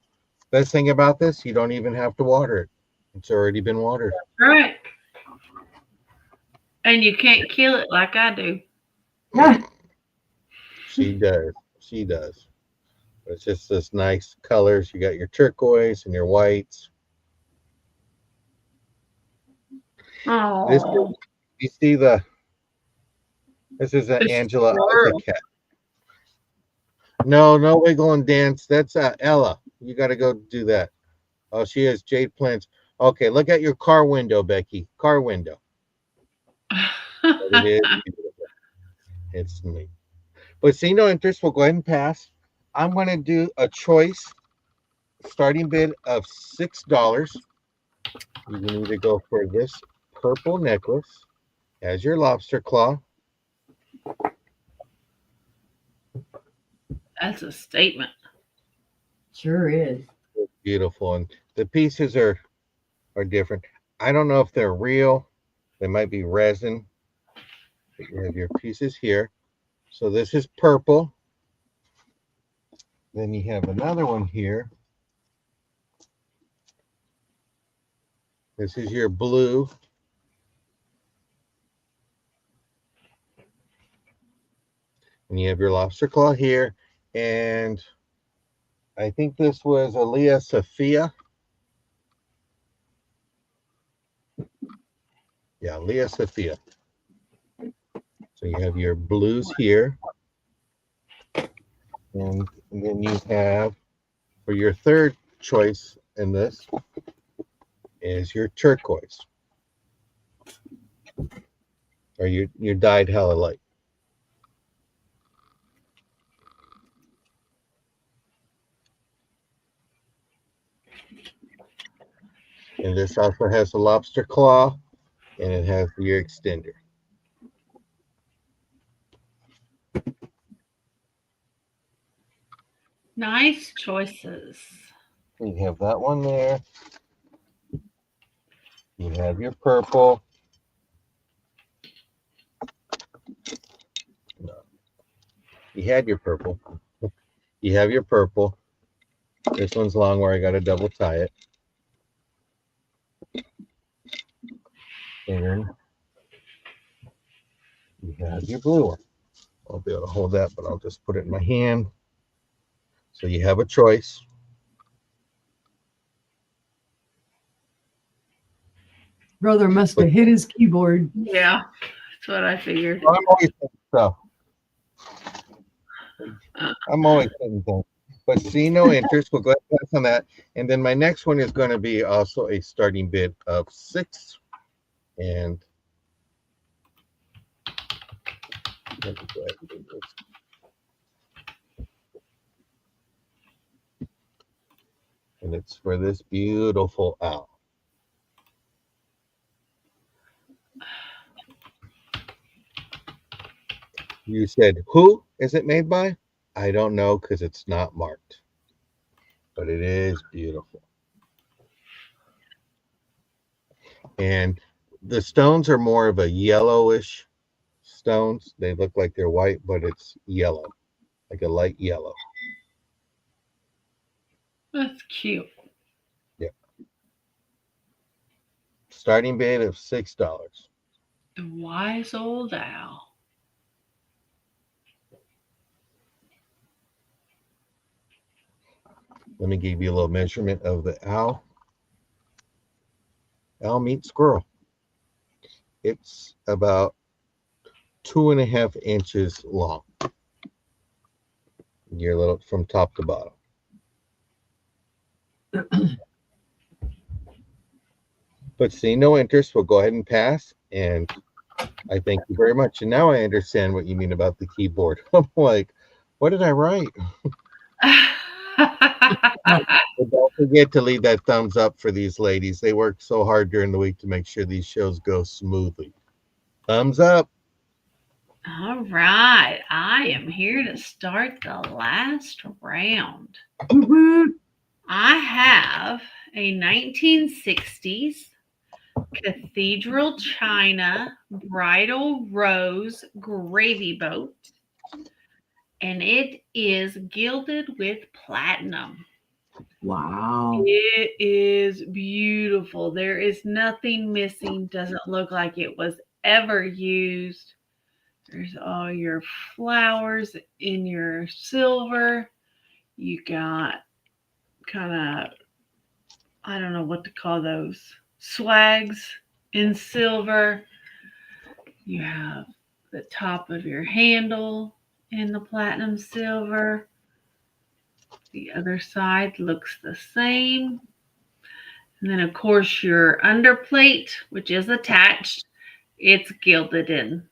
Best thing about this, you don't even have to water it. It's already been watered. Right. And you can't kill it like I do. She does. She does. It's just this nice colors. You got your turquoise and your whites. This is, Oh, you see the, this is an it's Angela as a squirrel. cat. No, no wiggle and dance. That's Ella. You got to go do that. Oh, she has jade plants. Okay, look at your car window, Becky. Car window. But it is beautiful. It's neat. But see no interest. We'll go ahead and pass. I'm going to do a choice starting bid of $6. You can either go for this purple necklace as your lobster claw. That's a statement. Sure is. It's beautiful, and the pieces are different. I don't know if they're real. They might be resin. But you have your pieces here. So this is purple. Then you have another one here. This is your blue. And you have your lobster claw here. And I think this was Aaliyah Sophia. Yeah, Leah Sophia. So you have your blues here. And then you have, for your third choice in this, is your turquoise. Or your dyed hella light. And this also has a lobster claw, and it has your extender. Nice choices. You have that one there. You have your purple. No. You had your purple. You have your purple. This one's long where I got to double tie it. And you have your blue one. I'll be able to hold that, but I'll just put it in my hand. So you have a choice. Brother must have hit his keyboard. Yeah, that's what I figured. I'm always thinking stuff. I'm always thinking things. But see no interest. We'll go ahead and pass on that. And then my next one is going to be also a starting bid of 6. And let me go ahead and do this. And it's for this beautiful owl. You said, who is it made by? I don't know because it's not marked. But it is beautiful. And the stones are more of a yellowish stones. They look like they're white, but it's yellow, like a light yellow. That's cute. Yeah. Starting bid of $6. The wise old owl. Let me give you a little measurement of the owl. Owl meets squirrel. It's about 2.5 inches long. Your little from top to bottom. But see no interest. We'll go ahead and pass. And I thank you very much. And now I understand what you mean about the keyboard. I'm like, what did I write? But don't forget to leave that thumbs up for these ladies. They work so hard during the week to make sure these shows go smoothly. Thumbs up. All right. I am here to start the last round. Woot woot. I have a 1960s Cathedral China Bridal Rose Gravy Boat, and it is gilded with platinum. Wow. It is beautiful. There is nothing missing. Doesn't look like it was ever used. There's all your flowers in your silver. You got kind of, I don't know what to call those, swags in silver. You have the top of your handle in the platinum silver. The other side looks the same. And then, of course, your underplate, which is attached, it's gilded in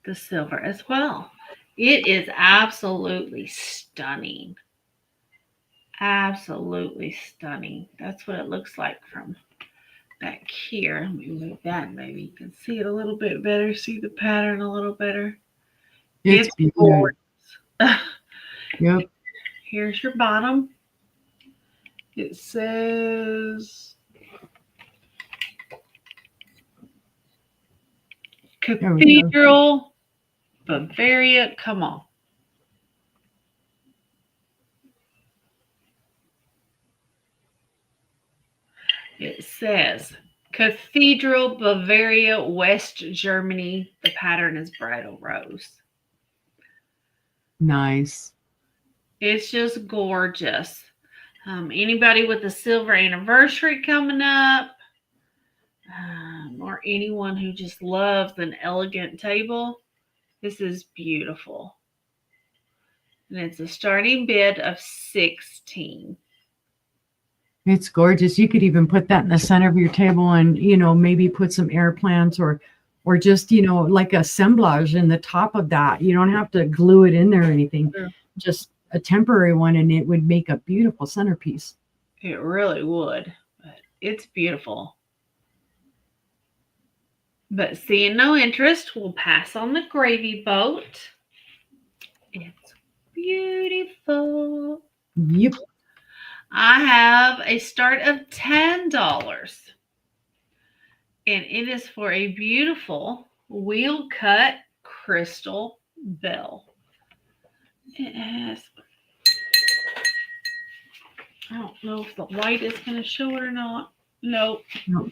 the silver as well. It is absolutely stunning. Absolutely stunning. That's what it looks like from back here. Let me move that. Maybe you can see it a little bit better, see the pattern a little better. It's beautiful. gorgeous. Yep. Here's your bottom. It says Cathedral, Bavaria. Come on. It says Cathedral, Bavaria, West Germany. The pattern is bridal rose. Nice. It's just gorgeous. Anybody with a silver anniversary coming up, or anyone who just loves an elegant table, this is beautiful. And it's a starting bid of 16. It's gorgeous. You could even put that in the center of your table and, maybe put some air plants or just, like assemblage in the top of that. You don't have to glue it in there or anything. Sure. Just a temporary one, and it would make a beautiful centerpiece. It really would. But it's beautiful. But seeing no interest, we'll pass on the gravy boat. It's beautiful. Yep. I have a start of $10. And it is for a beautiful wheel cut crystal bell. It has, I don't know if the light is going to show it or not. Nope. No.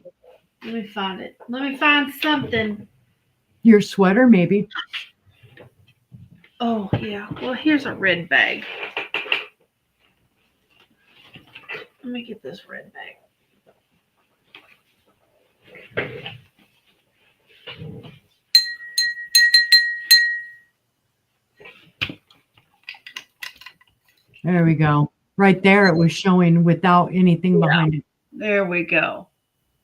Let me find it. Let me find something. Your sweater, maybe. Oh, yeah. Well, here's a red bag. Let me get this red bag. There we go. Right there, it was showing without anything behind it. There we go.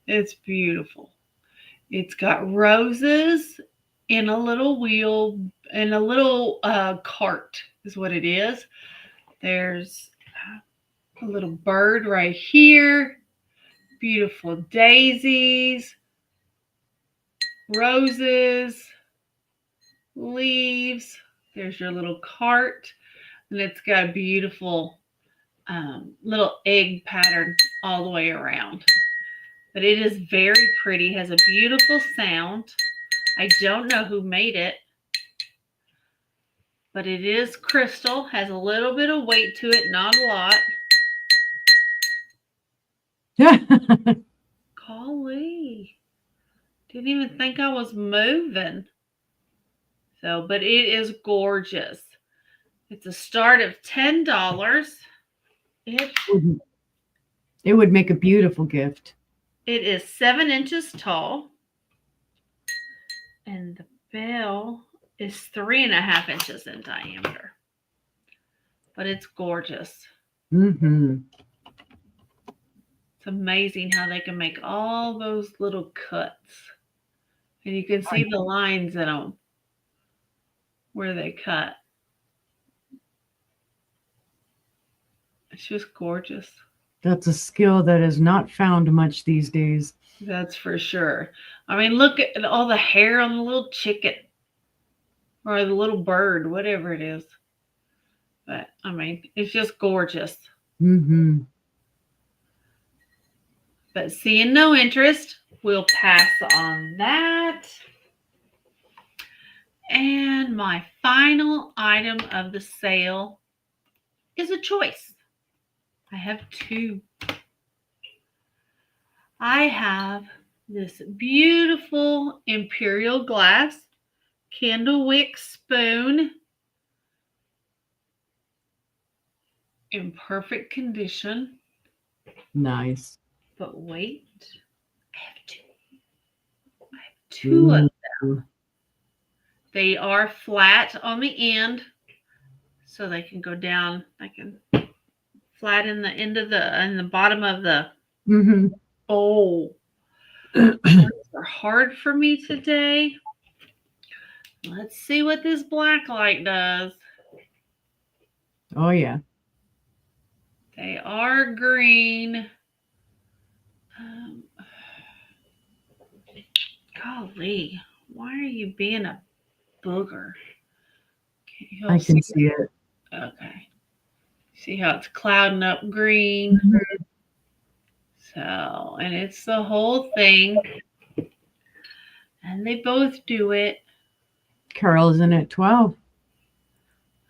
It's beautiful. It's got roses in a little wheel, in a little cart is what it is. There's a little bird right here. Beautiful daisies, roses, leaves. There's your little cart. And it's got a beautiful little egg pattern all the way around. But it is very pretty, has a beautiful sound. I don't know who made it, but it is crystal, has a little bit of weight to it, not a lot. Golly, didn't even think I was moving. So, but it is gorgeous. It's a start of $10. It would make a beautiful gift. It is 7 inches tall, and the bell is 3.5 inches in diameter. But it's gorgeous. Mm-hmm. It's amazing how they can make all those little cuts. And you can see the lines in them where they cut. It's just gorgeous. That's a skill that is not found much these days. That's for sure. I mean, look at all the hair on the little chicken or the little bird, whatever it is. But, I mean, it's just gorgeous. Mm-hmm. But seeing no interest, we'll pass on that. And my final item of the sale is a choice. I have two. I have this beautiful imperial glass candle wick spoon in perfect condition. Nice. But wait, I have two. I have two of them. They are flat on the end, so they can go down. I can flat in the end of the bottom of the bowl. These are hard for me today. Let's see what this black light does. Oh yeah. They are green. Golly, why are you being a booger? I can see it. Okay. See how it's clouding up green? So, and it's the whole thing. And they both do it. Carol's in at 12.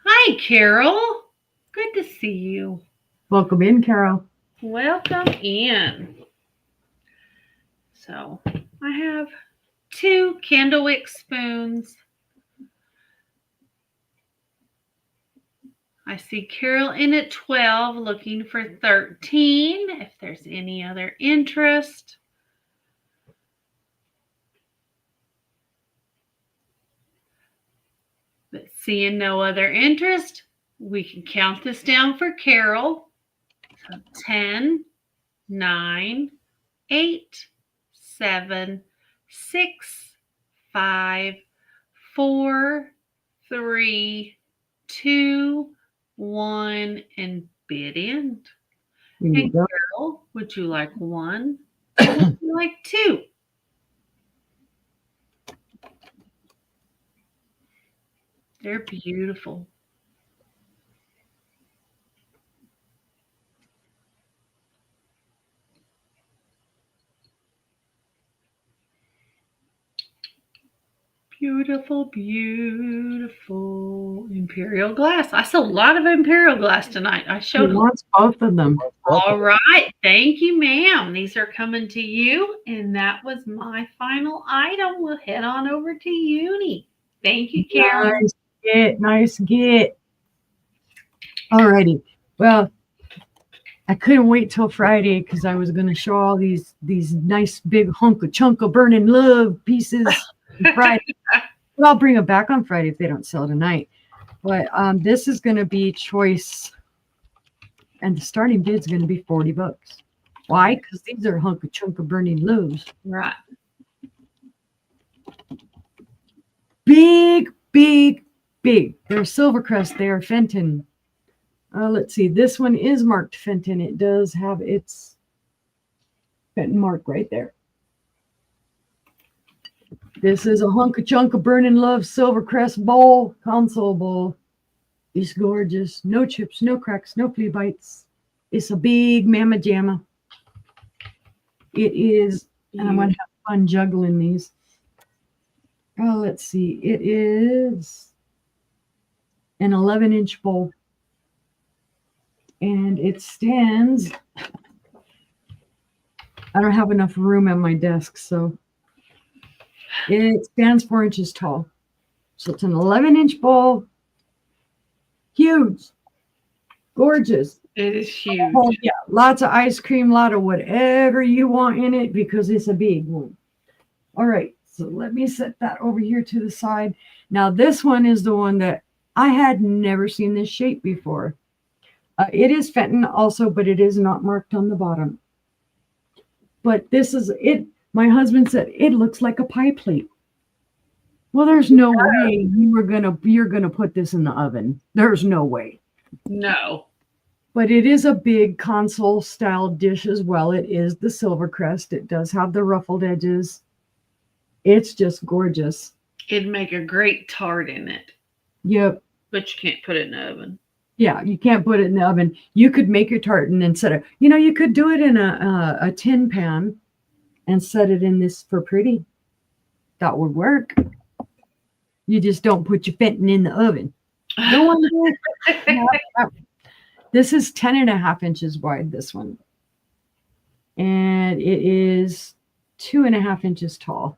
Hi, Carol. Good to see you. Welcome in, Carol. Welcome in. So, I have two candlewick spoons. I see Carol in at 12 looking for 13 if there's any other interest. But seeing no other interest, we can count this down for Carol. So 10, 9, 8, 7, 6, 5, 4, 3, 2, 1, and bid in. And Carol, would you like 1 or would you like 2? They're beautiful. Beautiful, beautiful imperial glass. I saw a lot of imperial glass tonight. I showed wants both of them. All right. Thank you, ma'am. These are coming to you. And that was my final item. We'll head on over to Uni. Thank you, Carol. Nice get. Alrighty. Well, I couldn't wait till Friday because I was going to show all these nice big chunk of burning love pieces Friday. But I'll bring them back on Friday if they don't sell tonight. But this is going to be choice, and the starting bid is going to be $40. Why? Because these are chunk of burning loaves. Right. Big, big, big. They're Silvercrest. They are Fenton. Let's see. This one is marked Fenton. It does have its Fenton mark right there. This is a chunk of burning love Silvercrest bowl, console bowl. It's gorgeous. No chips, no cracks, no flea bites. It's a big mamma jamma. It is, and I'm going to have fun juggling these. Oh, let's see. It is an 11-inch bowl. And it stands, I don't have enough room at my desk, so it stands 4 inches tall. So it's an 11-inch bowl. Huge. Gorgeous. It is huge. Oh, yeah. Lots of ice cream, a lot of whatever you want in it because it's a big one. All right. So let me set that over here to the side. Now, this one is the one that I had never seen this shape before. It is Fenton also, but it is not marked on the bottom. But this is it. My husband said it looks like a pie plate. Well, there's no way you're gonna put this in the oven. There's no way. No. But it is a big console style dish as well. It is the Silvercrest. It does have the ruffled edges. It's just gorgeous. It'd make a great tart in it. Yep. But you can't put it in the oven. Yeah, you can't put it in the oven. You could make your tart and then set it. You could do it in a tin pan and set it in this for pretty. That would work. You just don't put your Fenton in the oven. No one does. This is 10.5 inches wide, this one. And it is 2.5 inches tall.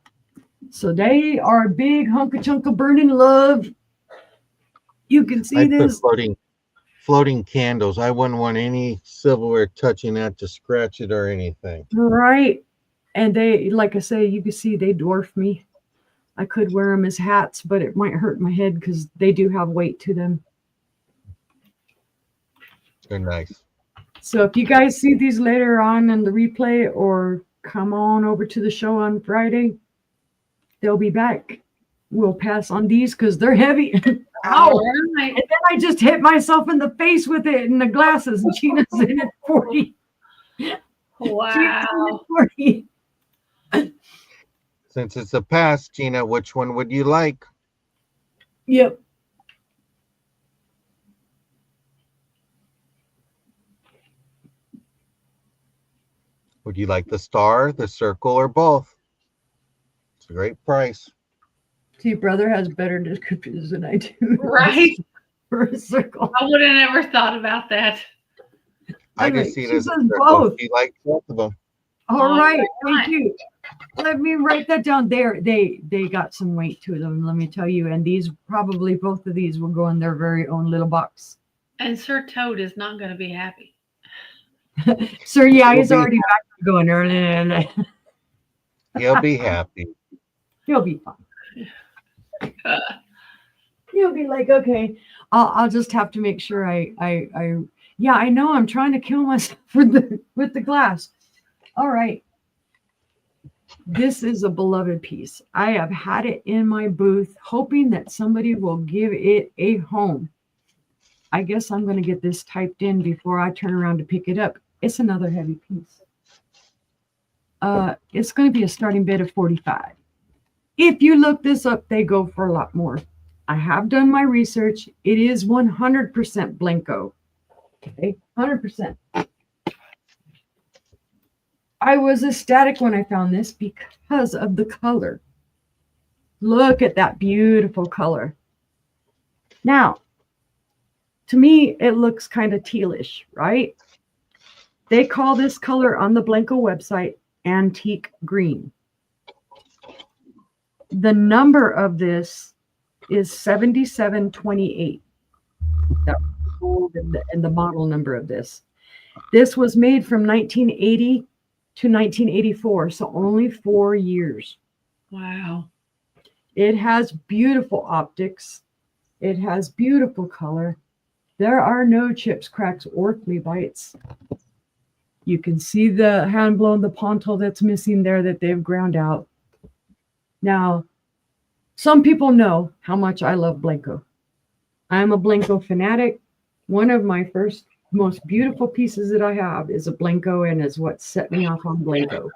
So they are a big hunk of chunk of burning love. You can see I put this. floating candles. I wouldn't want any silverware touching that to scratch it or anything. Right. And they, like I say, you can see they dwarf me. I could wear them as hats, but it might hurt my head because they do have weight to them. They're nice. So if you guys see these later on in the replay or come on over to the show on Friday, they'll be back. We'll pass on these because they're heavy. Ow! Right. And then I just hit myself in the face with it in the glasses. And Gina's in at 40. Wow. 40. Since it's a pass, Gina, which one would you like? Yep. Would you like the star, the circle, or both? It's a great price. See, brother has better descriptions than I do. Right. For a circle. I would have never thought about that. I Okay, just see it she as a says circle. both. If you like both of them. All right, right. thank you. Let me write that down. There, they got some weight to them. Let me tell you. And these probably both of these will go in their very own little box. And Sir Toad is not going to be happy. Sir, yeah, He'll he's be already back to going early. He'll be happy. He'll be fine. He'll be like, okay, I'll just have to make sure yeah, I know I'm trying to kill myself with the glass. All right. This is a beloved piece. I have had it in my booth, hoping that somebody will give it a home. I guess I'm going to get this typed in before I turn around to pick it up. It's another heavy piece. It's going to be a starting bid of 45. If you look this up, they go for a lot more. I have done my research. It is 100% Blenko. Okay, 100%. I was ecstatic when I found this because of the color. Look at that beautiful color. Now, to me, it looks kind of tealish, right? They call this color on the Blenko website antique green. The number of this is 7728. That's and the model number of this. This was made from 1980 to 1984, so only 4 years. Wow. It has beautiful optics. It has beautiful color. There are no chips, cracks, or flea bites. You can see the hand blown, the ponto that's missing there that they've ground out. Now, some people know how much I love Blenko. I'm a Blenko fanatic. One of my first most beautiful pieces that I have is a Blenko, and is what set me off on Blenko.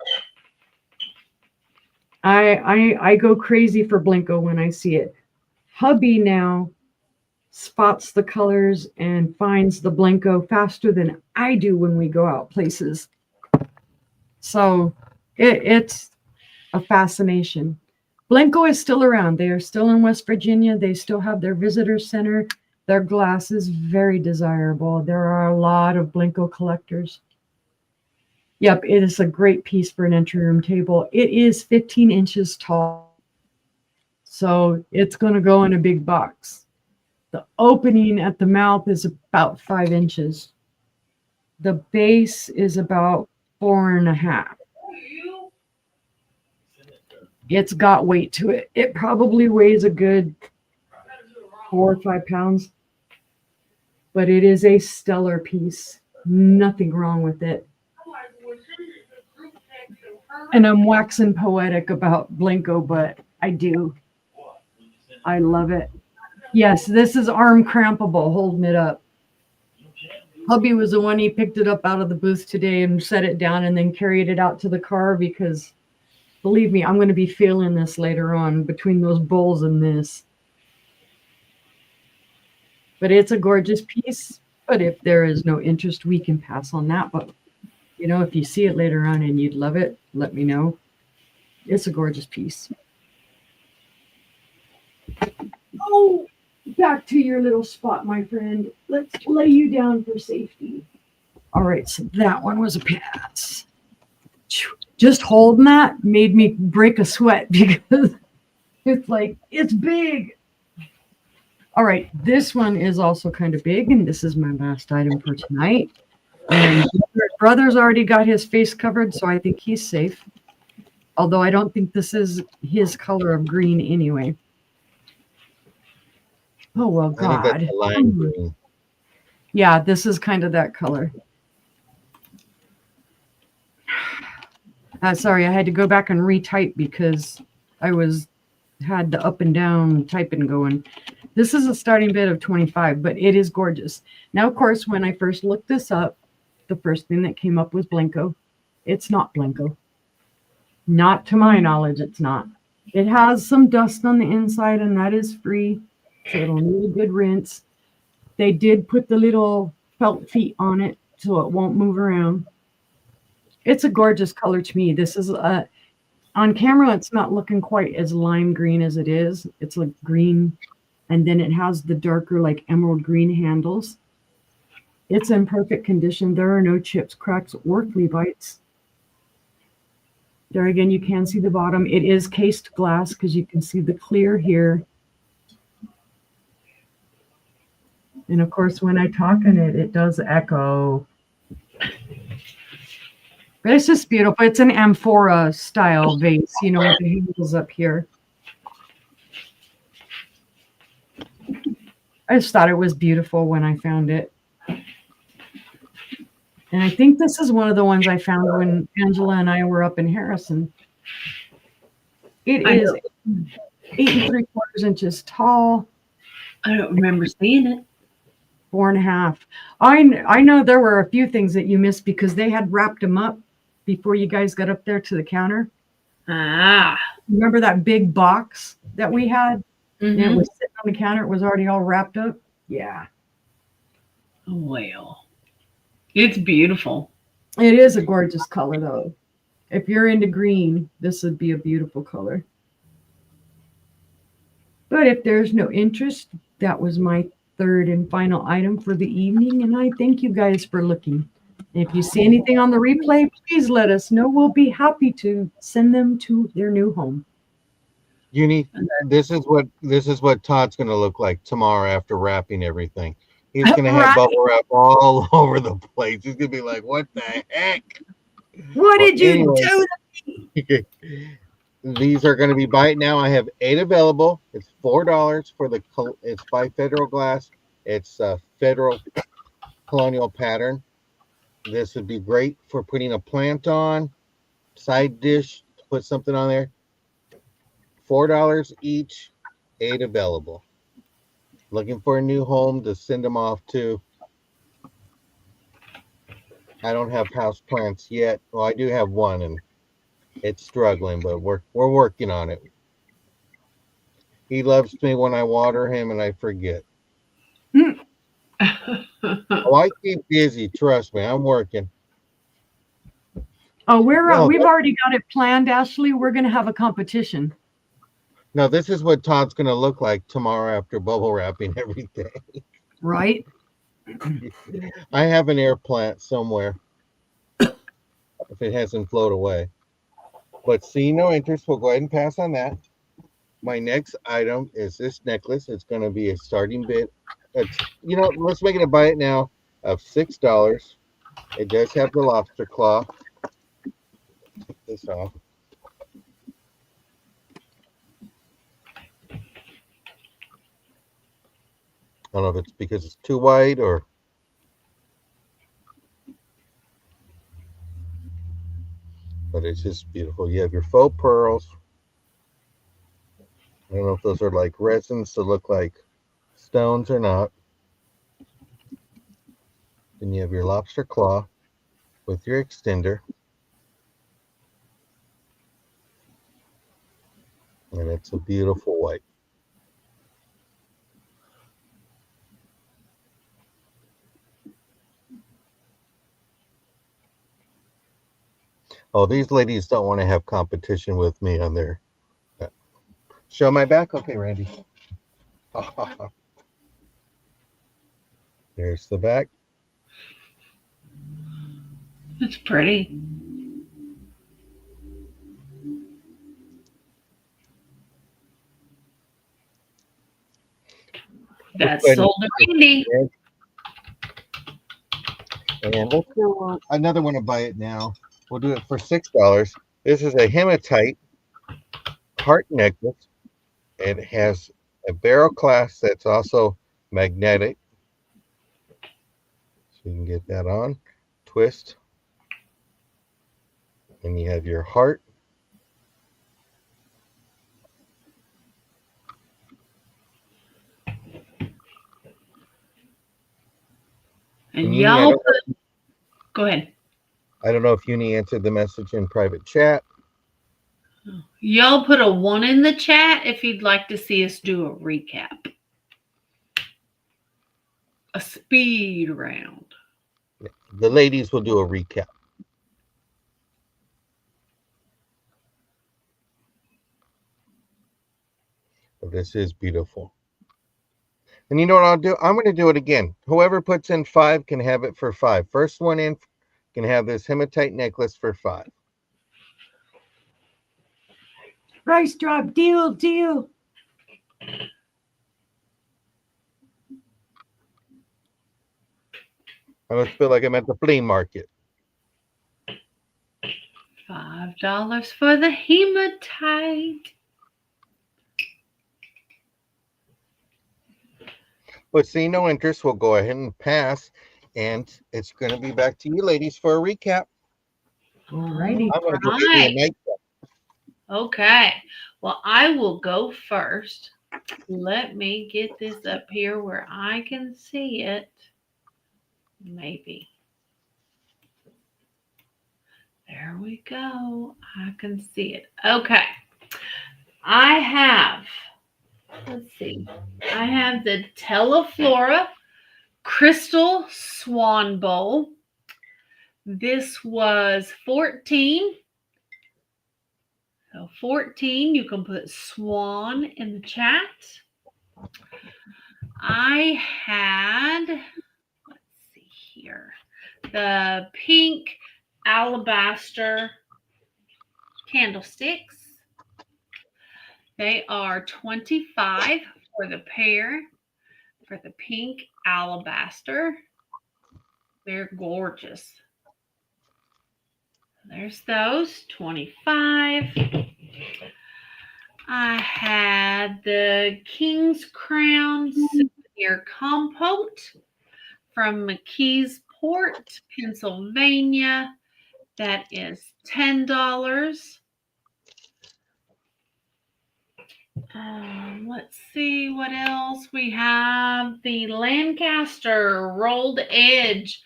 I go crazy for Blenko when I see it. Hubby now spots the colors and finds the Blenko faster than I do when we go out places. So it's a fascination. Blenko is still around. They are still in West Virginia. They still have their visitor center. Their glass is very desirable. There are a lot of Blenko collectors. Yep, it is a great piece for an entry room table. It is 15 inches tall. So it's going to go in a big box. The opening at the mouth is about 5 inches. The base is about 4.5. It's got weight to it. It probably weighs a good 4 or 5 pounds. But it is a stellar piece. Nothing wrong with it. And I'm waxing poetic about Blenko, but I do. I love it. Yes, this is arm crampable, holding it up. Hubby was the one, he picked it up out of the booth today and set it down and then carried it out to the car because, believe me, I'm going to be feeling this later on between those bowls and this. But it's a gorgeous piece. But if there is no interest, we can pass on that. But, you know, if you see it later on and you'd love it, let me know. It's a gorgeous piece. Oh, back to your little spot, my friend. Let's lay you down for safety. All right, so that one was a pass. Just holding that made me break a sweat because it's like, it's big. All right, this one is also kind of big, and this is my last item for tonight. And brother's already got his face covered, so I think he's safe. Although I don't think this is his color of green anyway. Oh, well, I think that's God. a lime green. Yeah, this is kind of that color. Sorry, I had to go back and retype because I had the up and down typing going. This is a starting bid of 25, but it is gorgeous. Now, of course, when I first looked this up, the first thing that came up was Blanco. It's not Blanco. Not to my knowledge, it's not. It has some dust on the inside, and that is free, so it'll need a good rinse. They did put the little felt feet on it, so it won't move around. It's a gorgeous color to me. This is on camera, it's not looking quite as lime green as it is. It's like green, and then it has the darker, like emerald green handles. It's in perfect condition. There are no chips, cracks, or flea bites. There again, you can see the bottom. It is cased glass because you can see the clear here. And of course, when I talk in it, it does echo. But it's just beautiful. It's an amphora style vase, with the handles up here. I just thought it was beautiful when I found it. And I think this is one of the ones I found when Angela and I were up in Harrison. It is 8 3/4 inches tall. I don't remember seeing it. 4.5. I know there were a few things that you missed because they had wrapped them up before you guys got up there to the counter. Ah. Remember that big box that we had? Mm-hmm. And it was sitting on the counter. It was already all wrapped up. Yeah. Well, it's beautiful. It is a gorgeous color, though. If you're into green, this would be a beautiful color. But if there's no interest, that was my third and final item for the evening. And I thank you guys for looking. If you see anything on the replay, please let us know. We'll be happy to send them to their new home. This is what Todd's going to look like tomorrow after wrapping everything. He's going to have bubble wrap all over the place. He's going to be like, "What the heck? What did you do to me?" These are going to be by now. I have 8 available. It's $4 for it's by Federal Glass. It's a Federal Colonial pattern. This would be great for putting a plant on, side dish, put something on there. $4 each, 8 available. Looking for a new home to send them off to. I don't have house plants yet. Well, I do have one, and it's struggling, but we're working on it. He loves me when I water him, and I forget. I keep busy. Trust me, I'm working. Oh, we've already got it planned, Ashley. We're going to have a competition. No, this is what Todd's going to look like tomorrow after bubble wrapping everything. Right? I have an air plant somewhere. If it hasn't flown away. But see no interest, we'll go ahead and pass on that. My next item is this necklace. It's going to be a starting bid. Let's make it a buy it now of $6. It does have the lobster claw. Take this off. I don't know if it's because it's too wide or. But it's just beautiful. You have your faux pearls. I don't know if those are like resins to look like stones or not. Then you have your lobster claw with your extender. And it's a beautiful white. Oh, these ladies don't want to have competition with me on their. Show my back? Okay, Randy. There's the back. It's pretty. That's Go ahead sold to Randy. and let's do another one to buy it now. We'll do it for $6. This is a hematite heart necklace. It has a barrel clasp that's also magnetic. So you can get that on, twist, and you have your heart. And Uni, y'all go ahead. I don't know if Uni answered the message in private chat. Y'all put a 1 in the chat if you'd like to see us do a recap. A speed round. The ladies will do a recap. This is beautiful. And you know what I'll do? I'm going to do it again. Whoever puts in 5 can have it for 5. First one in can have this hematite necklace for 5. Price drop, deal. I must feel like I'm at the flea market. $5 for the hematite. But see no interest, we'll go ahead and pass. And it's going to be back to you ladies for a recap. Alrighty. I'm going to go get me a Right. nightcap. Okay. Well, I will go first. Let me get this up here where I can see it. Maybe. There we go. I can see it. Okay. I have, let's see, I have the Teleflora Crystal Swan Bowl. This was 14. So 14, you can put swan in the chat. I had, let's see here, the pink alabaster candlesticks. They are 25 for the pair for the pink alabaster. They're gorgeous. There's those, 25. I had the King's Crown Souvenir Compote from McKeesport, Pennsylvania. That is $10. Let's see what else we have. The Lancaster Rolled Edge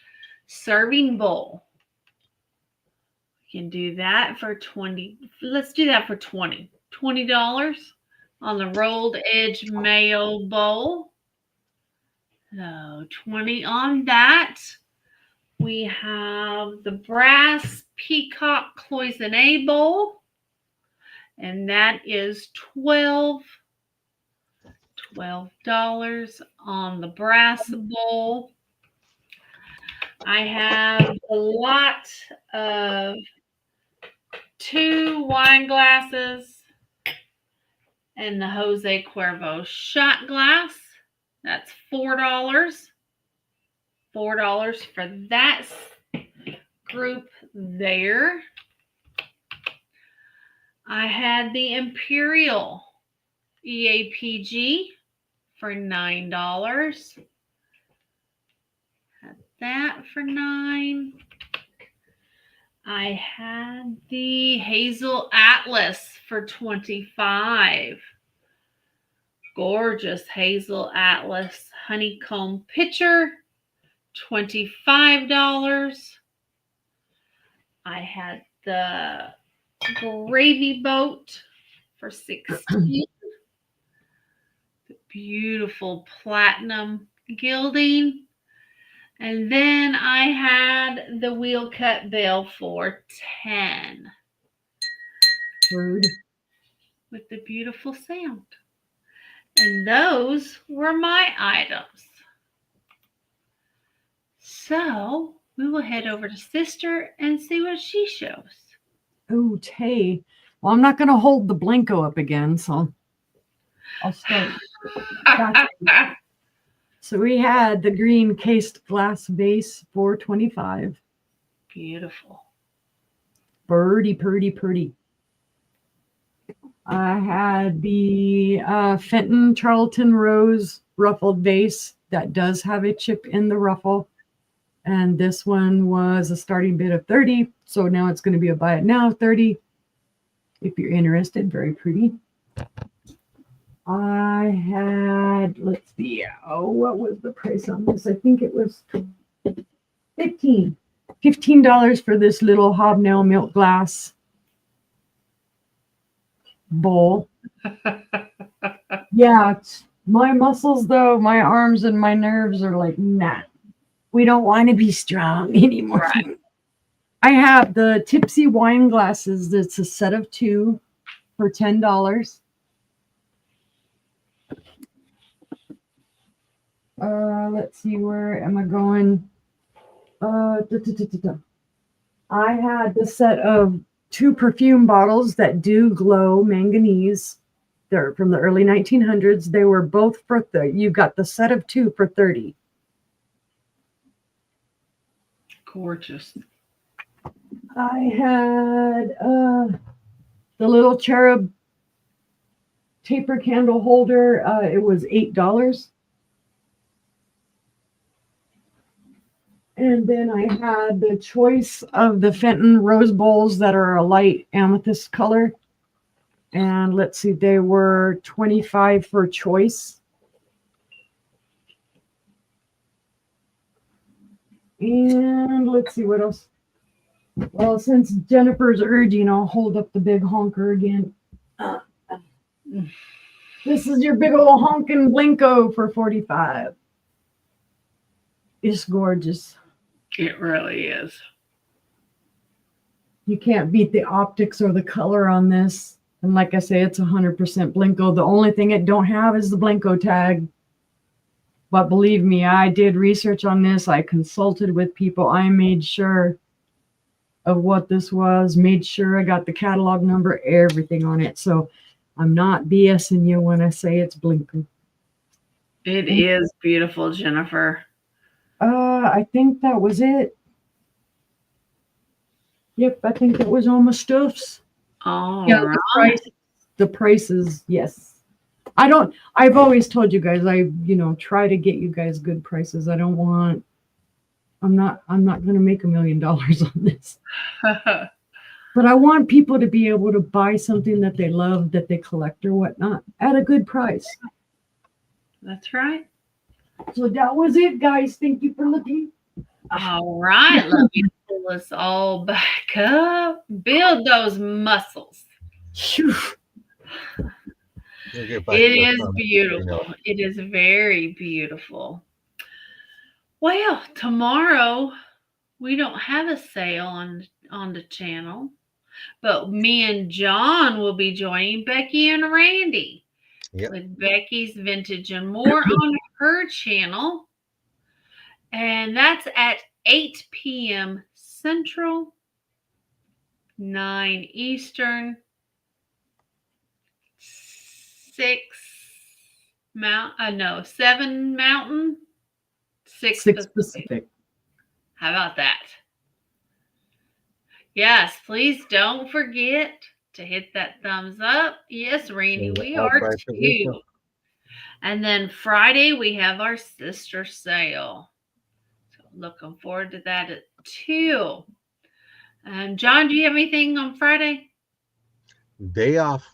Serving Bowl. We can do that for 20. Let's do that for 20. $20 on the Rolled Edge Mayo Bowl. So 20 on that. We have the Brass Peacock Cloisonne Bowl. And that is $12 on the brass bowl. I have a lot of 2 wine glasses and the Jose Cuervo shot glass. That's $4. $4 for that group there. I had the Imperial EAPG for $9. Had that for $9. I had the Hazel Atlas for $25. Gorgeous Hazel Atlas honeycomb pitcher, $25. I had the Gravy Boat for $16. The beautiful platinum gilding. And then I had the wheel cut bell for $10. Rude. With the beautiful sound. And those were my items. So we will head over to Sister and see what she shows. Okay. Well, I'm not going to hold the Blanco up again, so I'll start. So we had the green cased glass vase, $4.25. Beautiful. Purdy. I had the Fenton Charlton Rose ruffled vase that does have a chip in the ruffle. And this one was a starting bid of 30. So now it's going to be a buy it now 30. If you're interested, very pretty. I had, let's see, what was the price on this? I think it was $15 for this little hobnail milk glass bowl. Yeah, my muscles though, my arms and my nerves are like, nah, we don't want to be strong anymore. Right. I have the Tipsy wine glasses. It's a set of 2 for $10. Let's see, where am I going? I had the set of 2 perfume bottles that do glow manganese. They're from the early 1900s. They were both for you got the set of 2 for 30. Gorgeous. I had the little cherub taper candle holder. It was $8. And then I had the choice of the Fenton rose bowls that are a light amethyst color. And let's see, they were $25 for choice. And let's see what else. Well, since Jennifer's urging, I'll hold up the big honker again. This is your big old honkin' Blanco for $45. It's gorgeous. It really is. You can't beat the optics or the color on this. And like I say, it's 100% Blanco. The only thing it don't have is the Blanco tag. But believe me, I did research on this. I consulted with people. I made sure of what this was, made sure I got the catalog number, everything on it. So I'm not BSing you when I say it's Blanco. It is beautiful, Jennifer. I think that was it. Yep, I think that was all my stuffs. All Yeah, right. the prices, yes. I've always told you guys, I try to get you guys good prices. I'm not going to make $1 million on this. But I want people to be able to buy something that they love, that they collect or whatnot at a good price. That's right. So that was it, guys. Thank you for looking. All right. Let me pull us all back up. Build those muscles. Phew. It is beautiful. It is very beautiful. Well, tomorrow we don't have a sale on the channel, but me and John will be joining Becky and Randy with Becky's Vintage and More on her channel. And that's at 8 p.m. Central, 9 Eastern, 7 Mountain, 6 Pacific. How about that? Yes, please don't forget to hit that thumbs up. Yes, Randy, we are too. And then Friday, we have our sister sale. So looking forward to that too. John, do you have anything on Friday? Day off.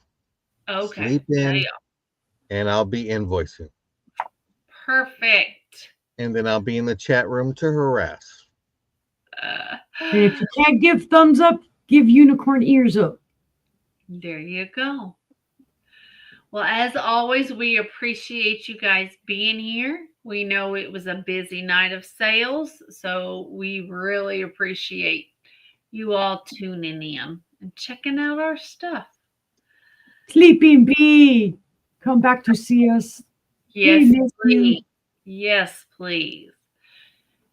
Okay. Sleep in, and I'll be invoicing. Perfect. And then I'll be in the chat room to harass. And if you can't give thumbs up, give unicorn ears up. There you go. Well, as always, we appreciate you guys being here. We know it was a busy night of sales, so we really appreciate you all tuning in and checking out our stuff. Sleeping Bee, come back to see us. Yes, please. Yes, please.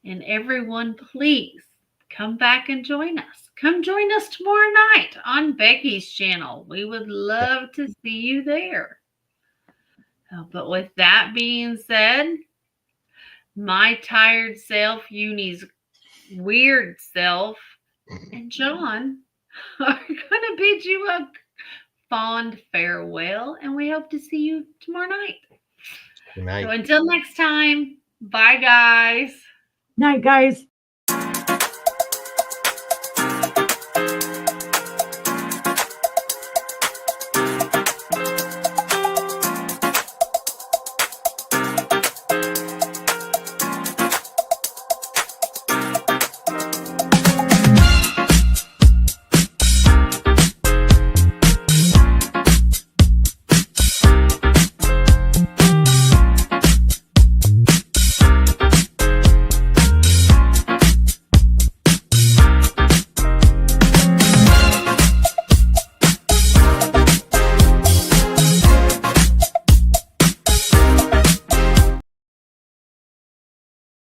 And everyone, please come back and join us. Come join us tomorrow night on Becky's channel. We would love to see you there. But with that being said, my tired self, Uni's weird self, and John are going to bid you a fond farewell, and we hope to see you tomorrow night. Good night. So until next time, bye, guys. Night, guys.